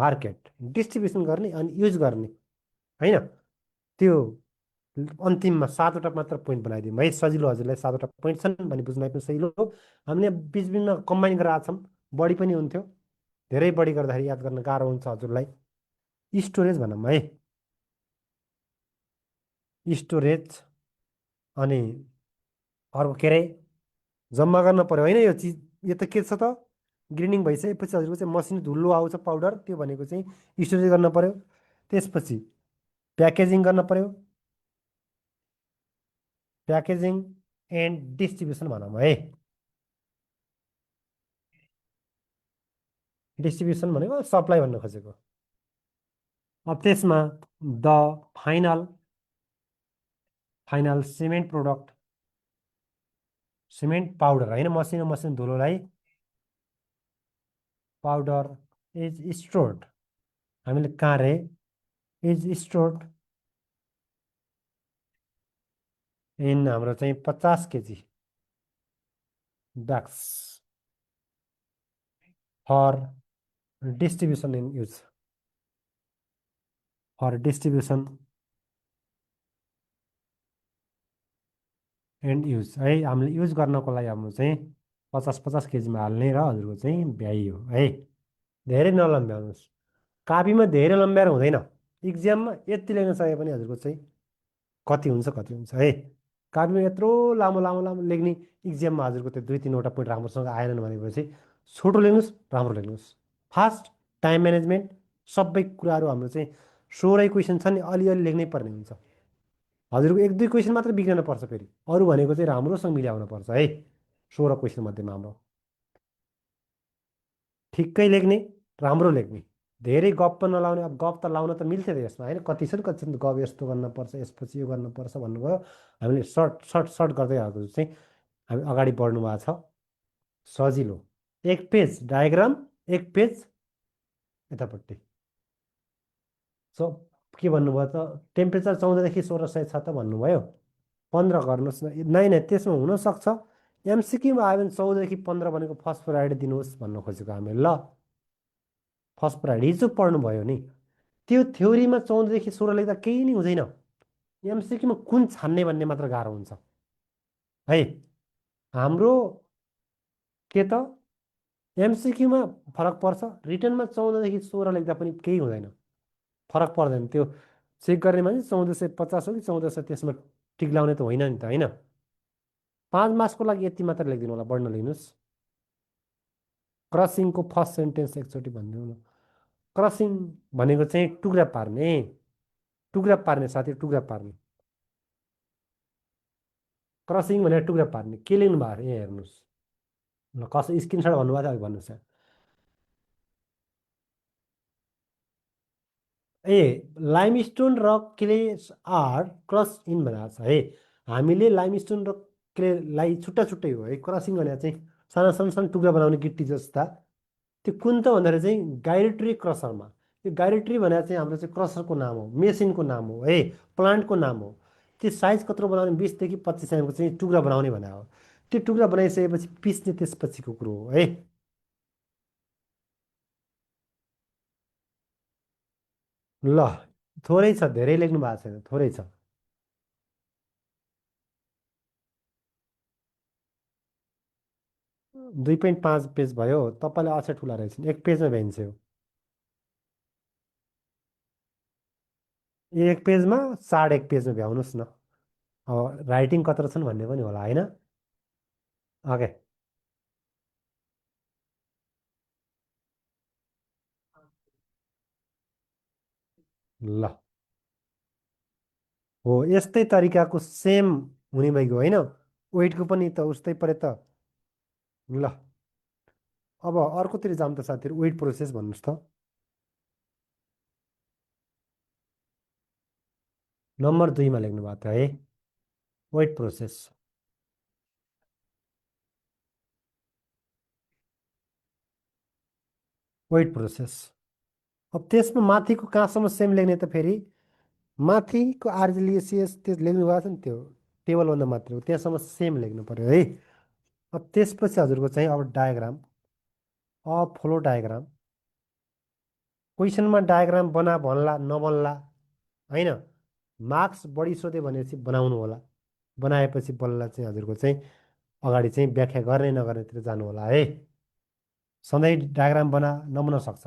market distribution गर्ने अनि युज गर्ने होइन। त्यो अन्तिममा 7वटा मात्र पोइन्ट बनाइदिउँ है सजिलो हजुरलाई 7वटा पोइन्ट छन् भने बुझ्न पनि सजिलो हो। हामीले बिचबिचमा कम्बाइन गरेर आएको छौँ बढी पनि हुन्थ्यो धेरै बढी गर्दाखेरि याद गर्न गाह्रो हुन्छ हजुरलाई। स्टोरेज भनौँ है स्टोरेज अनि अर्को के अरे जम्मा गर्न पर्यो होइन यो चिज यो त के छ त ग्रिनिङ भइसकेपछि हजुरको चाहिँ मसिनो धुलो आउँछ पाउडर त्यो भनेको चाहिँ स्टोरेज गर्न पर्यो। त्यसपछि प्याकेजिङ गर्न पर्यो प्याकेजिङ एन्ड डिस्ट्रिब्युसन भनौँ है। डिस्ट्रिब्युसन भनेको सप्लाई भन्न खोजेको। अब त्यसमा the final final cement product cement powder होइन मसिनो मसिनो धुलोलाई पाउडर इज स्टोर्ड हामीले कहाँ रे इज स्टोर्ड इन हाम्रो चाहिँ 50 KG bags for distribution in use for distribution and use है। हामीले युज गर्नको लागि हाम्रो चाहिँ 50-50 केजीमा हाल्ने र हजुरको चाहिँ भ्याइ हो है। धेरै नलम्ब्याउनुहोस् कापीमा धेरै लम्ब्याएर हुँदैन। इक्जाममा यति लेख्न सके पनि हजुरको चाहिँ कति हुन्छ है। कापीमा यत्रो लामो लामो लामो लेख्ने इक्जाममा हजुरको त्यो 2-3वटा पोइन्ट राम्रोसँग आएनन् भनेपछि छोटो लेख्नुहोस् राम्रो लेख्नुहोस्। फास्ट टाइम म्यानेजमेन्ट सबै कुराहरू हाम्रो चाहिँ 16 क्वेसन छ नि अलिअलि लेख्नै पर्ने हुन्छ। हजुरको 1-2 क्वेसन मात्र बिग्रन पर्छ फेरि अरू भनेको चाहिँ राम्रोसँग मिलाउन पर्छ है। 16 क्वेसन मध्येमा हाम्रो ठिक्कै लेख्ने राम्रो लेख्ने धेरै गफ पनि नलाउने। अब गफ त लाउन त मिल्थ्यो त यसमा होइन कति छ नि कति छ नि गफ यस्तो गर्नुपर्छ यसपछि यो गर्नुपर्छ भन्नुभयो। हामीले सर्ट सर्ट सर्ट गर्दै आएको चाहिँ हामी अगाडि बढ्नु भएको छ सजिलो। 1 पेज डायग्राम 1 पेज यतापट्टि सो के भन्नुभयो त टेम्परेचर 14 देखि 1600 छ त भन्नुभयो 15 गर्नुहोस् न नै नै त्यसमा हुनसक्छ एमसिक्यूमा आयो भने 14 देखि 15 भनेको फस्फोराइड दिनुहोस् भन्न खोजेको हामीले ल फस्फोराइड हिजो पढ्नुभयो नि त्यो थ्योरीमा 14 देखि 16 लेख्दा केही नै हुँदैन। एमसिक्यूमा कुन छान्ने भन्ने मात्र गाह्रो हुन्छ है। हाम्रो के त एमसिक्यूमा फरक पर्छ, रिटर्नमा 14 देखि 16 लेख्दा पनि केही हुँदैन, फरक पर्दैन। त्यो चेक गर्ने मान्छे 1450 हो कि 1400 त्यसमा टिक लाउने त होइन नि त, होइन। 5 मार्क्सको लागि यति मात्र लेखिदिनु होला, बढ्न लेख्नुहोस्। क्रसिङको फर्स्ट सेन्टेन्स एकचोटि भनिदिनु न। क्रसिङ भनेको चाहिँ टुक्रा पार्ने, टुक्रा पार्ने साथी, टुक्रा पार्ने। क्रसिङ भनेर टुक्रा पार्ने के लेख्नु भएको यहाँ हेर्नुहोस् ल। कसो स्क्रिनसट भन्नुभएको थियो भन्नुहोस्। ए लाइमस्टोन र क्लेस आर क्रस इन भनेको छ है। हामीले लाइमस्टोन र क्लेलाई छुट्टा छुट्टै हो है। क्रसिङ भनेर चाहिँ साना सानो सानो टुक्रा बनाउने गिट्टी जस्ता। त्यो कुन त भन्दाखेरि चाहिँ गाइरेटरी क्रसरमा। यो गाइरेटरी भनेर चाहिँ हाम्रो चाहिँ क्रसरको नाम हो, मेसिनको नाम हो है, प्लान्टको नाम हो। त्यो साइज कत्रो बनाउने 20 देखि 25 एमको चाहिँ टुक्रा बनाउने भने हो। त्यो टुक्रा बनाइसकेपछि पिस्ने त्यसपछिको कुरो हो है। ल थोरै छ, धेरै लेख्नु भएको छैन, थोरै छ। 2.5 पेज भयो, तपाईँले अक्षर ठुला रहेछन्, 1 पेजमा भ्याइन्छ। एक पेजमा 1.5 पेजमा भ्याउनुहोस् न। अब राइटिङ कत्रो छन् भन्ने पनि होला होइन। ओके ल हो, यस्तै तरिकाको सेम हुने भइगयो होइन। वेटको पनि त उस्तै पऱ्यो त। ल अब अर्कोतिर जाऊँ त साथीहरू, वेट प्रोसेस भन्नुहोस् त। नम्बर 2मा लेख्नु भएको थियो है, वेट प्रोसेस। Weight process. अब त्यसमा माथिको कहाँसम्म सेम लेख्ने त फेरि माथिको आरजिलिएसिएस त्यो लेख्नु भएको छ नि, त्यो टेबलभन्दा मात्र हो, त्यहाँसम्म सेम लेख्नु पर्यो है। अब त्यसपछि हजुरको चाहिँ अब डायग्राम, अब फ्लो डायग्राम। क्वेसनमा डायग्राम बना भन्ला नबन्ला होइन। मार्क्स बढी सोध्यो भनेपछि बनाउनु होला, बनाएपछि बल्ल चाहिँ हजुरको चाहिँ अगाडि चाहिँ व्याख्या गर्ने नगर्नेतिर जानु होला है। सधैँ डायग्राम नबनाउन सक्छ।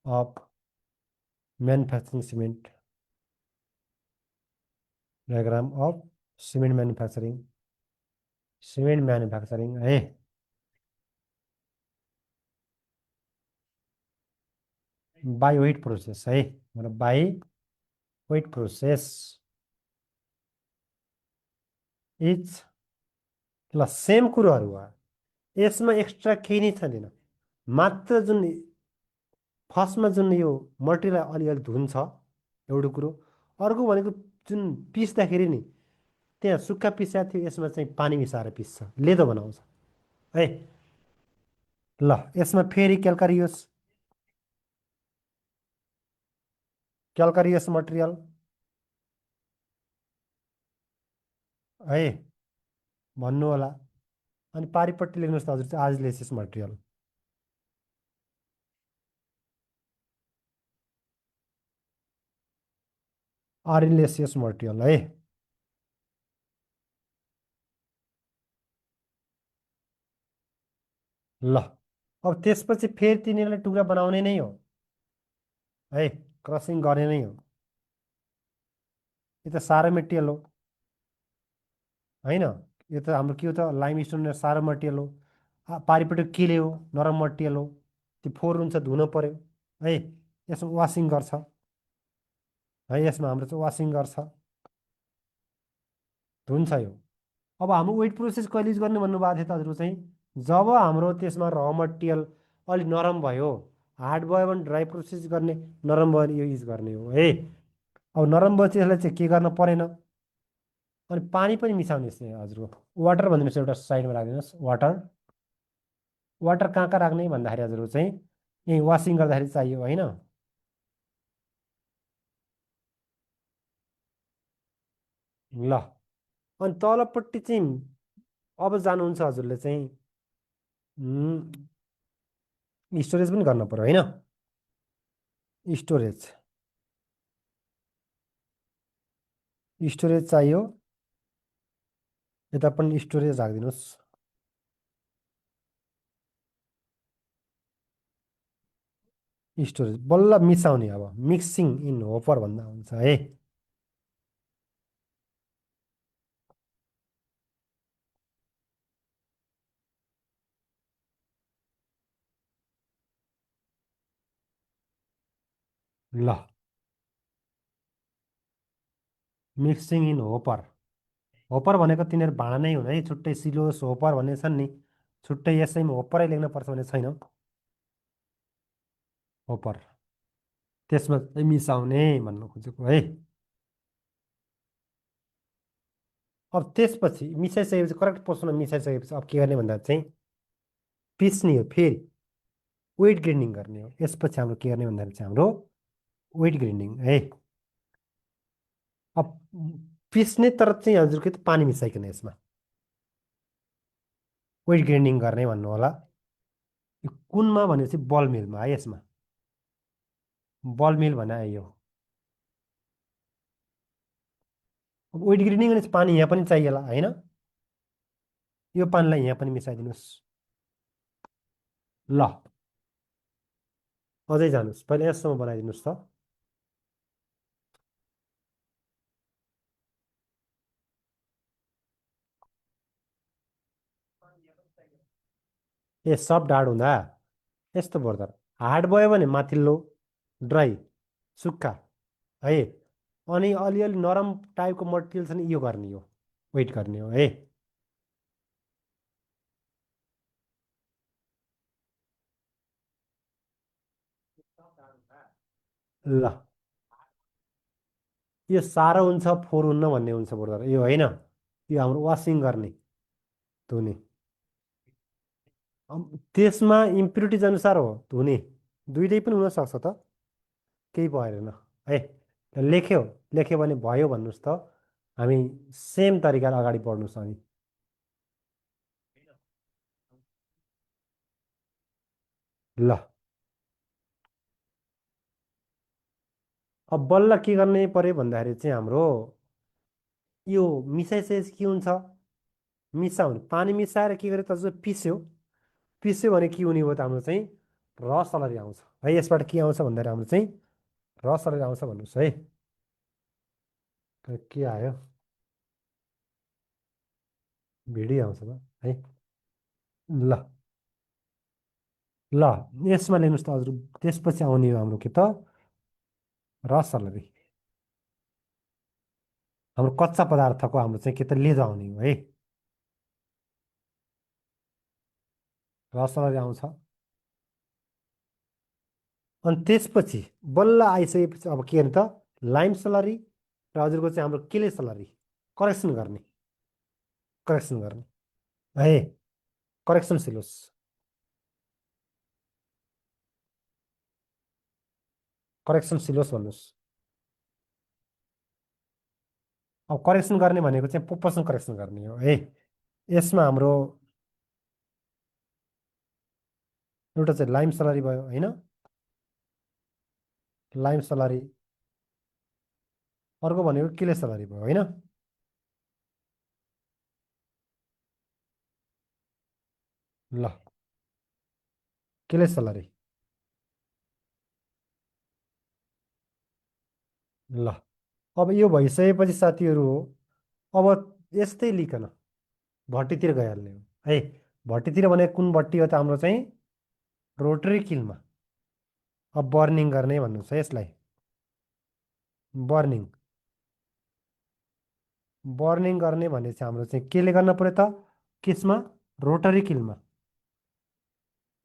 Of manufacturing cement, diagram of cement manufacturing, cement manufacturing है। बाई वेट प्रोसेस है, मतलब बाई वेट प्रोसेस इज ल सेम कुरोहरू हो। यसमा एक्स्ट्रा केही नै छैन, मात्र जुन फर्स्टमा जुन यो मटेरियल अलिअलि धुन्छ एउटा कुरो। अर्को भनेको जुन पिस्दाखेरि नि त्यहाँ सुक्खा पिसाएको थियो, यसमा चाहिँ पानी मिसाएर पिस्छ, लेदो बनाउँछ है। ल यसमा फेरि क्याल्कारियोस, क्याल्कारियोस मटेरियल है भन्नु होला। अनि पारिपट्टि लेख्नुहोस् त हजुर चाहिँ आजलेसिस मटेरियल। आरिलेसियस मटेरियल है। ल अब त्यसपछि फेरि तिनीहरूलाई टुक्रा बनाउने नै हो है, क्रसिङ गर्ने नै हो। यो त सारो मेटेरियल हो होइन। यो त हाम्रो के हो त लाइमस्टोन सारो मटेरियल हो। पारिपट्टि केले हो, नरम मटेरियल हो। त्यो फोहोर हुन्छ, धुनु पर्यो है। यसमा वासिङ गर्छ है, यसमा हाम्रो चाहिँ वासिङ गर्छ, धुन्छ यो। अब हाम्रो वेट प्रोसेस कहिले युज गर्ने भन्नुभएको थियो त हजुरको चाहिँ जब हाम्रो त्यसमा र मटेरियल अलिक नरम भयो, हार्ड भयो भने ड्राई प्रोसेस गर्ने, नरम भयो भने यो युज गर्ने हो है। अब नरम भयो त्यसलाई चाहिँ के गर्न परेन, अनि पानी पनि मिसाउने हजुरको वाटर भनिदिनुहोस्, एउटा साइडमा राखिदिनुहोस् वाटर। वाटर कहाँ कहाँ राख्ने भन्दाखेरि हजुरको चाहिँ यहीँ वासिङ गर्दाखेरि चाहियो होइन। ल अनि तलपट्टि चाहिँ अब जानुहुन्छ हजुरले चाहिँ स्टोरेज पनि गर्नु पर्यो होइन। स्टोरेज स्टोरेज चाहियो यता पनि स्टोरेज राखिदिनुहोस् स्टोरेज बल्ल मिसाउने अब मिक्सिङ इन होपर भन्दा हुन्छ है ल मिक्सिङ इन होपर होपर भनेको तिनीहरू भाँडा नै हुन् है छुट्टै सिलोस होपर भन्ने छन् नि छुट्टै यसैमा होपरै लेख्नुपर्छ भन्ने छैन होपर त्यसमा चाहिँ मिसाउने भन्नु खोजेको है अब त्यसपछि मिसाइसकेपछि करेक्ट पोर्सनमा मिसाइसकेपछि अब के गर्ने भन्दा चाहिँ पिस्ने हो फेरि वेट ग्राइन्डिङ गर्ने हो यसपछि हाम्रो के गर्ने भन्दाखेरि चाहिँ हाम्रो वेट ग्राइन्डिङ है अब पिस्ने तर चाहिँ हजुरको त पानी मिसाइकन यसमा वेट ग्राइन्डिङ गर्ने भन्नु होला यो कुनमा भनेपछि बल मिलमा है यसमा बल मिल भने आयो अब वेट ग्राइन्डिङ भनेपछि पानी यहाँ पनि चाहिएला होइन यो पानीलाई यहाँ पनि मिसाइदिनुहोस् ल अझै जानुहोस् पहिला यस्तोमा बनाइदिनुहोस् त ए सब ढाड हुँदा यस्तो पर्दो हार्ड भयो भने माथिल्लो ड्राई सुक्खा है अनि अलिअलि नरम टाइपको मटेरियल छ भने यो गर्ने हो वेट गर्ने हो है ल यो साह्रो हुन्छ फोहोर हुन्न भन्ने हुन्छ बरु यो होइन यो हाम्रो वासिङ गर्ने धुने त्यसमा इम्प्युरिटिज अनुसार हो धुने दुइटै पनि हुनसक्छ त केही भएन है लेख्यो लेख्यो भने भयो भन्नुहोस् त हामी सेम तरिकाले अगाडि बढ्नुहोस् अनि ल अब बल्ल के गर्ने पर्यो भन्दाखेरि चाहिँ हाम्रो यो मिसाइसकेपछि के हुन्छ मिसाउने पानी मिसाएर के गर्यो त पिस्यो पिस्यो भने के हुने भयो त हाम्रो चाहिँ रस सलरी आउँछ है यसबाट के आउँछ भन्दाखेरि हाम्रो चाहिँ रस सलरी आउँछ भन्नुहोस् है के आयो भिडियो आउँछ त है ल ल यसमा लेख्नुहोस् त हजुर त्यसपछि आउने हो हाम्रो के त रस सलरी हाम्रो कच्चा पदार्थको हाम्रो चाहिँ के त लेदो आउने हो है रस सलरी आउँछ अनि त्यसपछि बल्ल आइसकेपछि अब के गर्ने त लाइम सलरी र हजुरको चाहिँ हाम्रो केले सलरी करेक्सन गर्ने करेक्सन गर्ने है करेक्सन सिलोस करेक्सन सिलोस भन्नुहोस् अब करेक्सन गर्ने भनेको चाहिँ पोपर्सन करेक्सन गर्ने हो है यसमा हाम्रो एउटा चाहिँ लाइम सलरी भयो होइन लाइम सलरी अर्को भनेको केले सलरी भयो होइन ल केले सलरी ल अब यो भइसकेपछि साथीहरू हो अब यस्तै लिकन भट्टीतिर गइहाल्ने हो है भट्टीतिर भने कुन भट्टी हो त हाम्रो चाहिँ रोटरी किलमा अब बर्निङ गर्ने भन्नु छ यसलाई बर्निङ बर्निङ गर्ने भने चाहिँ हाम्रो चाहिँ केले गर्न पर्यो त केसमा रोटरी किलमा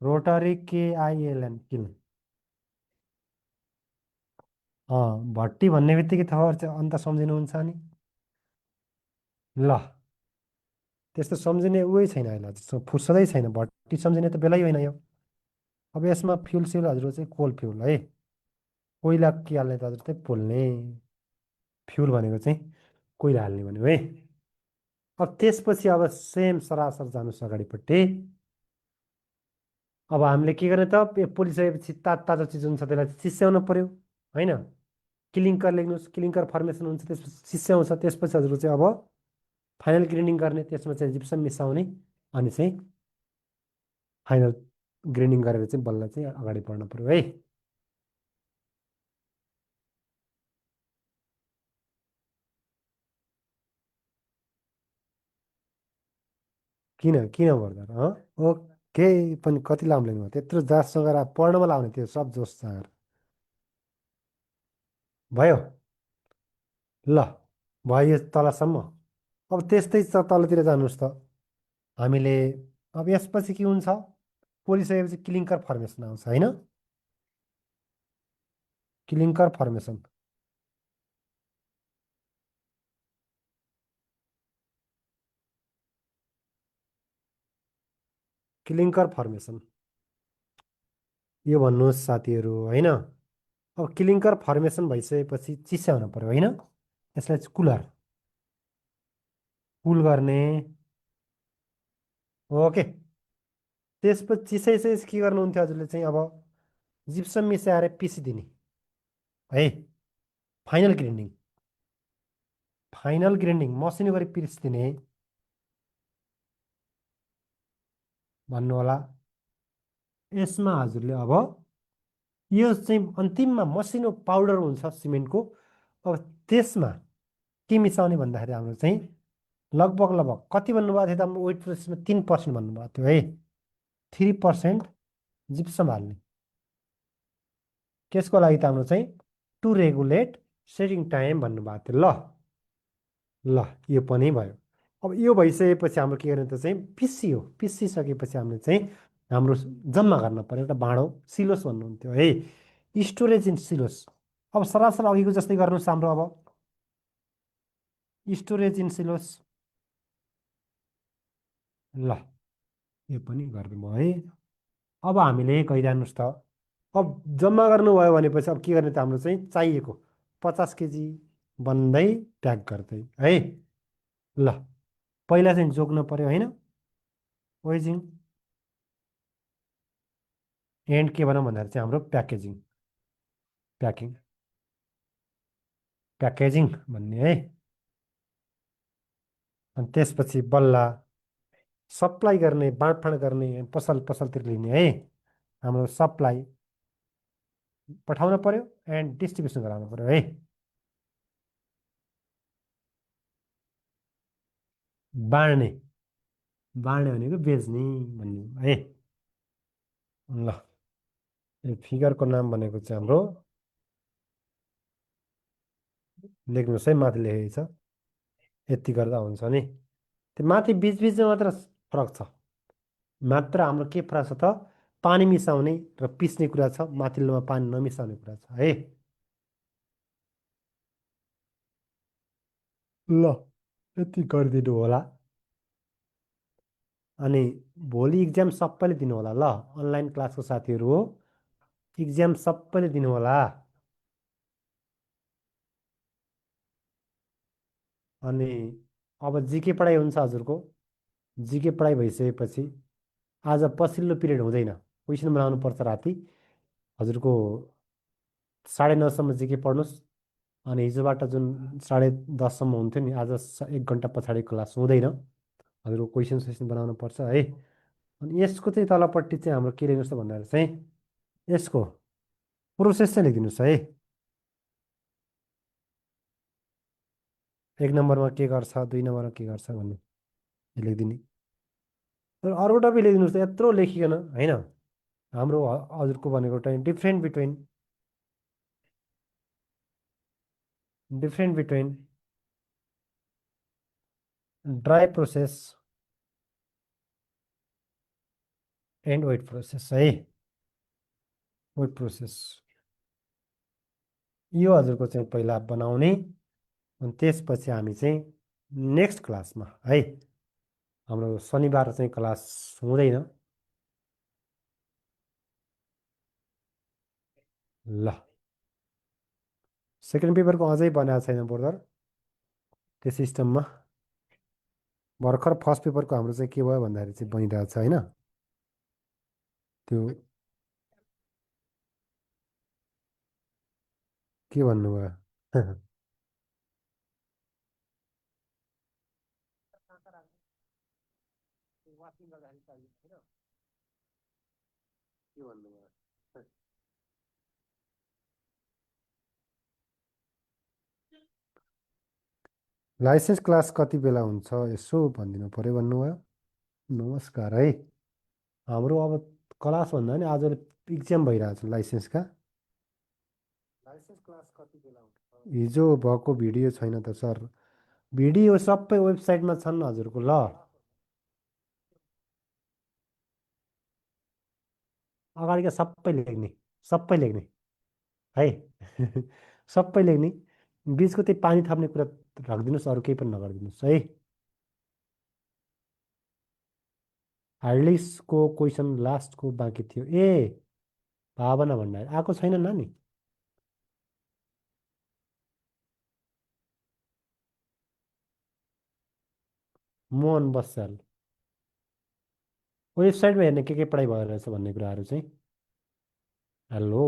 रोटरी केआइएलएन किल भट्टी भन्ने बित्तिकै थर चाहिँ अन्त सम्झिनुहुन्छ नि ल त्यस्तो सम्झिने उही छैन अहिले त्यस्तो फुर्सदै छैन भट्टी सम्झिने त बेलै होइन यो अब यसमा फ्युल स्युल हजुर चाहिँ कोल फ्युल है कोइला के हाल्ने त हजुर चाहिँ पोल्ने फ्युल भनेको चाहिँ कोइला हाल्ने भन्यो है अब त्यसपछि अब सेम सरासर जानुहोस् अगाडिपट्टि अब हामीले के गर्ने त पोलिसकेपछि तातो चिज हुन्छ त्यसलाई चिस्याउनु पर्यो होइन। क्लिङ्कर लेख्नुहोस्, क्लिङ्कर फर्मेसन हुन्छ, त्यसपछि चिस्याउँछ, त्यसपछि हजुरको चाहिँ अब फाइनल ग्राइन्डिङ गर्ने, त्यसमा चाहिँ जिप्सम मिसाउने, अनि चाहिँ फाइनल ग्राइन्डिङ गरेर चाहिँ बल्ल चाहिँ अगाडि बढ्नु पर्यो है। किन किन गर्दा र ओके पनि कति लामो लेख्नु भयो त्यत्रो जाँचसँग पढ्नमा लाउने त्यो सब जोस जाँगर भयो। ल भयो तलसम्म। अब त्यस्तै तलतिर जानुहोस् त। हामीले अब यसपछि के हुन्छ, पोलिसकेपछि क्लिङ्कर फर्मेसन आउँछ होइन। क्लिङ्कर फर्मेसन, क्लिङ्कर फर्मेसन यो भन्नुहोस् साथीहरू होइन। अब क्लिङ्कर फर्मेसन भइसकेपछि चिस्याउनु पर्यो होइन। यसलाई चाहिँ कुल गर्ने। ओके, त्यसपछि चिसाइसकेपछि के गर्नुहुन्थ्यो हजुरले चाहिँ अब जिप्सम मिसाएर पिसिदिने है। फाइनल ग्राइन्डिङ, फाइनल ग्राइन्डिङ मसिनो गरी पिसिदिने भन्नु होला। यसमा हजुरले अब यो चाहिँ अन्तिममा मसिनो पाउडर हुन्छ सिमेन्टको। अब त्यसमा के मिसाउने भन्दाखेरि हाम्रो चाहिँ लगभग लगभग कति भन्नुभएको थियो त हाम्रो वेट प्रोसेसमा 3% भन्नुभएको थियो है। 3% जिप्सम हाल्ने, त्यसको लागि त हाम्रो चाहिँ टु रेगुलेट सेटिङ टाइम भन्नुभएको थियो। ल ल यो पनि भयो। अब यो भइसकेपछि हाम्रो के गर्ने त चाहिँ पिसियो, पिसिसकेपछि हामीले चाहिँ हाम्रो जम्मा गर्न पर्यो एउटा भाँडो, सिलोस भन्नुहुन्थ्यो है, स्टोरेज इन सिलोस। अब सरासर अघिको जस्तै गर्नुहोस् हाम्रो अब स्टोरेज इन सिलोस। ल यो पनि गरिदिनु भयो है। अब हामीले गइरहनुहोस् त। अब जम्मा गर्नुभयो भनेपछि अब के गर्ने त हाम्रो चाहिँ चाहिएको 50 केजी बन्दै प्याक गर्दै है। ल पहिला चाहिँ जोग्न पर्यो होइन, वेजिङ। एन्ड के भनौँ भन्दाखेरि चाहिँ हाम्रो प्याकेजिङ, प्याकिङ प्याकेजिङ भन्ने है। अनि त्यसपछि बल्ल सप्लाई गर्ने, बाँडफाँड गर्ने, पसल पसलतिर लिने है। हाम्रो सप्लाई पठाउन पर्यो एन्ड डिस्ट्रिब्युसन गराउनु पर्यो है। बाँड्ने, बाँड्ने भनेको बेच्ने भन्ने है। ल यो फिगरको नाम भनेको चाहिँ हाम्रो लेख्नुहोस् है, माथि लेखेको छ। यति गर्दा हुन्छ नि। त्यो माथि बिचबिचमा मात्र फरक छ, मात्र हाम्रो के फरक छ त पानी मिसाउने र पिस्ने कुरा छ, माथिल्लोमा पानी नमिसाउने कुरा छ है। ल यति गरिदिनु होला। अनि भोलि इक्जाम सबैले दिनु होला ल, अनलाइन क्लासको साथीहरू हो, इक्जाम सबैले दिनु होला। अनि अब जिके पढाइ हुन्छ हजुरको। जिके पढाइ भइसकेपछि आज पछिल्लो पिरियड हुँदैन, क्वेसन बनाउनु पर्छ राति। हजुरको 9:30सम्म जिके पढ्नुहोस्। अनि हिजोबाट जुन 10:30सम्म हुन्थ्यो नि, आज 1 घन्टा पछाडि क्लास हुँदैन। हजुरको क्वेसन सेसन बनाउनु पर्छ है। अनि यसको चाहिँ तलपट्टि चाहिँ हाम्रो के लेख्नुहोस् त भन्दाखेरि चाहिँ यसको प्रोसेस चाहिँ लेखिदिनुहोस् है। 1 नम्बरमा के गर्छ, 2 नम्बरमा के गर्छ भन्ने लेखिदिने। तर अर्को टपिक लेखिदिनुहोस् त, यत्रो लेखिकन होइन। हाम्रो हजुरको भनेको चाहिँ different between dry process and wet process है। वेट प्रोसेस यो हजुरको चाहिँ पहिला बनाउने। अनि त्यसपछि हामी चाहिँ नेक्स्ट क्लासमा है, हाम्रो शनिबार चाहिँ क्लास हुँदैन। ल सेकेन्ड पेपरको अझै बनाएको छैन ब्रदर त्यो सिस्टममा। भर्खर फर्स्ट पेपरको हाम्रो चाहिँ के भयो भन्दाखेरि चाहिँ बनिरहेको छ होइन। त्यो के भन्नुभयो? के भन्नुभयो? लाइसेन्स क्लास कति बेला हुन्छ यसो भनिदिनु पर्यो भन्नुभयो। नमस्कार है। हाम्रो अब क्लास भन्दा नि आज इक्जाम भइरहेछ लाइसेन्सका। लाइसेन्स क्लास कति बेला हुन्छ? हिजो भएको भिडियो छैन त सर। भिडियो सबै वेबसाइटमा छन् हजुरको। ल अगाडिका सबै लेख्ने, सबै लेख्ने है। सबै लेख्ने। बिचको त्यही पानी थप्ने कुरा राखिदिनुहोस्, अरू केही पनि नगरिदिनुहोस् है। हार्लिसको क्वेसन लास्टको बाँकी थियो ए। भावना भण्डारी आएको छैन नानी। मोहन बस्याल वेबसाइटमा हेर्ने के पढाइ भएर रहेछ भन्ने कुराहरू चाहिँ। हेलो।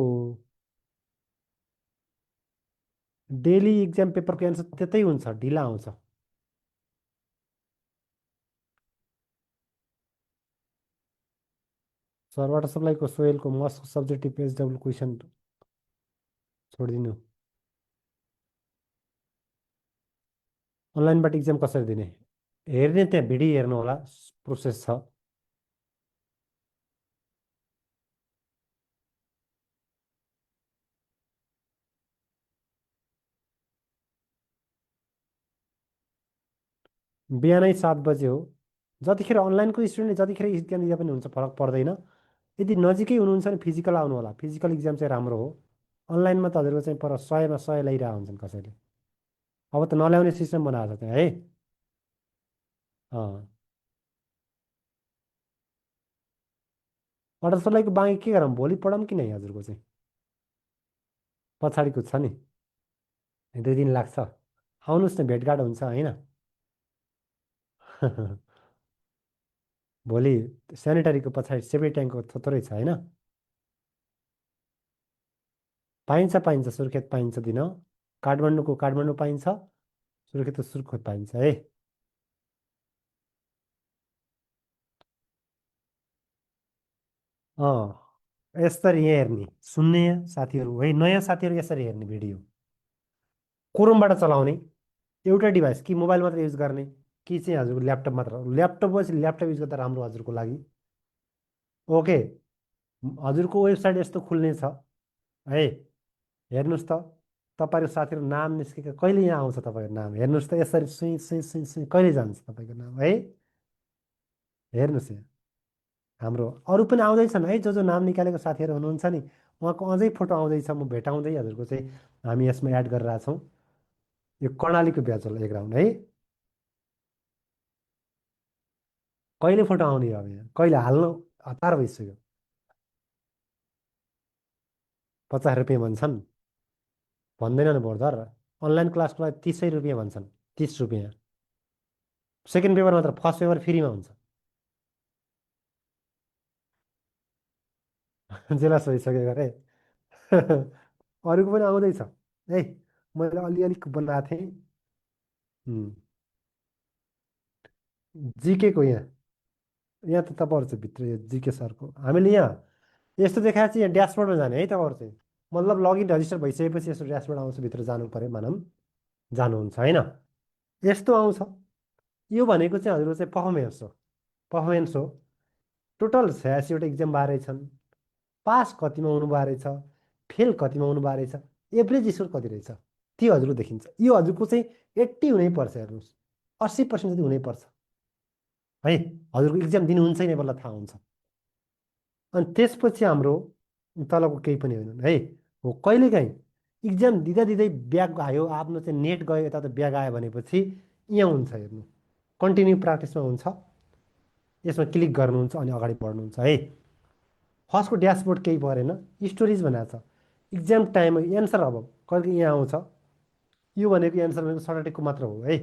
डेली इक्जाम पेपरको एन्सर त्यतै हुन्छ, ढिला आउँछ। सर वाटर सप्लाईको सोइलको मस्ट सब्जेक्टिभ एचडब्ल्यू क्वेसन छोडिदिनु। अनलाइनबाट इक्जाम कसरी दिने? हेर्ने त्यहाँ भिडियो हेर्नु होला, प्रोसेस छ। बिहानै 7 बजे हो। जतिखेर अनलाइनको स्टुडेन्टले जतिखेर इक्जाम दिँदा पनि हुन्छ, फरक पर्दैन। यदि नजिकै हुनुहुन्छ भने फिजिकल आउनु होला, फिजिकल इक्जाम चाहिँ राम्रो हो। अनलाइनमा त हजुरको चाहिँ पर 100मा 100 ल्याइरहेको हुन्छन् कसैले। अब त नल्याउने सिस्टम बनाएको छ त्यहाँ है। अँ वाटर सप्लाईको बाँकी के गरौँ, भोलि पढौँ कि नै हजुरको चाहिँ? पछाडिको छ नि, 2 दिन लाग्छ। आउनुहोस् न, भेटघाट हुन्छ होइन। भोलि सेनिटरीको पछाडि सेप्टी ट्याङ्कको थोत्रै छ होइन। पाइन्छ पाइन्छ, सुर्खेत पाइन्छ दिन। काठमाडौँको काठमाडौँ पाइन्छ, सुर्खेतको सुर्खेत पाइन्छ है। यसरी यहाँ हेर्ने सुन्ने साथीहरू है, नयाँ साथीहरू यसरी हेर्ने भिडियो। क्रोमबाट चलाउने एउटा डिभाइस, कि मोबाइल मात्र युज गर्ने कि चाहिँ हजुरको ल्यापटप मात्र। ल्यापटप युज गर्दा राम्रो हजुरको लागि। ओके। हजुरको वेबसाइट यस्तो खुल्ने छ है। हेर्नुहोस् त, तपाईँको साथीहरू नाम निस्केको कहिले यहाँ आउँछ तपाईँको नाम, हेर्नुहोस् त यसरी सुई सुई सुई सुई कहिले जान्छ तपाईँको नाम है। हेर्नुहोस् यहाँ हाम्रो अरू पनि आउँदैछन् है, जो जो नाम निकालेको साथीहरू हुनुहुन्छ नि, उहाँको अझै फोटो आउँदैछ। म भेटाउँदै हजुरको चाहिँ हामी यसमा एड गरेर छौँ। यो कर्णालीको ब्याच होला एक राउन्ड है। कहिले फोटो आउने अब यहाँ, कहिले हाल्नु हतार भइसक्यो। 50 रुपियाँ भन्छन्, भन्दैनन् बर्दर। अनलाइन क्लासको लागि 30 रुपियाँ भन्छन्, 30 रुपियाँ। सेकेन्ड पेपर मात्र, फर्स्ट पेपर फ्रीमा हुन्छ। जेलस भइसक्यो अरे। अरूको पनि आउँदैछ है। मैले अलिअलि बनाएको थिएँ। जिकेको यहाँ, यहाँ त तपाईँहरू चाहिँ भित्र यो जिके सरको हामीले यहाँ यस्तो देखाएको चाहिँ यहाँ ड्यासबोर्डमा जाने है तपाईँहरू चाहिँ। मतलब लगइन रजिस्टर भइसकेपछि यस्तो ड्यासबोर्ड आउँछ, भित्र जानु पऱ्यो भनौँ, जानुहुन्छ होइन। यस्तो आउँछ। यो भनेको चाहिँ हजुरको चाहिँ पर्फर्मेन्स हो। पर्फर्मेन्स हो। टोटल 86वटा इक्जाम बारे छन्। पास कतिमा हुनुभएको रहेछ, फेल कतिमा हुनुभएको रहेछ, एभरेज स्कोर कति रहेछ, त्यो हजुरको देखिन्छ। यो हजुरको चाहिँ 80 हुनैपर्छ, हेर्नुहोस् 80% जति हुनैपर्छ है। हजुरको इक्जाम दिनुहुन्छ नै बल्ल थाहा हुन्छ। अनि त्यसपछि हाम्रो तलको केही पनि होइन है। हो कहिलेकाहीँ इक्जाम दिँदा दिँदै ब्याग आयो, आफ्नो चाहिँ नेट गयो यता त ब्याग आयो भनेपछि यहाँ हुन्छ हेर्नु, कन्टिन्यू प्र्याक्टिसमा हुन्छ। यसमा क्लिक गर्नुहुन्छ अनि अगाडि बढ्नुहुन्छ है। फर्स्टको ड्यासबोर्ड केही परेन, स्टोरेज भनेको छ। इक्जाम टाइम एन्सर अब कहिले यहाँ आउँछ। यो भनेको एन्सर भनेको सटरडेको मात्र हो है,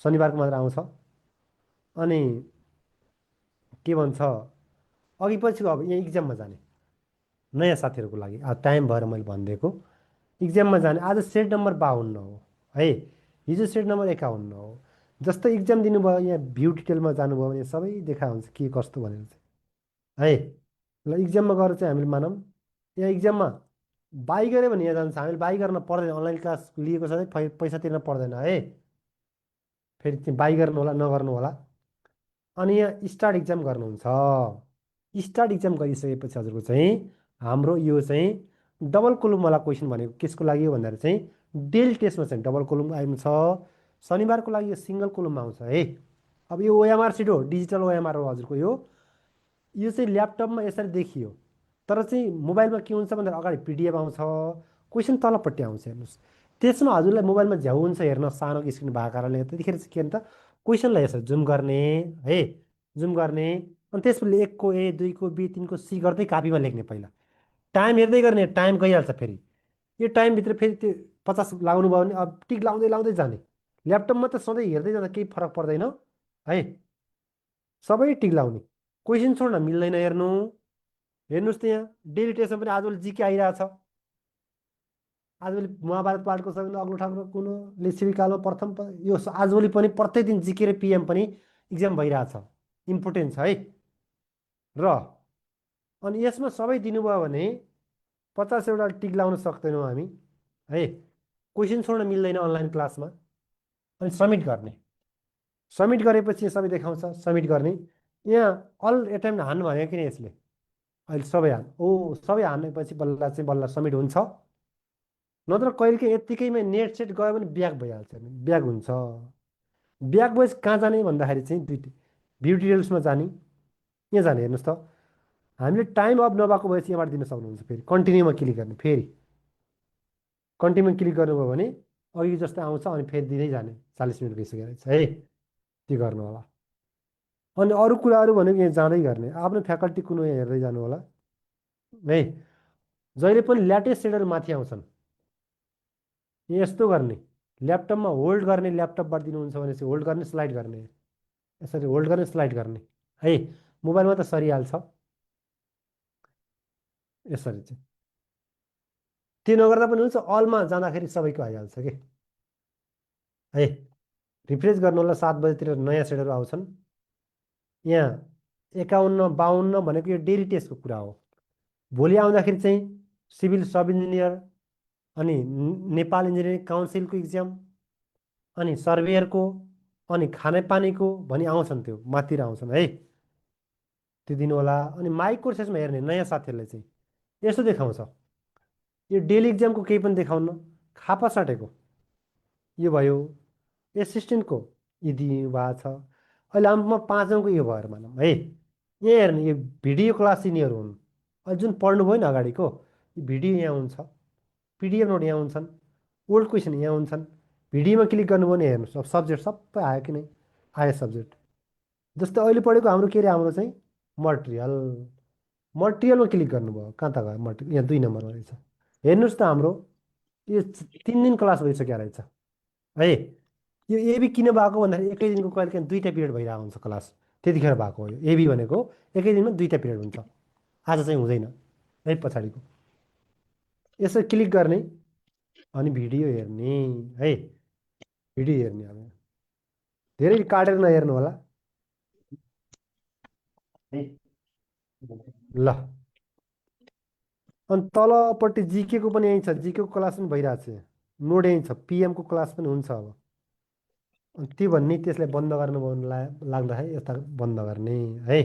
शनिबारको मात्र आउँछ। अनि के भन्छ, अघि पछिको अब यहाँ इक्जाममा जाने नयाँ साथीहरूको लागि अब टाइम भएर मैले भनिदिएको इक्जाममा जाने आज सेट नम्बर 52 हो है, हिजो सेट नम्बर 51 हो। जस्तो इक्जाम दिनुभयो यहाँ भ्यू डिटेलमा जानुभयो भने सबै देखा हुन्छ के कस्तो भनेर चाहिँ है। ल इक्जाममा गएर चाहिँ हामीले मानौँ यहाँ इक्जाममा बाई गऱ्यो भने यहाँ जान्छ, हामीले बाई गर्न पर्दैन, अनलाइन क्लास लिएको छ भने पैसा तिर्न पर्दैन है। फेरि चाहिँ बाई गर्नु होला नगर्नु होला। अनि यहाँ स्टार्ट इक्जाम गर्नुहुन्छ। स्टार्ट इक्जाम गरिसकेपछि हजुरको चाहिँ हाम्रो यो चाहिँ डबल कोलुमवाला क्वेसन भनेको केसको लागि हो भन्दाखेरि चाहिँ डेली टेस्टमा चाहिँ डबल कोलुम आउँछ, शनिबारको लागि यो सिङ्गल कोलुममा आउँछ है। अब यो ओएमआर सिट हो, डिजिटल ओएमआर हो हजुरको यो चाहिँ ल्यापटपमा यसरी देखियो, तर चाहिँ मोबाइलमा के हुन्छ भन्दा अगाडि पिडिएफ आउँछ, क्वेसन तलपट्टि आउँछ हेर्नुहोस्। त्यसमा हजुरलाई मोबाइलमा झ्याउ हुन्छ हेर्न सानो स्क्रिन भएको कारणले त्यतिखेर चाहिँ के भन्छ क्वेसनलाई यसरी जुम गर्ने है, जुम गर्ने अनि त्यसपछि 1 को ए 2 को बी 3 को सी गर्दै कापीमा लेख्ने। पहिला टाइम हेर्दै गर्ने, टाइम गइहाल्छ फेरि यो टाइमभित्र फेरि त्यो 50 लाउनु भयो भने अब टिक लाउँदै लाउँदै जाने। ल्यापटपमा त सधैँ हेर्दै जाँदा केही फरक पर्दैन है, सबै टिक लाउने, क्वेसन छोड्न मिल्दैन हेर्नु। हेर्नुहोस् त यहाँ डेली टेस्टमा पनि आजभोलि जिके आइरहेछ, आजभोलि महाभारत पाठको छ भने अग्लो ठाकुर कुन लिच्छवी कालमा प्रथम यो आजभोलि पनि प्रत्येक दिन जिके र पिएम पनि इक्जाम भइरहेछ, इम्पोर्टेन्ट छ है। र अनि यसमा सबै दिनुभयो भने 50वटा टिक लाउन सक्दैनौँ हामी है, क्वेसन छोड्न मिल्दैन अनलाइन क्लासमा। अनि सब्मिट गर्ने, सब्मिट गरेपछि सबै देखाउँछ सब्मिट गर्ने। यहाँ अल एटेम्प्ट हान्नु भयो किन यसले अहिले सबै हान् सबै हानेपछि बल्ल चाहिँ बल्ल सब्मिट हुन्छ। नत्र कहिलेकाहीँ यत्तिकैमा नेट सेट गयो भने ब्याक भइहाल्छ, ब्याक हुन्छ। ब्याक भएपछि कहाँ जाने भन्दाखेरि चाहिँ दुईवटा भ्यू डिटेल्समा जाने, यहाँ जाने हेर्नुहोस् त हामीले टाइम अफ नभएको भएपछि यहाँबाट दिन सक्नुहुन्छ। फेरि कन्टिन्यूमा क्लिक गर्ने, फेरि कन्टिन्यूमा क्लिक गर्नुभयो भने अघि जस्तो आउँछ अनि फेरि दिँदै जाने। 40 मिनट गइसकेको रहेछ है, त्यो गर्नु होला। अनि अरू कुराहरू भनेको यहाँ जाँदै गर्ने, आफ्नो फ्याकल्टी कुन यहाँ हेर्दै जानु होला है। जहिले पनि ल्याटेस्ट सेडहरू माथि आउँछन्, यस्तो गर्ने ल्यापटपमा होल्ड गर्ने, ल्यापटपबाट दिनुहुन्छ भने चाहिँ होल्ड गर्ने स्लाइड गर्ने, यसरी होल्ड गर्ने स्लाइड गर्ने है। मोबाइलमा त सरिहाल्छ यसरी चाहिँ, त्यो नगर्दा पनि हुन्छ, अलमा जाँदाखेरि सबैको आइहाल्छ कि है। रिफ्रेस गर्नु होला, 7 बजेतिर नयाँ सेडहरू आउँछन्। यहाँ 51 52 भनेको यो डेली टेस्टको कुरा हो। भोलि आउँदाखेरि चाहिँ सिभिल सब इन्जिनियर अनि नेपाल इन्जिनियरिङ काउन्सिलको इक्जाम अनि सर्वेयरको अनि खानेपानीको भनी आउँछन्, त्यो माथितिर आउँछन् है, त्यो दिनु होला। अनि माई कोर्सेसमा हेर्ने नयाँ साथीहरूलाई चाहिँ यस्तो देखाउँछ, यो डेली इक्जामको केही पनि देखाउन्न, खापा साटेको यो भयो, एसिस्टेन्टको यो दिनुभएको छ। अहिले हाम्रोमा 5 जनको यो भएर मानौँ है, यहाँ हेर्ने यो भिडियो क्लास यिनीहरू हुन्। अहिले जुन पढ्नुभयो नि अगाडिको यो भिडियो यहाँ हुन्छ, पिडिएफ नोट यहाँ हुन्छन्, ओल्ड क्वेसन यहाँ हुन्छन्। भिडियोमा क्लिक गर्नुभयो भने हेर्नुहोस् अब सब्जेक्ट सबै आयो कि नै आयो सब्जेक्ट। जस्तै अहिले पढेको हाम्रो के अरे हाम्रो चाहिँ मटेरियल, मटेरियलमा क्लिक गर्नुभयो कहाँ त गयो मटेरियल, यहाँ 2 नम्बरमा रहेछ। हेर्नुहोस् त हाम्रो यो 3 दिन क्लास भइसक्यो रहेछ है। यो एबी किन भएको भन्दाखेरि एकै दिनको कहिलेकाहीँ 2टा पिरियड भइरहेको हुन्छ क्लास, त्यतिखेर भएको हो। यो एबी भनेको एकै दिनमा 2टा पिरियड हुन्छ, आज चाहिँ हुँदैन है पछाडिको। यसरी क्लिक गर्ने अनि भिडियो हेर्ने है, भिडियो हेर्ने। अब धेरै काटेर नहेर्नु होला है। ल अनि तलपट्टि जिकेको पनि यहीँ छ, जिकेको क्लास पनि भइरहेको छ, नोड यहीँ छ, पिएमको क्लास पनि हुन्छ। अब अनि त्यो भन्ने त्यसलाई बन्द गर्नुभयो भने लाग्दाखेरि यस्ता बन्द गर्ने है।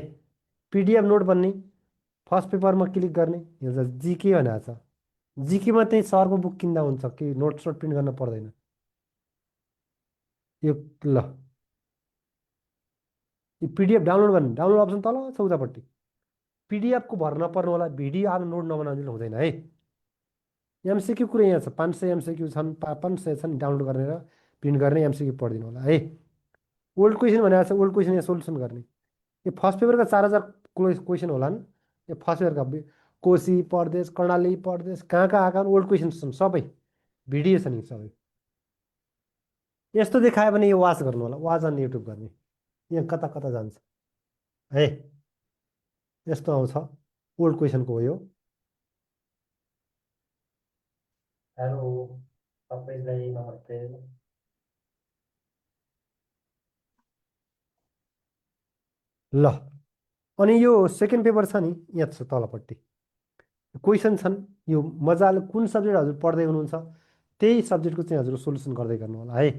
पिडिएफ नोट भन्ने फर्स्ट पेपरमा क्लिक गर्ने, यो जिके भनेको छ, जिकेमा चाहिँ सरको बुक किन्दा हुन्छ कि नोट सोट प्रिन्ट गर्न पर्दैन यो। ल यो पिडिएफ डाउनलोड गर्ने, डाउनलोड अप्सन तल छ उतापट्टि, पिडिएफको भर नपर्नु होला, भिडियो आफ्नो नोट नबनाउनु हुँदैन है। एमसिक्यू कुरो यहाँ छ, 500 एमसिक्यू छन्, 500 छन्, डाउनलोड गरेर प्रिन्ट गर्ने, एमसिक्यू पढिदिनु होला है। ओल्ड क्वेसन भनेको छ, ओल्ड क्वेसन यहाँ सोल्युसन गर्ने। यो फर्स्ट पेपरका 4000 क्वेसन होलान्, यो फर्स्ट पेपरका कोशी प्रदेश कर्णाली प्रदेश कहाँ कहाँ आएका ओल्ड क्वेसन छन्, सबै भिडियो छन् यी सबै। यस्तो देखायो भने यो वाच गर्नु होला, वाच अन युट्युब गर्ने, यहाँ कता कता जान्छ है। यस्तो आउँछ। ओल्ड क्वेसनको हो यो। हेलो सबैलाई नमस्ते। ल अनि यो सेकेन्ड पेपर छ नि, यहाँ छ तलपट्टि क्वेसन छन्। यो मजाले कुन सब्जेक्ट हजुर पढ्दै हुनुहुन्छ त्यही सब्जेक्टको चाहिँ हजुर सोल्युसन गर्दै गर्नु होला है।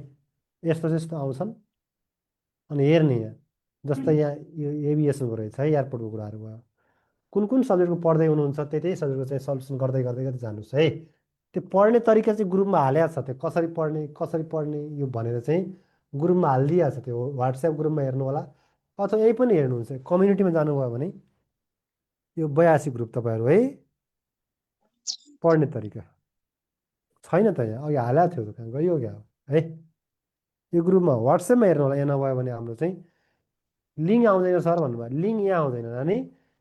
यस्तो यस्तो आउँछन्। अनि हेर्ने यहाँ जस्तै यहाँ यो एभिएसनको रहेछ है, एयरपोर्टको कुराहरू भयो। कुन कुन सब्जेक्टको पढ्दै हुनुहुन्छ त्यही त्यही सब्जेक्टको चाहिँ सल्युसन गर्दै गर्दै गर्दै जानुहोस् है। त्यो पढ्ने तरिका चाहिँ ग्रुपमा हालिएको छ, त्यो कसरी पढ्ने यो भनेर चाहिँ ग्रुपमा हालिदिएको छ। त्यो वाट्सएप ग्रुपमा हेर्नु होला, अथवा यही पनि हेर्नुहुन्छ कम्युनिटीमा जानुभयो भने यो 82 ग्रुप तपाईँहरू है। पढ्ने तरिका छैन त यहाँ, अघि हालेको थियो त, कहाँ गयो क्या है। यो ग्रुपमा वाट्सएपमा हेर्नु होला। यहाँ नभयो भने हाम्रो चाहिँ लिङ्क आउँदैन सर भन्नुभयो, लिङ्क यहाँ आउँदैन नानी,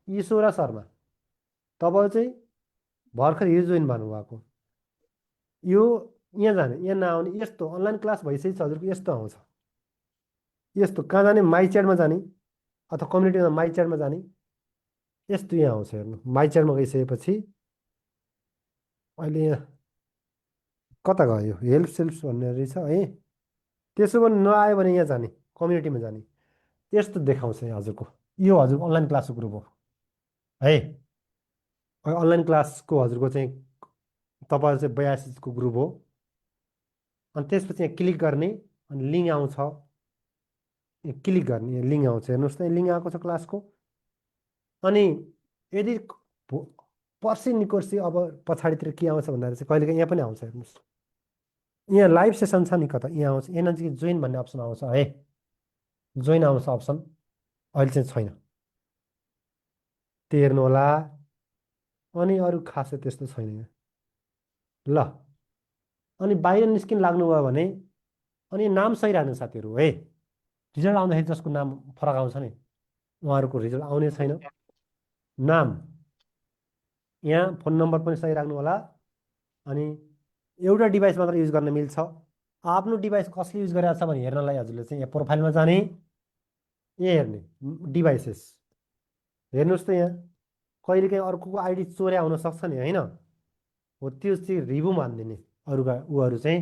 ईश्वर शर्मा तपाईँ चाहिँ भर्खर हिजो जोइन भन्नुभएको। यो यहाँ जाने, यहाँ नआउने, यस्तो अनलाइन क्लास भइसकेपछि हजुरको यस्तो आउँछ। यस्तो कहाँ जाने, माइ च्याटमा जाने अथवा कम्युनिटीमा माइ च्याटमा जाने, यस्तो यहाँ आउँछ हेर्नु। माइ च्याटमा गइसकेपछि अहिले यहाँ कता गयो, हेल्प सेल्फ भन्ने रहेछ है। त्यसो पनि नआयो भने यहाँ जाने, कम्युनिटीमा जाने, यस्तो देखाउँछ यहाँ हजुरको। यो हजुर अनलाइन क्लासको ग्रुप हो है। अनलाइन क्लासको हजुरको चाहिँ तपाईँहरू चाहिँ 82को ग्रुप हो। अनि त्यसपछि यहाँ क्लिक गर्ने, अनि लिङ्क आउँछ। यहाँ क्लिक गर्ने, लिङ्क आउँछ हेर्नुहोस् त, लिङ्क आएको छ क्लासको। अनि यदि पर्सि निकोर्सी अब पछाडितिर के आउँछ भन्दाखेरि चाहिँ कहिलेकाहीँ यहाँ पनि आउँछ हेर्नुहोस्। यहाँ लाइभ सेसन छ नि कता, यहाँ आउँछ। यहाँ नजिक जोइन भन्ने अप्सन आउँछ है, जोइन आउँछ अप्सन, अहिले चाहिँ छैन, त्यो हेर्नु होला। अनि अरू खासै त्यस्तो छैन यहाँ। ल अनि बाहिर निस्किन लाग्नुभयो भने अनि नाम सही राख्नु साथीहरू है। रिजल्ट आउँदाखेरि जसको नाम फरक आउँछ नि उहाँहरूको रिजल्ट आउने छैन। नाम यहाँ फोन नम्बर पनि सही राख्नु होला। अनि एउटा डिभाइस मात्र युज गर्न मिल्छ। आफ्नो डिभाइस कसले युज गरिरहेको छ भने हेर्नलाई हजुरले चाहिँ यहाँ प्रोफाइलमा जाने, यहाँ हेर्ने डिभाइसेस हेर्नुहोस् त। यहाँ कहिलेकाहीँ अर्कोको आइडी चोर्या हुनसक्छ नि होइन, हो त्यो चाहिँ रिभ्यू मानिदिने अरूका उहरू चाहिँ।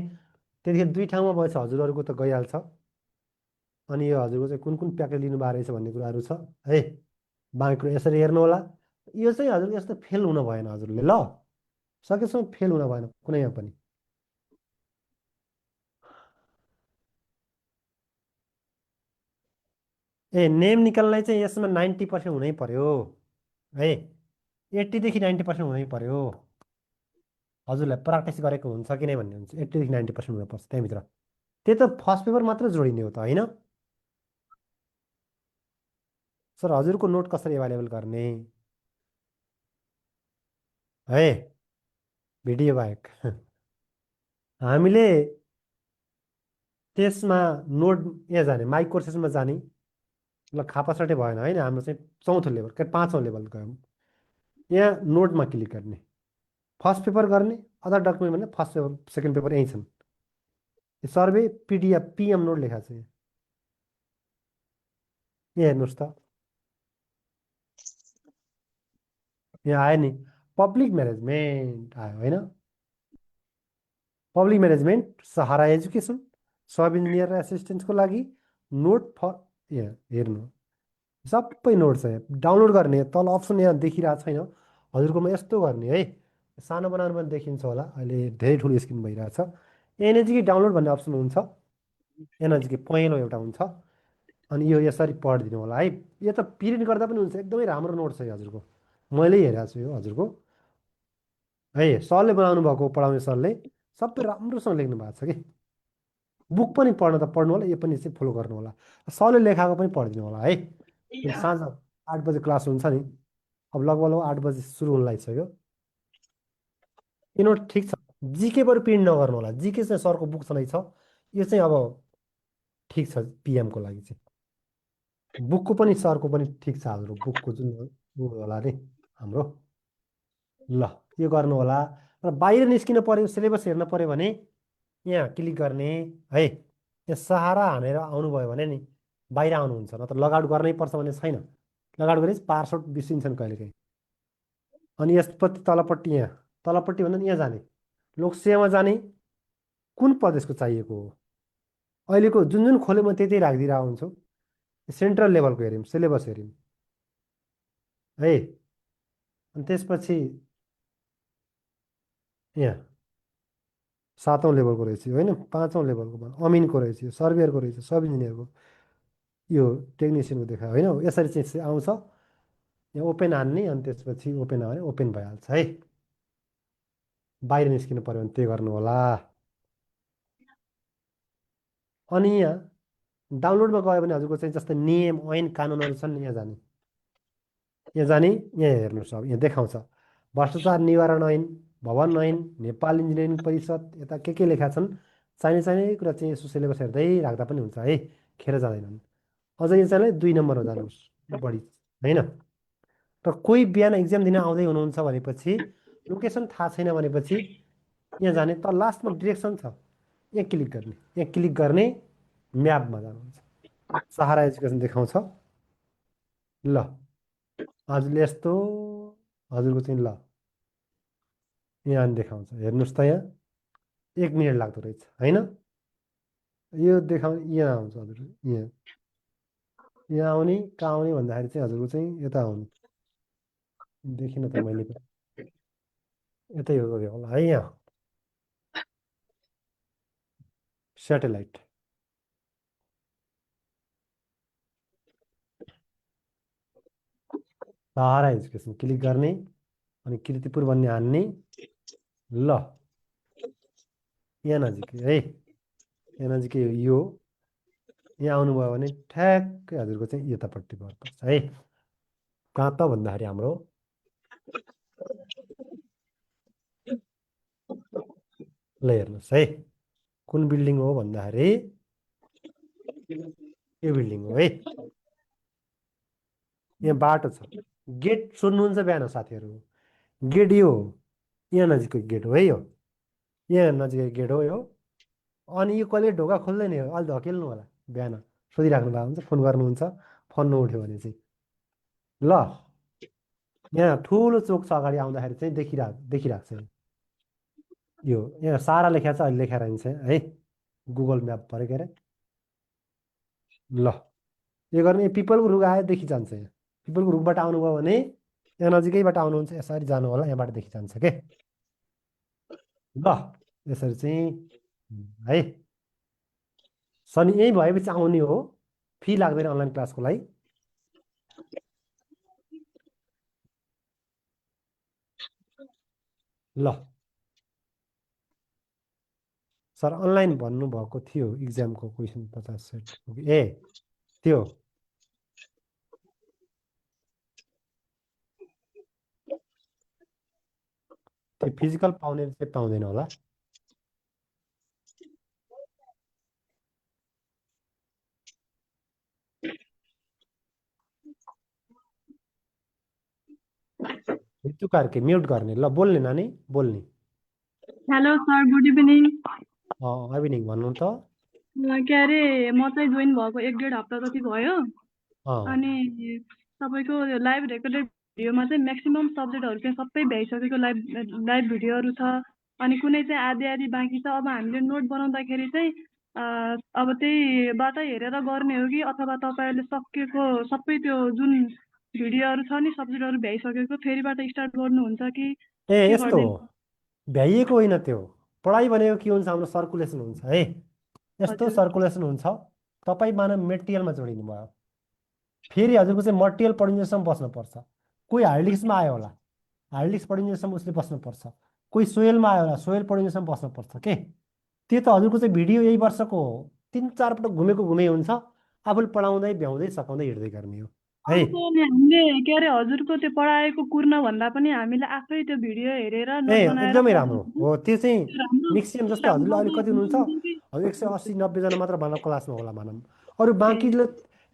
त्यतिखेर दुई ठाउँमा भएछ हजुरहरूको त गइहाल्छ। अनि यो हजुरको चाहिँ कुन कुन प्याकेज लिनु भएको रहेछ भन्ने कुराहरू छ है। बाँकी कुरो यसरी हेर्नु होला। यो चाहिँ हजुर यस्तो फेल हुन भएन हजुरले, ल सकेसम्म फेल हुन भएन कुनैमा पनि। ए नेम निकाल्नलाई चाहिँ यसमा 90% हुनै पर्यो है। 80देखि 90% हुनै पर्यो। हजुरलाई प्र्याक्टिस गरेको हुन्छ कि नै भन्ने हुन्छ, 80देखि 90% हुनुपर्छ त्यहाँभित्र। त्यही त फर्स्ट पेपर मात्र जोडिने हो त होइन सर। हजुरको नोट कसरी एभाइलेबल गर्ने है, भिडियो बाहेक हामीले त्यसमा नोट यहाँ जाने, माइ कोर्सेसमा जाने। ल खापासाटै भएन होइन, हाम्रो चाहिँ चौथो लेभल के पाँचौँ लेभल गयौँ। यहाँ नोटमा क्लिक गर्ने, फर्स्ट पेपर गर्ने, अदर डकुमेन्ट भने फर्स्ट पेपर सेकेन्ड पेपर यहीँ छन्। सर्वे पिडिएफ पिएम नोट लेखाएको छ यहाँ, यहाँ हेर्नुहोस् त। यहाँ आयो नि पब्लिक म्यानेजमेन्ट आयो होइन। पब्लिक म्यानेजमेन्ट सहारा एजुकेसन सब इन्जिनियर र एसिस्टेन्ट्सको लागि नोट फर, यहाँ हेर्नु सबै नोट छ। यहाँ डाउनलोड गर्ने तल अप्सन यहाँ देखिरहेको छैन हजुरकोमा, यस्तो गर्ने है। सानो बनाउनु पनि देखिन्छ होला, अहिले धेरै ठुलो स्क्रिन भइरहेछ। यहाँ नजिकै डाउनलोड भन्ने अप्सन हुन्छ, यहाँ नजिकै पहेँलो एउटा हुन्छ। अनि यो यसरी पढिदिनु होला है। यो त प्रिन्ट गर्दा पनि हुन्छ, एकदमै राम्रो नोट छ यो हजुरको, मैले हेरेको छु यो हजुरको है। सरले बनाउनु भएको, पढाउने सरले सबै राम्रोसँग लेख्नु भएको छ कि। बुक पनि पढ्न त पढ्नु होला, यो पनि चाहिँ फलो गर्नु होला। सरले लेखाएको पनि पढिदिनु होला है। साँझ 8 बजे क्लास हुन्छ नि, अब लगभग 8 बजे सुरु हुन लागिसक्यो। यो नोट ठिक छ। जिके बरु प्रिन्ट नगर्नु होला, जिके चाहिँ सरको बुक छ यो चाहिँ अब ठिक छ पिएमको लागि चाहिँ। बुकको पनि सरको पनि ठिक छ हाम्रो बुकको जुन होला नि हाम्रो। ल यो गर्नु होला। र बाहिर निस्किनु पर्यो, सिलेबस हेर्नु पर्यो भने यहाँ क्लिक गर्ने है। यहाँ सहारा हानेर आउनुभयो भने नि बाहिर आउनुहुन्छ, नत्र लगआउट गर्नै पर्छ भन्ने छैन। लगाड गरेपछि पार्सआउट बिर्सिन्छन् कहिलेकाहीँ। अनि यसपछि तलपट्टि यहाँ तलपट्टि भन्दा नि यहाँ जाने लोकसेवामा जाने कुन प्रदेशको चाहिएको हो अहिलेको जुन जुन खोले म त्यति राखिदिइरहेको हुन्छु। सेन्ट्रल लेभलको हेऱ्यौँ सिलेबस हेऱ्यौँ है। अनि त्यसपछि यहाँ 7औं लेभलको रहेछ होइन 5औं लेभलको अमिनको रहेछ सर्वेयरको रहेछ सब इन्जिनियरको यो टेक्निसियनको देखायो होइन। यसरी चाहिँ आउँछ यहाँ ओपेन हान्ने अनि त्यसपछि ओपेन हाल्यो भने ओपेन भइहाल्छ है। बाहिर निस्किनु पऱ्यो भने त्यही गर्नु होला। अनि यहाँ डाउनलोडमा गयो भने हजुरको चाहिँ जस्तै नियम ऐन कानुनहरू छन् यहाँ जाने यहाँ हेर्नुहोस्। अब यहाँ देखाउँछ भ्रष्टाचार निवारण ऐन भवन ऐन नेपाल इन्जिनियरिङ परिषद यता के लेखा छन् चाहिने कुरा चाहिँ यसो सिलेबस हेर्दै राख्दा पनि हुन्छ है खेर जाँदैनन्। अझ यो चाहिँ 2 नम्बरमा जानुहोस् बढी होइन। र कोही बिहान इक्जाम दिन आउँदै हुनुहुन्छ भनेपछि लोकेसन थाहा छैन भनेपछि यहाँ जाने त लास्टमा डिरेक्सन छ यहाँ क्लिक गर्ने म्यापमा जानुहुन्छ सहारा एजुकेसन देखाउँछ। ल हजुरले यस्तो हजुरको चाहिँ ल यहाँ देखाउँछ हेर्नुहोस् त यहाँ 1 मिनट लाग्दो रहेछ होइन। यो यहाँ आउँछ हजुर यहाँ आउने कहाँ आउने भन्दाखेरि चाहिँ हजुरको चाहिँ यता आउने देखिन त मैले यतै हो होला है। यहाँ स्याटेलाइट सहारा एजुकेसन क्लिक गर्ने अनि किर्तिपुर भन्ने हान्ने। ल यहाँ नजिकै है यहाँ नजिकै यो यहाँ आउनुभयो भने ठ्याक्कै हजुरको चाहिँ यतापट्टि पर्छ है। कहाँ त भन्दाखेरि हाम्रो ल हेर्नुहोस् है कुन बिल्डिङ हो भन्दाखेरि यो बिल्डिङ हो है। यहाँ बाटो छ गेट सोध्नुहुन्छ बिहान साथीहरू गेट यो हो यहाँ नजिकको गेट हो है। यो यहाँ नजिकै गेट हो यो। अनि यो कहिले ढोका खोल्दैन यो अलि धकेल्नु होला बिहान सोधिराख्नु भएको हुन्छ फोन गर्नुहुन्छ फोन नउठ्यो भने चाहिँ। ल यहाँ ठुलो चोक छ अगाडि आउँदाखेरि चाहिँ देखिरहेको छ यो यहाँ सारा लेखा छ अहिले लेखाएर हिँड्छ है गुगल म्याप परेको अरे। ल यो गर्ने पिपलको रुख आयो देखिजान्छ यहाँ पिपलको रुखबाट आउनुभयो भने यहाँ नजिकैबाट आउनुहुन्छ यसरी जानु होला यहाँबाट देखिजान्छ के। ल यसरी चाहिँ है शनि यही भएपछि आउने हो फी लाग्दैन अनलाइन क्लासको लागि। ल सर अनलाइन भन्नुभएको थियो इक्जामको क्वेसन 50 सेट ए त्यो फिजिकल पाउने चाहिँ पाउँदैन होला। ऋतु कार्के म्युट गर्ने ल बोल्ने नानी बोल्ने। Hello sir good evening. Evening भन्नु त के अरे म चाहिँ जोइन भएको 1-1.5 हप्ता जति भयो अनि तपाईँको लाइभ रेकर्डेड भिडियोमा चाहिँ म्याक्सिमम सब्जेक्टहरू चाहिँ सबै भ्याइसकेको लाइभ भिडियोहरू छ अनि कुनै चाहिँ आधी बाँकी छ। अब हामीले नोट बनाउँदाखेरि चाहिँ अब त्यहीबाट हेरेर गर्ने हो कि अथवा तपाईँहरूले सकेको सबै त्यो जुन भिडियोहरू छ नि सब्जेक्टहरू भ्याइसकेको फेरिबाट स्टार्ट गर्नुहुन्छ कि ए यस्तो भ्याइएको होइन त्यो पढाइ भनेको के हुन्छ हाम्रो सर्कुलेसन हुन्छ है। यस्तो सर्कुलेसन हुन्छ तपाईँ मानव मेटेरियलमा जोडिनु भयो फेरि हजुरको चाहिँ मटेरियल पढिन्जेलसम्म बस्नुपर्छ। कोही हार्डलिक्समा आयो होला हार्डलिक्स पढिन्जेलसम्म उसले बस्नुपर्छ कोही सोयलमा आयो होला सोयल पढिन्जेलसम्म बस्नुपर्छ के। त्यो त हजुरको चाहिँ भिडियो यही वर्षको 3-4 पटक घुमेको हुन्छ आफूले पढाउँदै भ्याउँदै सकाउँदै हिँड्दै गर्ने हो है। हामीले के अरे हजुरको त्यो पढाएको कुर्न भन्दा पनि हामीले आफै त्यो भिडियो हेरेर एकदमै राम्रो हो त्यो चाहिँ म्याक्सिमम जस्तै हजुरले अहिले कति हुनुहुन्छ हजुर 180-90 जना मात्र मानव क्लासमा होला मानव अरू बाँकीले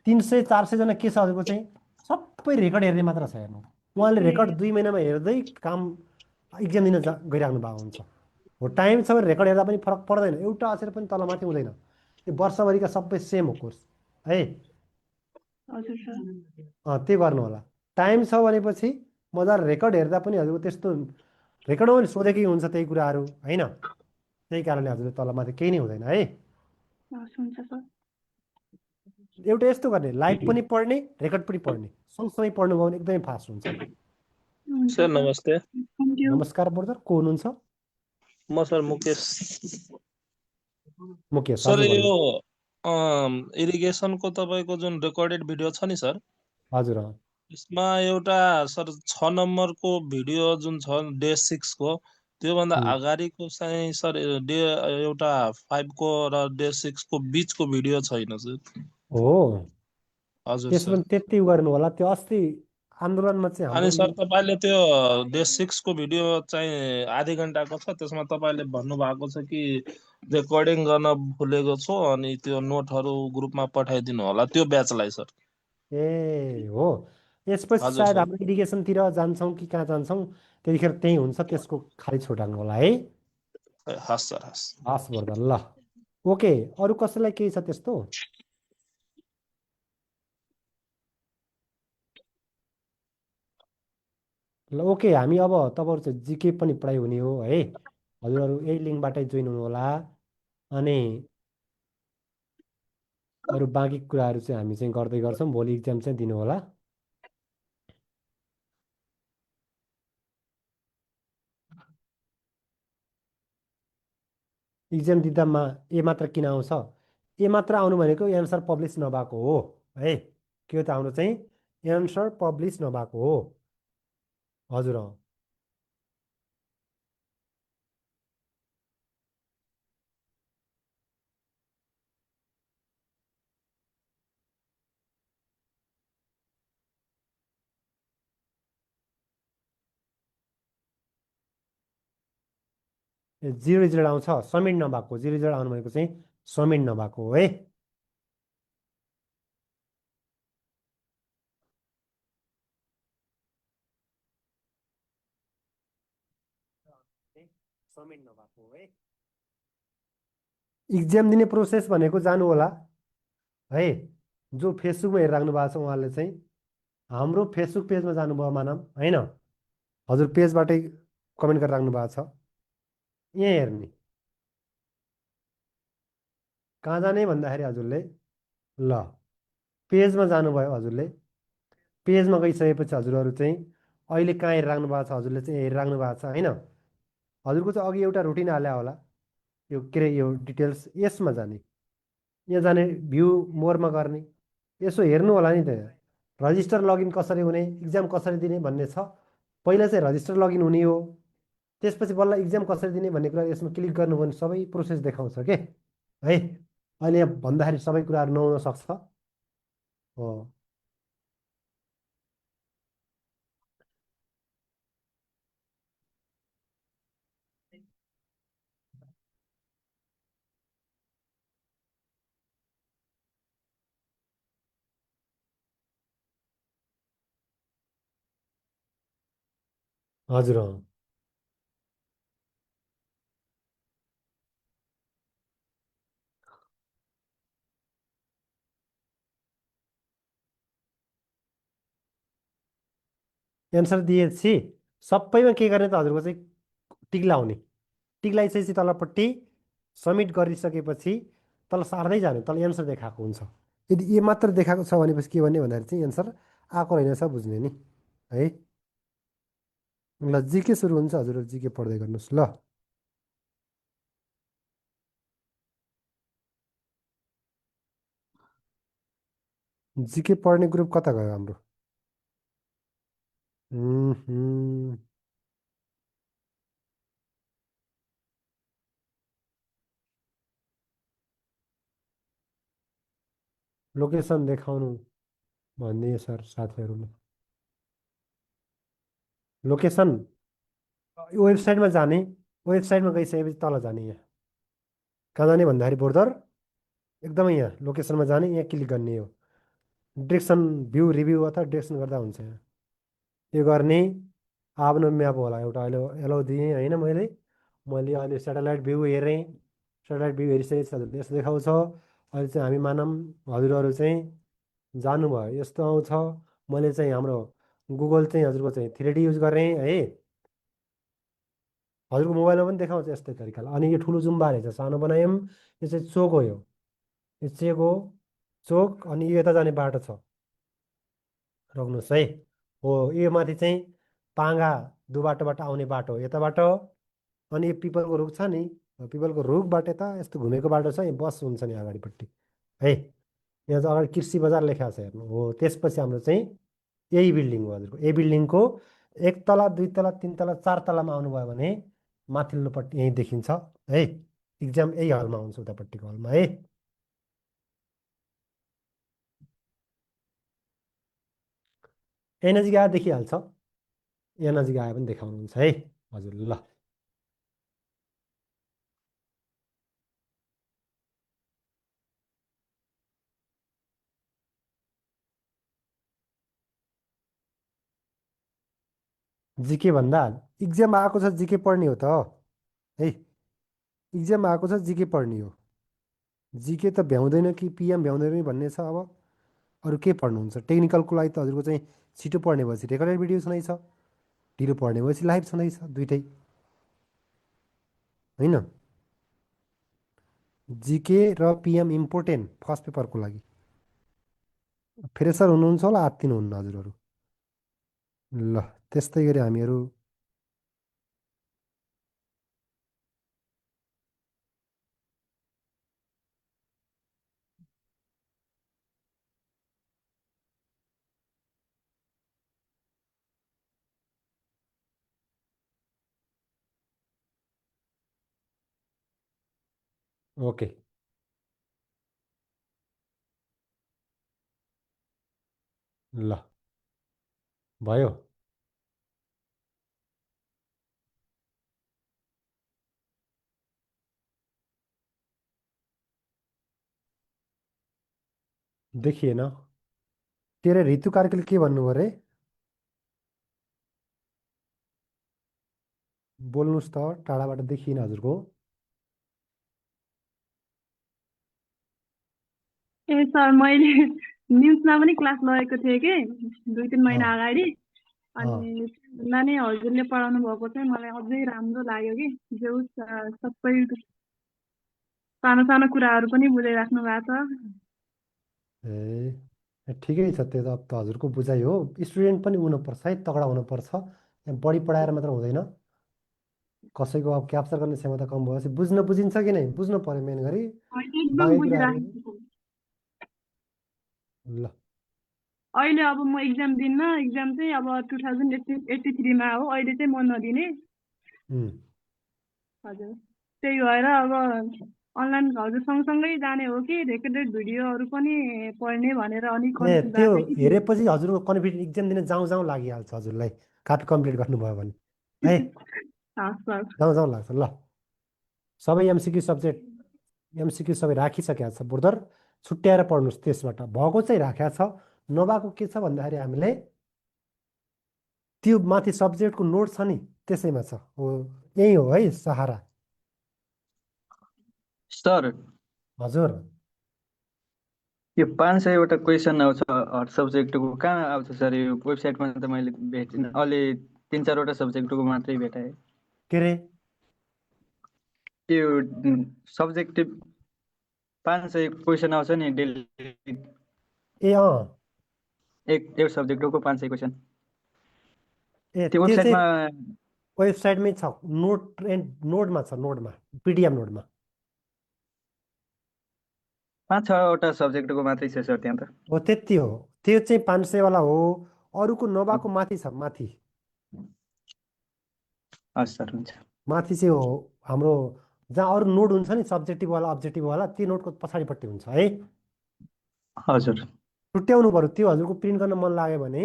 300-400 जना के छ हजुरको चाहिँ सबै रेकर्ड हेर्ने मात्र छ हेर्नु उहाँले रेकर्ड 2 महिनामा हेर्दै काम इक्जाम दिन गइराख्नु भएको हुन्छ हो। टाइम छ भने रेकर्ड हेर्दा पनि फरक पर्दैन एउटा अक्षर पनि तलमाथि हुँदैन यो वर्षभरिका सबै सेम हो कोर्स है। हजुर सर। त्यो गर्नु होला। टाइम छ भनेपछि मजाले रेकर्ड हेर्दा पनि हजुरको त्यस्तो रेकर्डमा पनि सोधेकै हुन्छ त्यही कुराहरू होइन। त्यही कारणले हजुरले तलमाथि केही नै हुँदैन है। हस् हुन्छ सर। एउटा यस्तो गर्ने लाइभ पनि पढ्ने रेकर्ड पनि पढ्ने सँगसँगै पढ्नुभयो भने एकदमै फास्ट हुन्छ। हुन्छ सर सर। नमस्ते। Thank you. नमस्कार ब्रदर, को हुनुहुन्छ? म सर मुकेश। मुकेश, सर हजुर यो भन्नु। इरिगेसनको तपाईँको जुन रेकर्डेड भिडियो छ नि सर, हजुर यसमा एउटा सर 6 नम्बरको भिडियो जुन छ डे 6 को, त्योभन्दा अगाडिको चाहिँ सर डे एउटा 5 को र डे 6 को बिचको भिडियो छैन सर। हो, हजुर त्यसमा सर। त्यति गर्नु होला। त्यो अस्ति आन्दोलनमा चाहिँ हाम्रो अनि सर तपाईँले त्यो डे 6 को भिडियो चाहिँ आधी घन्टाको छ, त्यसमा तपाईँले भन्नुभएको छ कि रेकर्डिङ गर्न भुलेको छु अनि त्यो नोटहरू ग्रुपमा पठाइदिनु होला त्यो ब्याचलाई सर। ए हो, यसपछि हजुर सायद सर। हाम्रो इरिगेसनतिर जान्छौँ कि कहाँ जान्छौँ, त्यतिखेर त्यही हुन्छ, त्यसको खाली छुटाउनु होला है। हस् सर, हस्। हस् ब्रदर, ल ओके। अरू कसैलाई केही छ त्यस्तो? ल ओके, हामी अब तपाईँहरू चाहिँ जिके पनि पढाइ हुने हो है। हजुरहरू यही लिङ्कबाटै जोइन हुनु होला। अनि अरू बाँकी कुराहरू चाहिँ हामी चाहिँ गर्दै गर्छौँ। भोलि इक्जाम चाहिँ दिनु होला। इक्जाम दिँदामा ए मात्र किन आउँछ? ए मात्र आउनु भनेको एन्सर पब्लिस नभएको हो है। के त आउनु चाहिँ एन्सर पब्लिस नभएको हो। हजुर 0 रिजल्ट आउँछ, सब्मिट नभएको। 0 रिजल्ट आउनु भनेको चाहिँ सब्मिट नभएको हो है। सब्मिट नभएको हो है। इक्जाम दिने प्रोसेस भनेको जानु होला है। जो फेसबुकमा हेरिराख्नु भएको छ उहाँले चाहिँ हाम्रो फेसबुक पेजमा जानुभयो मानौँ होइन। हजुर पेजबाटै कमेन्ट गरेर राख्नु भएको छ, यहाँ हेर्ने। कहाँ जाने भन्दाखेरि हजुरले ल पेजमा जानुभयो। हजुरले पेजमा गइसकेपछि हजुरहरू चाहिँ अहिले कहाँ हेरिराख्नु भएको छ, हजुरले चाहिँ हेरिराख्नु भएको छ होइन। हजुरको चाहिँ अघि एउटा रुटिन हाल्या होला, यो के अरे यो डिटेल्स यसमा जाने, यहाँ जाने भ्यू मोरमा गर्ने। यसो हेर्नु होला नि त्यहाँ रजिस्टर लगइन कसरी हुने, इक्जाम कसरी दिने भन्ने छ। पहिला चाहिँ रजिस्टर लगइन हुने हो, त्यसपछि बल्ल इक्जाम कसरी दिने भन्ने कुरा यसमा क्लिक गर्नुभयो भने सबै प्रोसेस देखाउँछ के है। अहिले यहाँ भन्दाखेरि सबै कुराहरू नहुन सक्छ हो। हजुर एन्सर दिएपछि सबैमा के गर्ने त हजुरको चाहिँ टिक लाउने। टिक लगाइसकेपछि तलपट्टि सब्मिट गरिसकेपछि तल सार्दै जाने, तल एन्सर देखाएको हुन्छ। यदि ए मात्र देखाएको छ भनेपछि के भन्ने भन्दाखेरि चाहिँ एन्सर आएको रहेनछ बुझ्ने नि है। ल जिके सुरु हुन्छ, हजुरहरू जिके पढ्दै गर्नुहोस् ल। जिके पढ्ने ग्रुप कता गयो हाम्रो? लोकेसन देखाउनु भन्ने सर साथीहरूले लोकेसन वेबसाइटमा जाने, वेबसाइटमा गइसकेपछि तल जाने। यहाँ कहाँ जाने भन्दाखेरि बोर्डर एकदमै यहाँ लोकेसनमा जाने, यहाँ क्लिक गर्ने हो। डिरेक्सन भ्यू रिभ्यू अथवा डिरेक्सन गर्दा हुन्छ। यहाँ यो गर्ने आफ्नो म्याप होला एउटा अहिले एलाउ दिएँ होइन। मैले अहिले सेटेलाइट भ्यू हेरेँ। सेटेलाइट भ्यू हेरिसकेपछि हजुरले यस्तो देखाउँछ। अहिले चाहिँ हामी मानौँ हजुरहरू चाहिँ जानुभयो यस्तो आउँछ। मैले चाहिँ हाम्रो गुगल चाहिँ हजुरको चाहिँ 3D युज गरेँ है। हजुरको मोबाइलमा पनि देखाउँछ यस्तै तरिकाले। अनि यो ठुलो जुम्बा रहेछ, सानो बनायौँ। यो चाहिँ चोक हो, यो चेक हो, चोक। अनि यो यता जाने बाटो छ, रोक्नुहोस् है। हो, यो माथि चाहिँ पाङ्गा दुबाटोबाट आउने बाटो हो यताबाट। अनि यो पिपलको रुख छ नि, पिपलको रुखबाट यता यस्तो घुमेको बाटो छ, यहाँ बस हुन्छ नि अगाडिपट्टि है। यहाँ चाहिँ अगाडि कृषि बजार लेखाएको छ हेर्नु। हो, त्यसपछि हाम्रो चाहिँ यही बिल्डिङ हो हजुरको। यही बिल्डिङको 1 तला 2 तला 3 तला 4 तलामा आउनुभयो भने माथिल्लोपट्टि यहीँ देखिन्छ है। इक्जाम यही हलमा हुन्छ, उतापट्टिको हलमा है। यही नजिक आएर देखिहाल्छ, यहाँ नजिक आए पनि देखाउनुहुन्छ है हजुर। ल, जिके भन्दा इक्जाम आएको छ जिके पढ्ने हो त है। इक्जाम आएको छ जिके पढ्ने हो। जिके त भ्याउँदैन कि पिएम भ्याउँदैन कि भन्ने छ। अब अरू के पढ्नुहुन्छ? टेक्निकलको लागि त हजुरको चाहिँ छिटो पढ्ने भएपछि रेकर्डेड भिडियो छँदैछ, ढिलो पढ्ने भएपछि लाइभ छँदैछ, दुइटै होइन। जिके र पिएम इम्पोर्टेन्ट फर्स्ट पेपरको लागि। फ्रेसर हुनुहुन्छ होला, आत्तिनुहुन्न हजुरहरू। ल, त्यस्तै गरी हामीहरू ओके। ल, भयो। देखिएन। तेरे ऋतु कार्कीले के भन्नुभयो अरे? बोल्नुहोस् त, टाढाबाट देखिएन हजुरको। ए सर, मैले न्युजमा पनि क्लास लगेको थिएँ कि 2-3 महिना अगाडि। अनि त्यसमा नै हजुरले पढाउनु भएको चाहिँ मलाई अझै राम्रो लाग्यो कि जो सबै सानो सानो कुराहरू पनि बुझाइराख्नु भएको छ। ठिकै छ, त्यो त अब त हजुरको बुझाइ हो। स्टुडेन्ट पनि हुनुपर्छ है, तगडा हुनुपर्छ। यहाँ बढी पढाएर मात्र हुँदैन। कसैको अब क्याप्चर गर्ने क्षमता कम भएपछि बुझ्न बुझिन्छ कि नै, बुझ्नु पऱ्यो मेन गरी। एकदम बाँकी कुराहरू बुझिराख्नु। ल, अहिले अब म इक्जाम दिन्न, इक्जाम चाहिँ अब 2083मा हो। अहिले चाहिँ म नदिने। हजुर, त्यही भएर अब अनलाइन हजुर सँगसँगै जाने हो कि रेकर्डेड भिडियोहरू पनि पढ्ने भनेर अलिक कन्फ्युज त्यो भएको थिएँ हेरेपछि हजुरको कन्फिडेन्ट इक्जाम दिन जाउँ जाउँ लागिहाल्छ हजुरलाई, कापी कम्प्लिट गर्नुभयो भने है। कि हस् सर। जाउँ जाउँ लाग्छ। ल, सबै एमसिक्यू सब्जेक्ट एमसिक्यू सबै राखिसकेको छ, बुर्दर छुट्याएर पढ्नुहोस्। त्यसबाट भएको चाहिँ राखेको छ, नभएको के छ भन्दाखेरि हामीले त्यो माथि सब्जेक्टको नोट छ नि, त्यसैमा छ। हो, यही हो है सहारा। सर हजुर, यो 500वटा क्वेसन आउँछ हर सब्जेक्टको, कहाँ आउँछ सर? यो वेबसाइटमा त मैले भेटिनँ, अलि 3-4वटा सब्जेक्टको मात्रै भेटाएँ। के अरे? त्यो सब्जेक्टिभ 500 क्वेसन आउँछ नि डेली, ए एक सब्जेक्टको 500 क्वेसन। त्यो त्यो चाहिँ वेबसाइटमा वेबसाइटमै छ, नोटमा छ, नोटमा, पिडिएफ नोटमा। 5-6वटा सब्जेक्टको मात्रै छ सर त्यहाँ त। हो, त्यति हो। त्यो चाहिँ 500 वाला हो, अरूको नभएको माथि छ, माथि हस् सर, हुन्छ। माथि चाहिँ हो हाम्रो, जहाँ अरू नोट हुन्छ नि सब्जेक्टिभवाला अब्जेक्टिभवाला, त्यो नोटको पछाडिपट्टि हुन्छ है। हजुर छुट्याउनु पऱ्यो। त्यो हजुरको प्रिन्ट गर्न मन लाग्यो भने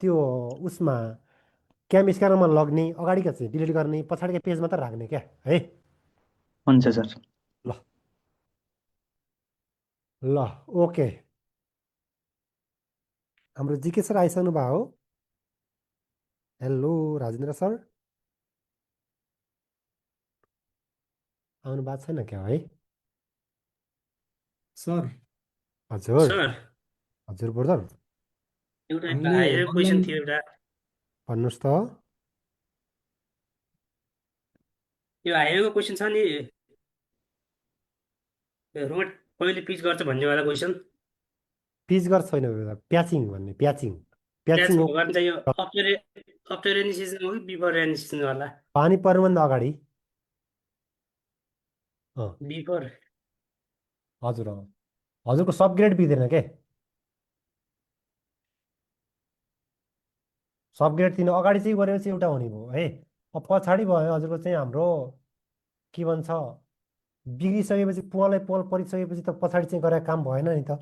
त्यो उसमा क्याम स्क्यानरमा लग्ने, अगाडिका चाहिँ डिलिट गर्ने, पछाडिका पेज मात्र राख्ने क्या है। हुन्छ सर। ल ल, ओके। हाम्रो जिके सर आइसक्नु भएको हो। हेलो राजेन्द्र सर, आउनु भएको छैन क्या है? सर हजुर, सर हजुर ब्रदर एउटा हामीले हाइवे क्वेसन थियो एउटा, भन्नुहोस् त। यो हाइवेको क्वेसन छ नि, रोड कहिले पिच गर्छ भन्नेवाला क्वेसन। पिच गर्छ छैन ब्रदर, प्याचिङ भन्ने, प्याचिङ प्याचिङ हो। गर्नु चाहिँ यो अफ्टर रेनी सिजन हो कि बिफोर रेनी सिजन होला? पानी पर्नुभन्दा अगाडि। बिफोर। हजुर हजुरको सब ग्रेड पिँदैन के, सब ग्रेड दिनु अगाडि चाहिँ गरेपछि एउटा हुने भयो है। अब पछाडि भयो हजुरको चाहिँ हाम्रो के भन्छ बिग्रिसकेपछि पुवालै पोल परिसकेपछि त पछाडि चाहिँ गरेर काम भएन नि त।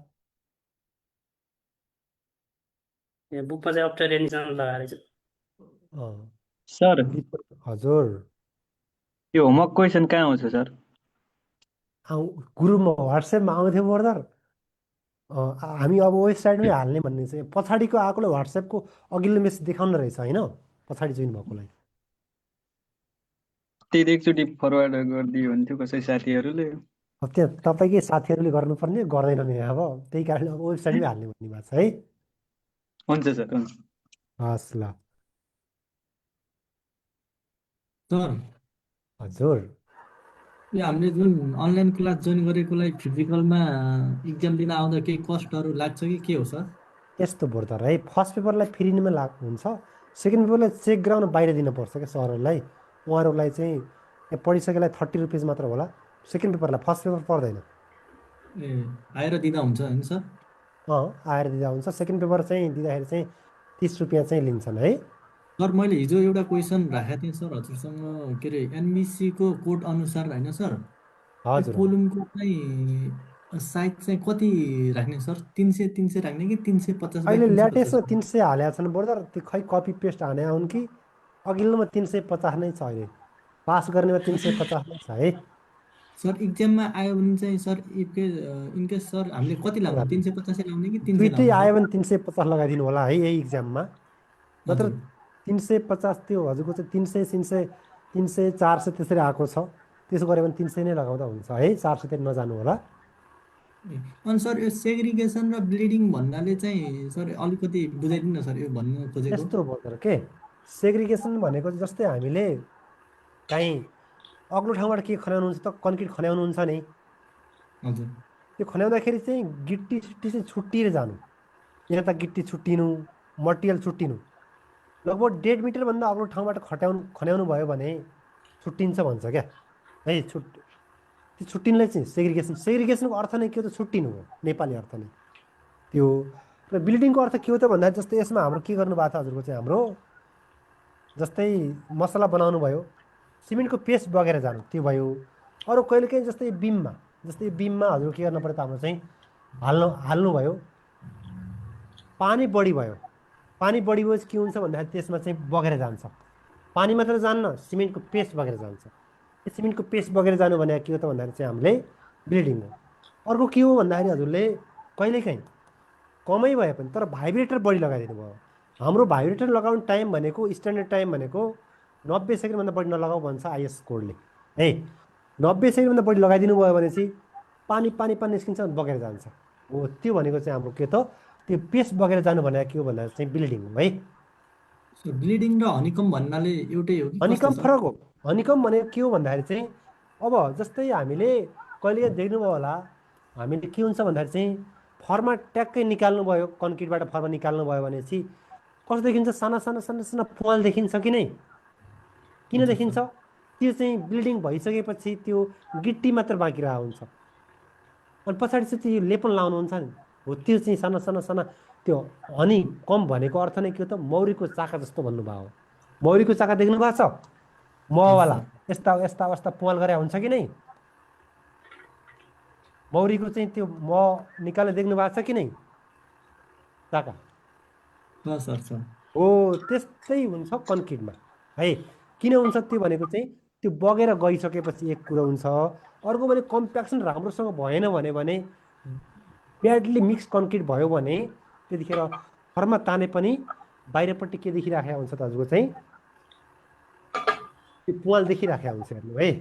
बुकमा चाहिँ अफ्टर रेनी सिजन लगाएर चाहिँ। सर हजुर यो होमवर्क क्वेसन कहाँ आउँछ सर? ग्रुपमा वाट्सएपमा आउँथ्यो ब्रदर। हामी अब वेबसाइटमै हाल्ने भन्ने चाहिँ पछाडिको आएकोलाई वाट्सएपको अघिल्लो मेसेज देखाउन रहेछ होइन, पछाडि जोइन भएकोलाई। त्यही एकचोटि फरवार्ड गरिदियो भने थियो कसै साथीहरूले। अब त्यहाँ तपाईँकै साथीहरूले गर्नुपर्ने गर्दैनन् नि, अब त्यही कारण अब वेबसाइटमै हाल्ने भन्ने भएको छ है। हुन्छ सर, हुन्छ। हस् ल। सर हजुर यो हामीले जुन अनलाइन क्लास जोइन गरेकोलाई फिजिकलमा इक्जाम दिन आउँदा केही कस्टहरू लाग्छ कि के हो सर? यस्तो ब्रदर है, फर्स्ट पेपरलाई फ्रीमा हुन्छ, सेकेन्ड पेपरलाई चेक गराउन बाहिर दिनुपर्छ क्या सरहरूलाई। उहाँहरूलाई चाहिँ यहाँ पढिसकेलाई 30 रुपियाँ मात्र होला, सेकेन्ड पेपरलाई, फर्स्ट पेपर पर्दैन। ए आएर दिँदा हुन्छ होइन सर? आएर दिँदा हुन्छ, सेकेन्ड पेपर चाहिँ दिँदाखेरि चाहिँ 30 रुपियाँ चाहिँ लिन्छन् है। सर मैले हिजो एउटा क्वेसन राखेको थिएँ सर हजुरसँग, के अरे एनबिसीको कोड अनुसार होइन सर, हजुर कोलुमको चाहिँ साइज चाहिँ कति राख्ने सर? 300 राख्ने कि 350 बाई अहिले 350? ल्याटेस्टमा 300 हालेका छन् ब्रदर, त्यो खै कपी पेस्ट हाने हुन् कि अघिल्लोमा 350 नै छ अहिले, पास गर्नेमा 350 नै छ है। सर इक्जाममा आयो भने चाहिँ सर इनकेस सर हामीले कति लाउने, 350 लाउने कि 300 दुइटै लाउने? आयो भने 350 लगाइदिनु होला है यही इक्जाममा। नत्र हजुर 350 त्यो हजुरको चाहिँ 300 300 300 400 त्यसरी आएको छ, त्यसो गऱ्यो भने 300 नै लगाउँदा हुन्छ है, 400 तिर नजानु होला। अनि सर यो सेग्रिगेसन र ब्लिडिङ भन्नाले चाहिँ सर अलिकति बुझाइदिनु न सर, यो भन्न खोजेको। यस्तो ब्रदर के सेग्रिगेसन भनेको जस्तै हामीले काहीँ अग्लो ठाउँबाट के खन्याउनुहुन्छ त, कन्क्रिट खन्याउनुहुन्छ नि, हजुर त्यो खन्याउँदाखेरि चाहिँ गिट्टी सिट्टी चाहिँ छुट्टिएर जानु, यहाँ त गिट्टी छुट्टिनु, मटेरियल छुट्टिनु, लगभग 1.5 मिटरभन्दा अग्लो ठाउँबाट खन्याउनु भयो भने छुट्टिन्छ भन्छ क्या है। त्यो छुट्टिनुलाई चाहिँ सेग्रिगेसनको अर्थ नै के हो त, छुट्टिनु हो नेपाली अर्थ नै त्यो। र बिल्डिङको अर्थ के हो त भन्दा जस्तै यसमा हाम्रो के गर्नु भएको छ हजुरको चाहिँ, हाम्रो जस्तै मसला बनाउनु भयो, सिमेन्टको पेस्ट बगेर जानु त्यो भयो। अरू कहिलेकाहीँ जस्तै बिममा हजुर के गर्नु पऱ्यो त, हाम्रो चाहिँ हाल्नु भयो, पानी बढी भयो, पानी बढी भएपछि के हुन्छ भन्दाखेरि त्यसमा चाहिँ बगेर जान्छ, पानी मात्र जान्न सिमेन्टको पेस्ट बगेर जान्छ। त्यो सिमेन्टको पेस्ट बगेर जानु भने के हो त भन्दाखेरि चाहिँ हामीले बिल्डिङ हो। अर्को के हो भन्दाखेरि हजुरले कहिलेकाहीँ कमै भए पनि तर भाइब्रेटर बढी लगाइदिनु भयो। हाम्रो भाइब्रेटर लगाउने टाइम भनेको स्ट्यान्डर्ड टाइम भनेको 90 सेकेन्डभन्दा बढी नलगाऊ भन्छ आइएस कोडले है। 90 सेकेन्डभन्दा बढी लगाइदिनु भयो भने चाहिँ पानी पानी पानी निस्किन्छ, बगेर जान्छ हो। त्यो भनेको चाहिँ हाम्रो के त, त्यो पेस्ट बगेर जानु भनेको के हो भन्दा चाहिँ बिल्डिङ हो है। ब्लिडिङ र हनीकम भन्नाले एउटै हो कि? हनीकम फरक हो। हनीकम भनेको के हो भन्दाखेरि चाहिँ अब जस्तै हामीले कहिले देख्नुभयो होला, हामीले के हुन्छ भन्दाखेरि चाहिँ फर्मा ट्याक्कै निकाल्नु भयो, कन्क्रिटबाट फर्मा निकाल्नु भयो भनेपछि कस्तो देखिन्छ, साना साना साना साना पुवाल देखिन्छ कि नै? किन देखिन्छ? त्यो चाहिँ बिल्डिङ भइसकेपछि त्यो गिट्टी मात्र बाँकी रहेको हुन्छ, अनि पछाडि चाहिँ त्यो लेपन लाउनुहुन्छ नि हो, त्यो चाहिँ साना साना साना त्यो हनी कम भनेको अर्थ नै के हो त, मौरीको चाका जस्तो भन्नुभयो। मौरीको चाका देख्नु भएको छ महवाला, यस्ता यस्ता यस्ता पुवाल गरे हुन्छ कि नै? मौरीको चाहिँ त्यो निकाल्ने देख्नु भएको छ कि नै चाका? हो त्यस्तै हुन्छ कन्क्रिटमा है। किन हुन्छ त्यो भनेको चाहिँ त्यो बगेर गइसकेपछि एक कुरो हुन्छ, अर्को भने कम्प्याक्सन राम्रोसँग भएन भने ब्याडली मिक्स कन्क्रिट भयो भने त्यतिखेर फर्मा ताने पनि बाहिरपट्टि के देखिराखेको हुन्छ त हजुरको चाहिँ त्यो पुवाल देखिराखेको हुन्छ, हेर्नु है,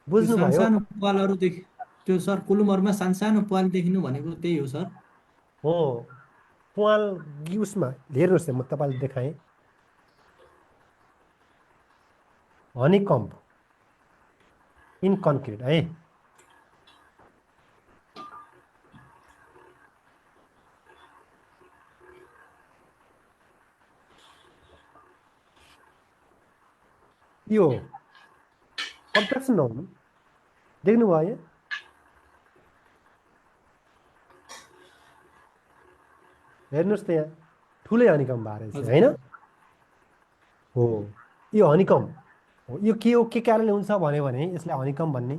बुझ्नुभयो? सानो पुवालहरू त्यो सर कोलुमहरूमा सानो सानो पुवाल देखिनु भनेको त्यही हो सर? हो पुवाल उसमा हेर्नुहोस् है, म तपाईँलाई देखाएँ हनीकम्ब इन कन्क्रिट है। यो कम्प्लेक्सन नहुनु, देख्नुभयो यहाँ हेर्नुहोस् त यहाँ ठुलै हनीकम्ब आएर चाहिँ होइन। हो यो हनीकम्ब हो। यो के हो, के कारणले हुन्छ भन्यो भने यसलाई हनीकम्ब भन्ने,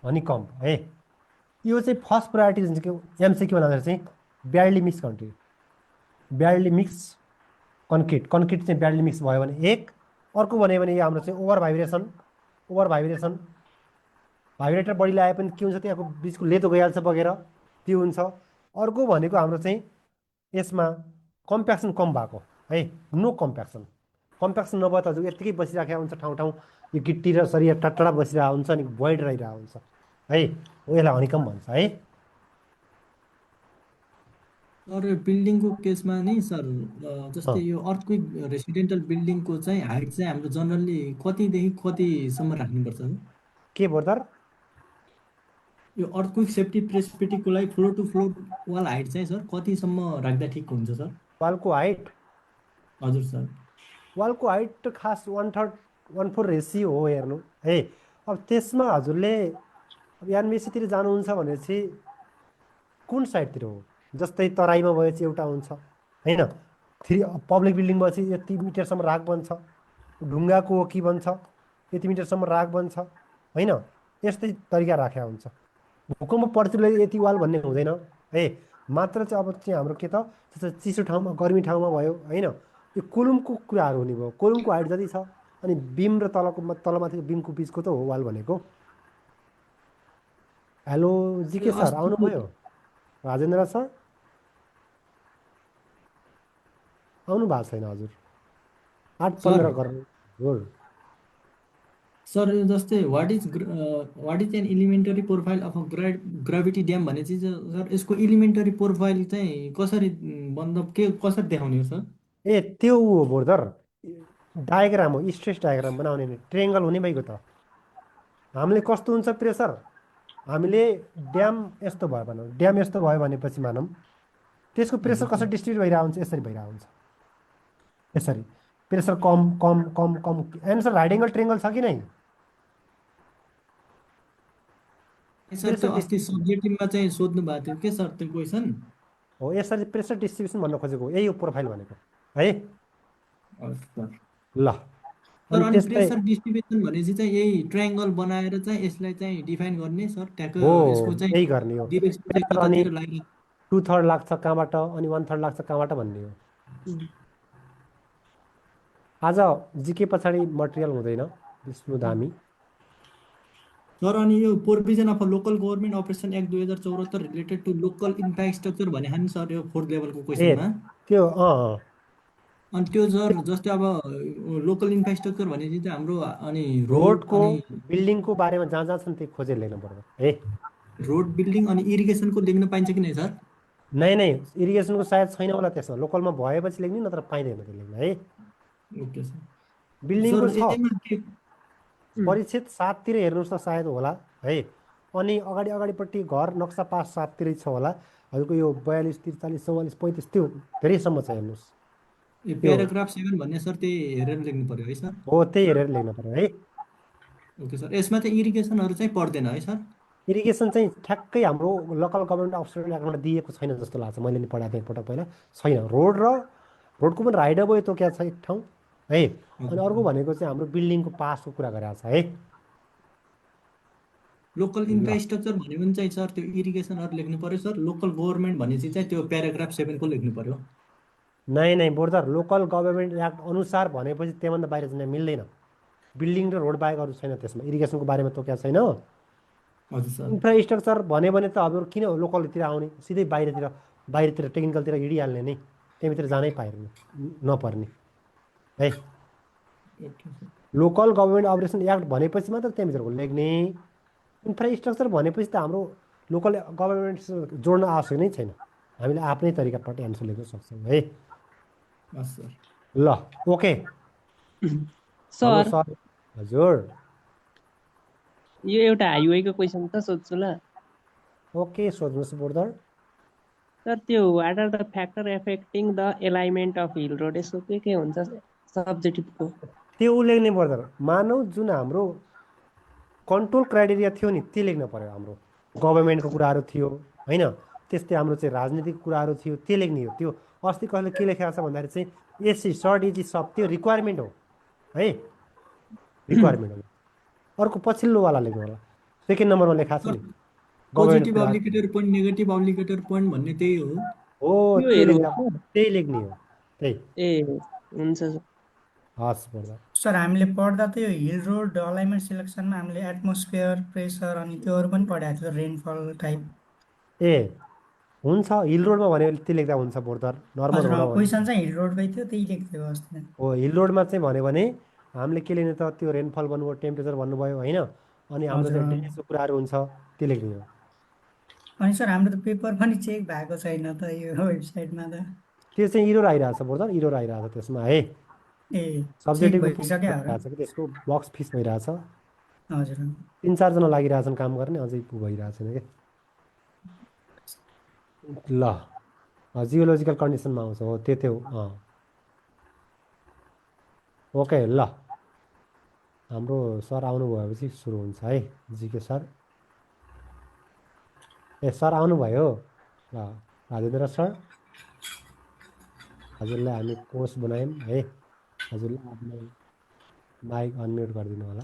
हनीकम्ब है। यो चाहिँ फर्स्ट प्रायोरिटी हुन्छ कि एमसिक्यू भन्दा चाहिँ badly mix concrete, badly mix concrete, concrete चाहिँ ब्याडली मिक्स भयो भने एक। अर्को भन्यो भने यो हाम्रो चाहिँ ओभर भाइब्रेसन, ओभर भाइब्रेसन, भाइब्रेटर बढी लगाए पनि के हुन्छ, त्यहाँको बिचको लेतो गइहाल्छ बगेर, त्यो हुन्छ। अर्को भनेको हाम्रो चाहिँ यसमा कम्प्याक्सन कम भएको है, नो कम्प्याक्सन, कम्प्याक्सन नभए त हजुर यत्तिकै बसिराखेको हुन्छ ठाउँ ठाउँ, यो गिट्टी र सरिया टाढा बसिरहेको हुन्छ अनि भोइड रहिरहेको हुन्छ है, हो यसलाई हनीकम्ब भन्छ है। सर यो बिल्डिङको केसमा नि सर जस्तै यो अर्थक्वेक रेसिडेन्टल बिल्डिङको चाहिँ हाइट चाहिँ हाम्रो जनरली कतिदेखि कतिसम्म राख्नुपर्छ सर? के बोर्डर यो अर्थक्वेक सेफ्टी प्रेसिपिटीको लागि floor to floor wall height चाहिँ सर कतिसम्म राख्दा ठिक हुन्छ सर? वालको हाइट, हजुर सर। वालको हाइट त खास 1/3 1/4 रेसियो हो हेर्नु है। अब त्यसमा हजुरले अब एनबिसीतिर जानुहुन्छ भनेपछि कुन साइडतिर हो, जस्तै तराईमा भएपछि एउटा हुन्छ होइन, पब्लिक बिल्डिङ भएपछि यति मिटरसम्म राख बन्छ, ढुङ्गाको हो कि भन्छ यति मिटरसम्म राख बन्छ होइन, यस्तै तरिका राखेको हुन्छ। भूकम्प पर्थ्योले यति वाल भन्ने हुँदैन है। मात्र चाहिँ अब चाहिँ हाम्रो के त जस्तो चिसो ठाउँमा गर्मी ठाउँमा भयो होइन, यो कोलुमको कुराहरू हुने भयो। कोलुमको हाइट जति छ अनि बिम र तलमाथिको बिमको बिचको त हो वाल भनेको। हेलो जिके सर आउनुभयो, राजेन्द्र सर आउनु भएको छैन हजुर, 8-15 गरेर सर। यो जस्तै what is an elementary profile of gravity dam भने चाहिँ सर यसको इलिमेन्टरी प्रोफाइल चाहिँ कसरी के कसरी देखाउने हो सर? ए त्यो हो बोर्डर डायग्राम हो, स्ट्रेस डायग्राम बनाउने नि, ट्रेङ्गल हुने भइगयो त। हामीले कस्तो हुन्छ प्रेसर, हामीले ड्याम यस्तो भयो भनौँ, ड्याम यस्तो भयो भनेपछि मानौँ त्यसको प्रेसर कसरी डिस्ट्रिब्युट भइरहेको हुन्छ, यसरी भइरहेको हुन्छ, यसरी प्रेसर कम कम कम कम। एन्सर राइट एङ्गल ट्रेङ्गल छ कि नै? सर त्यो अस्ति सब्जेक्टिभमा चाहिँ सोध्नु भएको थियो के सर त्यो क्वेसन? हो यसरी प्रेसर डिस्ट्रिब्युसन भन्न खोजेको, यही हो प्रोफाइल भनेको है। ल सर अनि प्रेसर डिस्ट्रिब्युसन भनेपछि चाहिँ यही ट्रायङ्गल बनाएर चाहिँ यसलाई चाहिँ डिफाइन गर्ने सर, ट्याक्क यसको चाहिँ यही गर्ने हो। डिरेक्सन चाहिँ कतातिर लाग्यो? 2/3 लाग्छ कहाँबाट अनि 1/3 लाग्छ कहाँबाट भन्ने हो। आज जिके पछाडि मटेरियल हुँदैन विष्णु धामी सर। अनि यो provision of local government operation act 2074 related to local infrastructure भने नि सर यो 4th लेभलको क्वेसनमा त्यो अनि त्यो सर जस्तै अब लोकल इन्फ्रास्ट्रक्चर भनेपछि चाहिँ हाम्रो अनि रोडको बिल्डिङको बारेमा जहाँ जहाँ छन् त्यो खोजेर लेख्नु पर्छ है। रोड बिल्डिङ अनि इरिगेसनको लेख्न पाइन्छ कि नै सर? नै इरिगेसनको सायद छैन होला त्यसमा, लोकलमा भएपछि लेख्ने, नत्र पाइँदैन त्यो लेख्न है। Okay sir. बिल्डिङको छ परिच्छेद 7 तिर हेर्नुहोस् त सायद होला है। अनि अगाडिपट्टि घर नक्सा पास 7 तिरै छ होला हजुरको, यो 42 43 44 35 त्यो धेरैसम्म छ हेर्नुहोस्। प्याराग्राफ 7 भन्ने सर त्यही हेरेर लेख्नु पर्यो है सर? हो त्यही हेरेर लेख्नु पर्यो है। Okay sir. यसमा चाहिँ इरिगेसनहरू चाहिँ पर्दैन है सर? इरिगेसन चाहिँ ठ्याक्कै हाम्रो लोकल गभर्मेन्ट अफिसर एक्टमा दिएको छैन जस्तो लाग्छ, मैले नि पढाएको थिएँ पटक पहिला, छैन। रोडको पनि राइट अफ वे तोकेको छ एक ठाउँ है। अनि अर्को भनेको चाहिँ हाम्रो बिल्डिङको पासको कुरा गरेको छ है। लोकल इन्फ्रास्ट्रक्चर भन्यो भने चाहिँ सर त्यो इरिगेसनहरू लेख्नु पर्यो सर, लोकल गभर्मेन्ट भनेपछि चाहिँ त्यो प्याराग्राफ 7 को लेख्नु पर्यो? नै बोर्डर लोकल गभर्मेन्ट एक्ट अनुसार भनेपछि त्योभन्दा बाहिर जान मिल्दैन। बिल्डिङ र रोड बाहेक अरू छैन त्यसमा, इरिगेसनको बारेमा तोकेको छैन। हजुर सर। इन्फ्रास्ट्रक्चर भन्यो भने त अब किन लोकलतिर आउने, सिधै बाहिरतिर टेक्निकलतिर हिँडिहाल्ने नै, त्यहीँभित्र जानै नपर्ने है। लोकल गभर्मेन्ट अपरेसन एक्ट भनेपछि मात्र त्यहाँभित्रको लेख्ने। इन्फ्रास्ट्रक्चर भनेपछि त हाम्रो लोकल गभर्मेन्ट जोड्न आवश्यक नै छैन, हामीले आफ्नै तरिकाबाट एन्सर लेख्न सक्छौँ है। हस् सर। ल ओके हाम्रो सर सर। हजुर यो एउटा हाइवेको क्वेसन त सोध्छु ल। ओके सोध्नुहोस् ब्रदर। सर त्यो what are the factor affecting the alignment of hill road, यसको के हुन्छ सब्जेक्टिभको? त्यो लेख्ने ब्रदर, मानौ जुन हाम्रो कन्ट्रोल क्राइटेरिया थियो नि त्यो लेख्न पर्यो। हाम्रो गभर्मेन्टको कुराहरू थियो होइन, त्यस्तै हाम्रो चाहिँ राजनीतिक कुराहरू थियो, त्यो लेख्ने हो। त्यो अस्ति कसले के लेखेको छ भन्दाखेरि चाहिँ एससी सर्ट इजी सब त्यो रिक्वायरमेन्ट हो है, रिक्वायरमेन्ट हो। अर्को पछिल्लोवाला लेख्नु होला, सेकेन्ड नम्बरमा लेखाएको छ नि government positive obligator point negative obligator point भन्ने त्यही हो। हो, त्यो त्यो हेरौँ लेख्दा सर। त्यही लेख्ने हो त्यही। ए हुन्छ सर। हस् ब्रदर। सर हामीले पढ्दा त यो हिल रोड अलाइनमेन्ट सिलेक्सनमा हामीले एटमोस्फियर प्रेसर अनि त्योहरू पनि पढाएको थियो, रेनफल टाइप। ए हुन्छ, हिल रोडमा भने त्यो लेख्दा हुन्छ ब्रदर, नर्मल हजुर रोडमा क्वेसन चाहिँ हिल रोडकै थियो, त्यही लेख्थ्यो अस्ति। हो। हिल रोडमा चाहिँ भन्यो भने हामीले के लेख्ने त, त्यो रेनफल भन्नुभयो, टेम्परेचर भन्नुभयो होइन, अनि हाम्रो हजुर चाहिँ ड्रेनेजको कुराहरू हुन्छ त्यो लेख्ने हो। अनि सर हाम्रो त पेपर पनि चेक भएको छैन त यो वेबसाइटमा त। त्यो चाहिँ इरोर आइरहेछ ब्रदर, इरोर आइरहेछ त्यसमा है। ए चेक सब्जेक्टिभको भइसक्यो हाम्रो। भइरहेछ कि त्यसको बक्स फिस भइरहेछ, हजुर 3-4 जना लागिरहेछन् काम गर्ने, अझै भइरहेको छैन कि। ल जियोलोजिकल कन्डिसनमा आउँछ, हो त्यो हो। ओके ल हाम्रो सर आउनु भएपछि सुरु हुन्छ है, जिके सर। ए सर आउनुभयो ल, राजेन्द्र सर। हजुरलाई हामी कोर्स बनायौँ है, हजुरले आफ्नो माइक अनम्युट गरिदिनु होला।